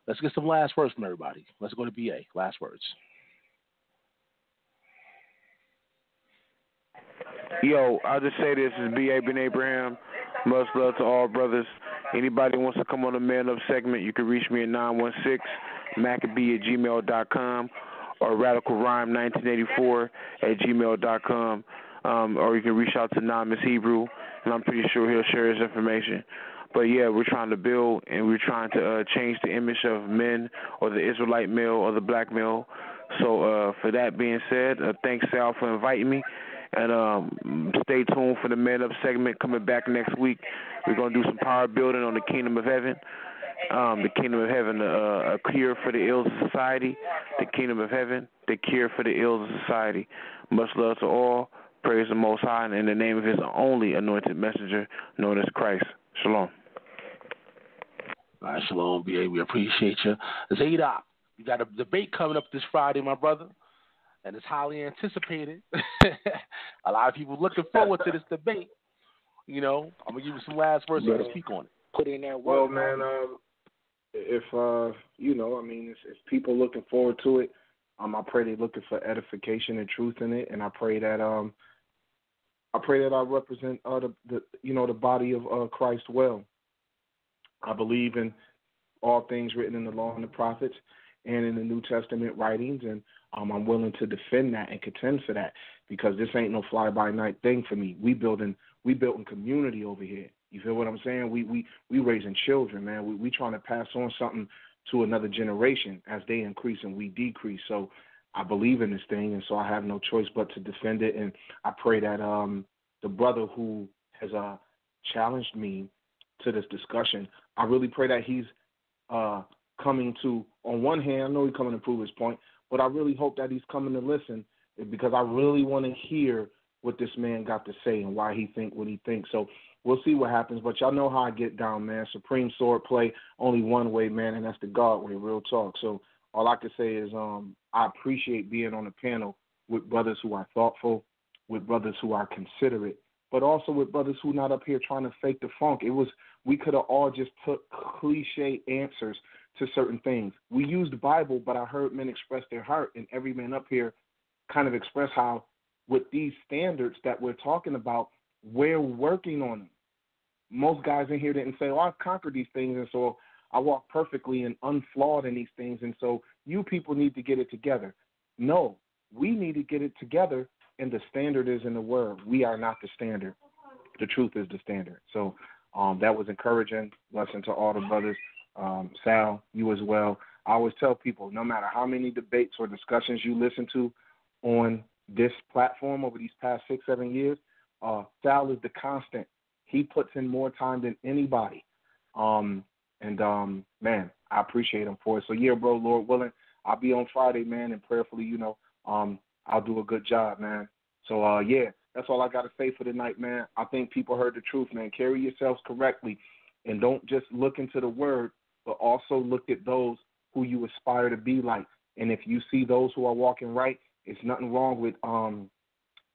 C: let's get some last words from everybody. Let's go to BA. Last words.
J: Yo, I'll just say this is B.A. Ben Abraham. Much love to all brothers. Anybody wants to come on the Man Up segment, you can reach me at 916-Maccabee@gmail.com or RadicalRhyme1984@gmail.com. Or you can reach out to Anonymous Hebrew, and I'm pretty sure he'll share his information. But, yeah, we're trying to build, and we're trying to change the image of men, or the Israelite male or the black male. So for that being said, thanks, Sal, for inviting me. And stay tuned for the Man Up segment coming back next week. We're going to do some power building on the Kingdom of Heaven. The Kingdom of Heaven, a cure for the ills of society. The Kingdom of Heaven, the cure for the ills of society. Much love to all. Praise the Most High, and in the name of His only anointed messenger, known as Christ. Shalom.
C: All right, shalom, B.A. We appreciate you. ZADOK, you got a debate coming up this Friday, my brother, and it's highly anticipated. A lot of people looking forward to this debate. I'm going to give you some last words so you can speak on it.
H: Put in that work. Well, man, if if people looking forward to it, I pray they're looking for edification and truth in it, and I pray that I represent the body of Christ well. I believe in all things written in the law and the prophets and in the New Testament writings, and I'm willing to defend that and contend for that, because this ain't no fly-by-night thing for me. We building community over here. You feel what I'm saying? We raising children, man. We trying to pass on something to another generation as they increase and we decrease. So I believe in this thing, and so I have no choice but to defend it. And I pray that the brother who has challenged me to this discussion, I really pray that he's coming to, on one hand, I know he's coming to prove his point, but I really hope that he's coming to listen, because I really want to hear what this man got to say and why he think what he thinks. So we'll see what happens, but y'all know how I get down, man. Supreme sword play, only one way, man, and that's the God way, real talk. So all I can say is I appreciate being on the panel with brothers who are thoughtful, with brothers who are considerate, but also with brothers who not up here trying to fake the funk. We could have all just put cliche answers to certain things. We used the Bible, but I heard men express their heart, and every man up here kind of express how, with these standards that we're talking about, we're working on them. Most guys in here didn't say, oh, I've conquered these things, and so I walk perfectly and unflawed in these things, and so you people need to get it together. No, we need to get it together, and the standard is in the Word. We are not the standard. The truth is the standard. So that was encouraging. Lesson to all the brothers. Sal, you as well. I always tell people, no matter how many debates or discussions you listen to on this platform over these past 6-7 years, Sal is the constant. He puts in more time than anybody. Man, I appreciate him for it. So, yeah, bro, Lord willing, I'll be on Friday, man, and prayerfully, I'll do a good job, man. So, yeah, that's all I got to say for tonight, man. I think people heard the truth, man. Carry yourselves correctly, and don't just look into the Word, but also look at those who you aspire to be like. And if you see those who are walking right, it's nothing wrong with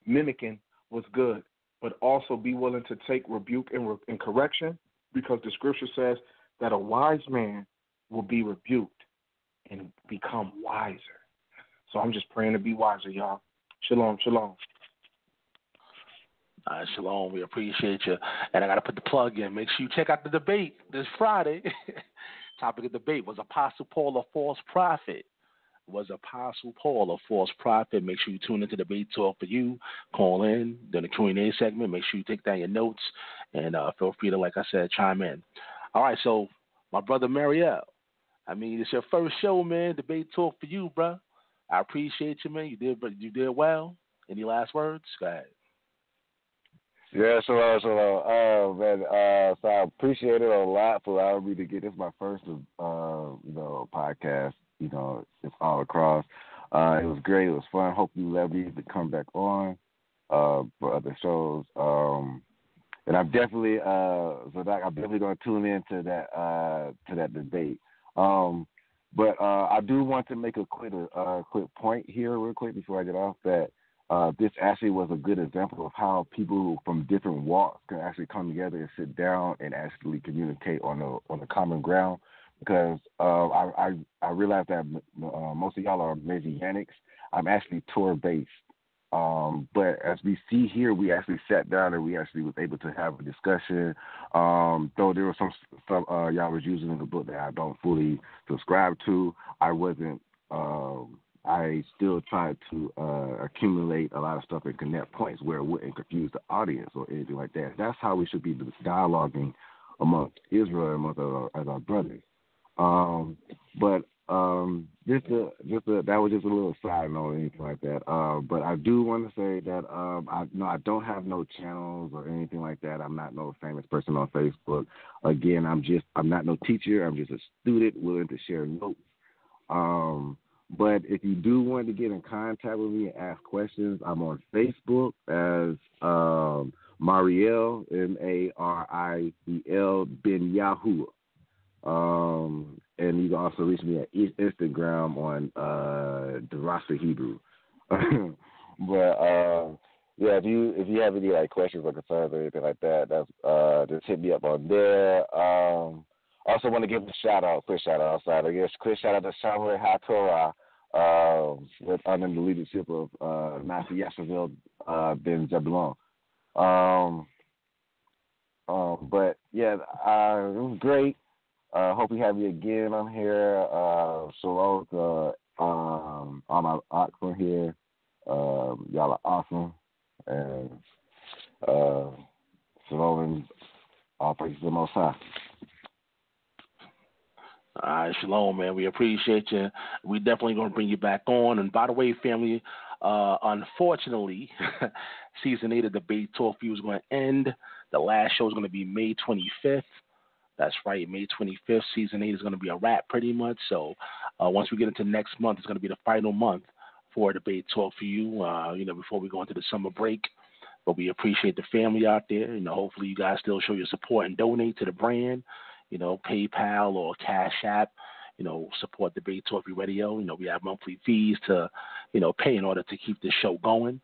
H: mimicking what's good, but also be willing to take rebuke and correction, because the scripture says that a wise man will be rebuked and become wiser. So I'm just praying to be wiser, y'all. Shalom, shalom.
C: Shalom, we appreciate you. And I got to put the plug in. Make sure you check out the debate this Friday. Topic of debate was Apostle Paul a false prophet? was Apostle Paul, a false prophet? Make sure you tune into Debate Talk for You. Call in during the Q&A segment. Make sure you take down your notes, and feel free to, like I said, chime in. All right, so my brother MARIEL, I mean, it's your first show, man. Debate Talk for You, bro. I appreciate you, man. You did well. Any last words? Go ahead.
G: Yeah, sure. Man, so I appreciate it a lot for allowing me to get this my first, podcast. It's all across. It was great. It was fun. Hope you let me to come back on for other shows. And I'm definitely I'm definitely going to tune in to that debate. But I do want to make a quick point here, real quick, before I get off that. This actually was a good example of how people from different walks can actually come together and sit down and actually communicate on the common ground. Because I realize that most of y'all are Messianics. I'm actually Torah-based. But as we see here, we actually sat down and we actually was able to have a discussion. Though there was some y'all was using in the book that I don't fully subscribe to, I wasn't. I still tried to accumulate a lot of stuff and connect points where it wouldn't confuse the audience or anything like that. That's how we should be dialoguing amongst Israel and amongst our brothers. That was just a little side note or anything like that. But I do want to say that I don't have no channels or anything like that. I'm not no famous person on Facebook. Again, I'm not no teacher. I'm just a student willing to share notes. But if you do want to get in contact with me and ask questions, I'm on Facebook as MARIEL, MARIEL Ben Yahuah. And you can also reach me at Instagram on Derasa Hebrew. But if you have any questions or concerns or anything like that, that's just hit me up on there. Also want to give a quick shout out outside. I guess quick shout out to Shamroy HaTorah under the leadership of Master Yashavil Ben Zebulon. But yeah, it was great. Hope we have you again on here. Shalom to all my ox on here. Y'all are awesome. And shalom and all praise to the Most High.
C: All right, shalom, man. We appreciate you. We definitely going to bring you back on. And by the way, family, unfortunately, Season 8 of Debate Talk View is going to end. The last show is going to be May 25th. That's right, May 25th. Season 8 is going to be a wrap pretty much. So once we get into next month, it's going to be the final month for Debate Talk for You, before we go into the summer break. But we appreciate the family out there. Hopefully you guys still show your support and donate to the brand. PayPal or Cash App, support Debate Talk Radio. We have monthly fees to, pay in order to keep this show going.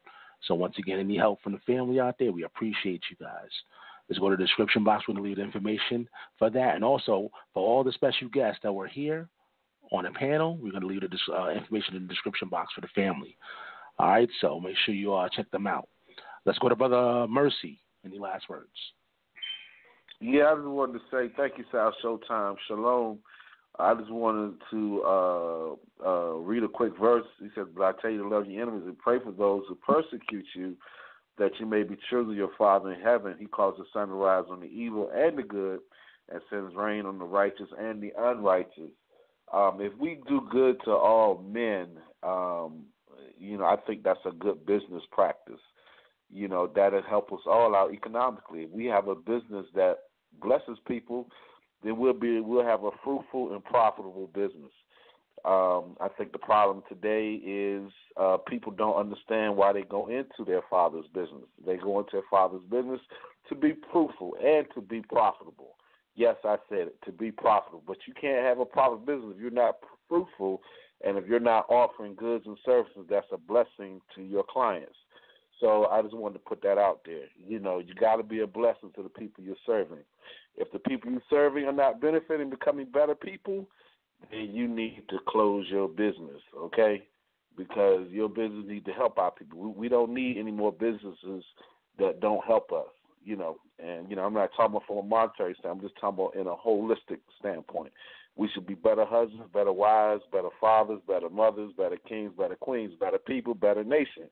C: So once again, any help from the family out there, we appreciate you guys. Let's go to the description box. We're going to leave the information for that. And also, for all the special guests that were here on the panel, we're going to leave the information in the description box for the family. All right, so make sure you check them out. Let's go to Brother Mercy. Any last words?
I: Yeah, I just wanted to say thank you, Sal Showtime. Shalom. I just wanted to read a quick verse. He said, "But I tell you to love your enemies and pray for those who persecute you, that you may be children of your Father in heaven. He calls the sun to rise on the evil and the good, and sends rain on the righteous and the unrighteous." If we do good to all men, I think that's a good business practice. That'll help us all out economically. If we have a business that blesses people, then we'll have a fruitful and profitable business. I think the problem today is people don't understand why they go into their father's business. They go into their father's business to be fruitful and to be profitable. Yes, I said it, to be profitable. But you can't have a profitable business if you're not fruitful and if you're not offering goods and services that's a blessing to your clients. So I just wanted to put that out there. You got to be a blessing to the people you're serving. If the people you're serving are not benefiting, becoming better people, then you need to close your business, okay? Because your business needs to help our people. We don't need any more businesses that don't help us, And, I'm not talking about from a monetary standpoint. I'm just talking about in a holistic standpoint. We should be better husbands, better wives, better fathers, better mothers, better kings, better queens, better people, better nation.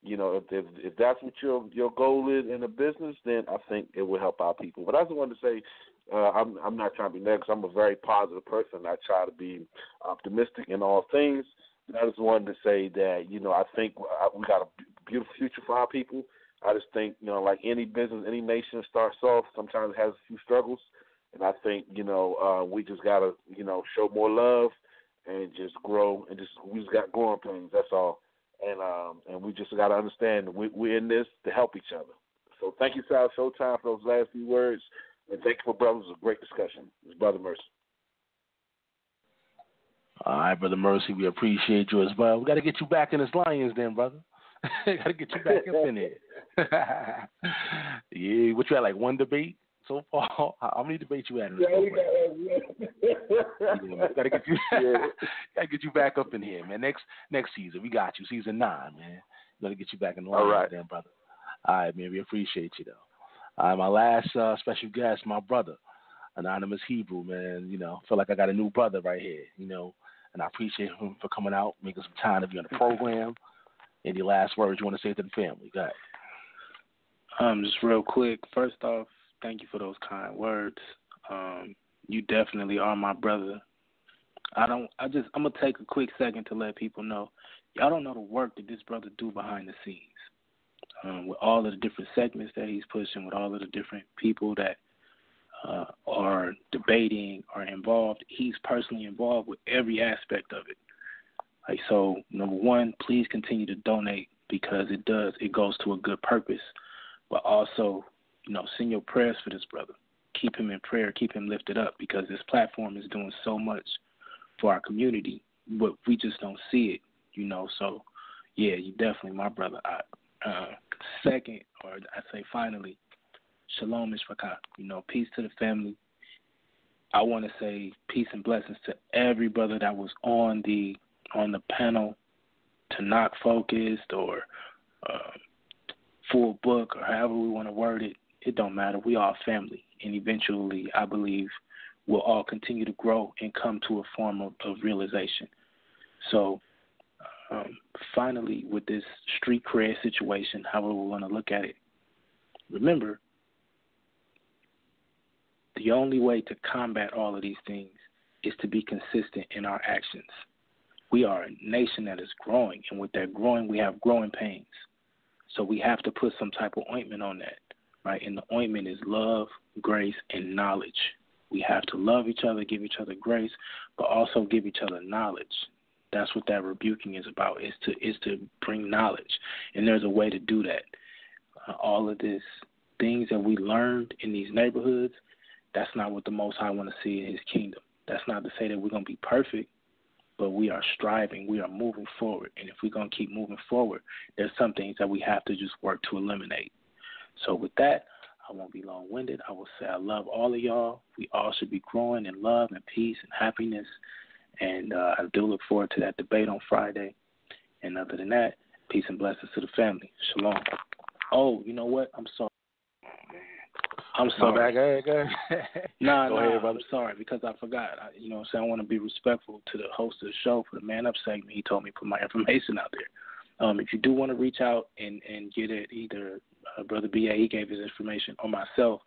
I: You know, if that's what your goal is in a business, then I think it will help our people. But I just wanted to say, I'm not trying to be negative. I'm a very positive person. I try to be optimistic in all things. And I just wanted to say that, you know, I think we got a beautiful future for our people. I just think, you know, like any business, any nation starts off, sometimes it has a few struggles. And I think, you know, we just got to, you know, show more love and just grow and we just got growing pains. That's all. And we just got to understand that we're in this to help each other. So thank you, Sal Showtime, for those last few words. And thank you for brothers. It was a great discussion. It's Brother Mercy.
C: All right, Brother Mercy, we appreciate you as well. We got to get you back in this Lions then, brother. Got to get you back up in there. Yeah, what you had, like one debate so far? How many debates you had in this program? Got to get you, gotta get you back up in here, man. Next season, we got you. Season 9, man. Got to get you back in the Lions then, brother. All right, man. We appreciate you, though. All right, my last special guest, my brother, Anonymous Hebrew, man. You know, feel like I got a new brother right here, you know, and I appreciate him for coming out, making some time to be on the program. Any last words you want to say to the family? Go ahead.
E: Just real quick. First off, thank you for those kind words. You definitely are my brother. I'm gonna take a quick second to let people know. Y'all don't know the work that this brother do behind the scenes. With all of the different segments that he's pushing, with all of the different people that are debating or involved, he's personally involved with every aspect of it. Like, so, number one, please continue to donate because it goes to a good purpose. But also, you know, send your prayers for this brother. Keep him in prayer, keep him lifted up because this platform is doing so much for our community, but we just don't see it, you know. So, yeah, you definitely my brother. Second, or I say finally, Shalom Mishpachah. You know, peace to the family. I want to say peace and blessings to every brother that was on the panel, to not focused or full book or however we want to word it. It don't matter. We all family, and eventually, I believe, we'll all continue to grow and come to a form of realization. So, finally, with this street cred situation, however we want to look at it, remember, the only way to combat all of these things is to be consistent in our actions. We are a nation that is growing, and with that growing, we have growing pains. So we have to put some type of ointment on that, right? And the ointment is love, grace, and knowledge. We have to love each other, give each other grace, but also give each other knowledge. That's what that rebuking is about, is to bring knowledge. And there's a way to do that. All of this things that we learned in these neighborhoods, that's not what the Most High want to see in his kingdom. That's not to say that we're going to be perfect, but we are striving. We are moving forward. And if we're going to keep moving forward, there's some things that we have to just work to eliminate. So with that, I won't be long-winded. I will say I love all of y'all. We all should be growing in love and peace and happiness. And I do look forward to that debate on Friday. And other than that, peace and blessings to the family. Shalom. Oh, you know what? I'm sorry. I'm sorry.
C: Go ahead.
E: Go ahead, brother. I'm sorry because I forgot. I want to be respectful to the host of the show for the Man Up segment. He told me to put my information out there. If you do want to reach out and get it, either Brother B.A., he gave his information, or myself,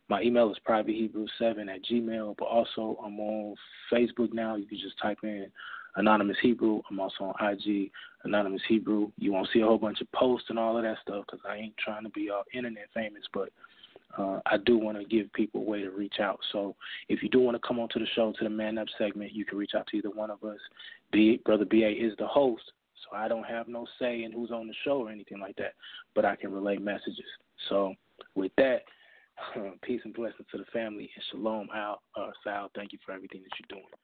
E: my email is privatehebrew7@gmail.com, but also I'm on Facebook now. You can just type in Anonymous Hebrew. I'm also on IG, Anonymous Hebrew. You won't see a whole bunch of posts and all of that stuff because I ain't trying to be all internet famous, but I do want to give people a way to reach out. So if you do want to come onto the show, to the Man Up segment, you can reach out to either one of us. Brother B.A. is the host, so I don't have no say in who's on the show or anything like that, but I can relay messages. So with that, peace and blessings to the family, and shalom, Sal. Thank you for everything that you're doing.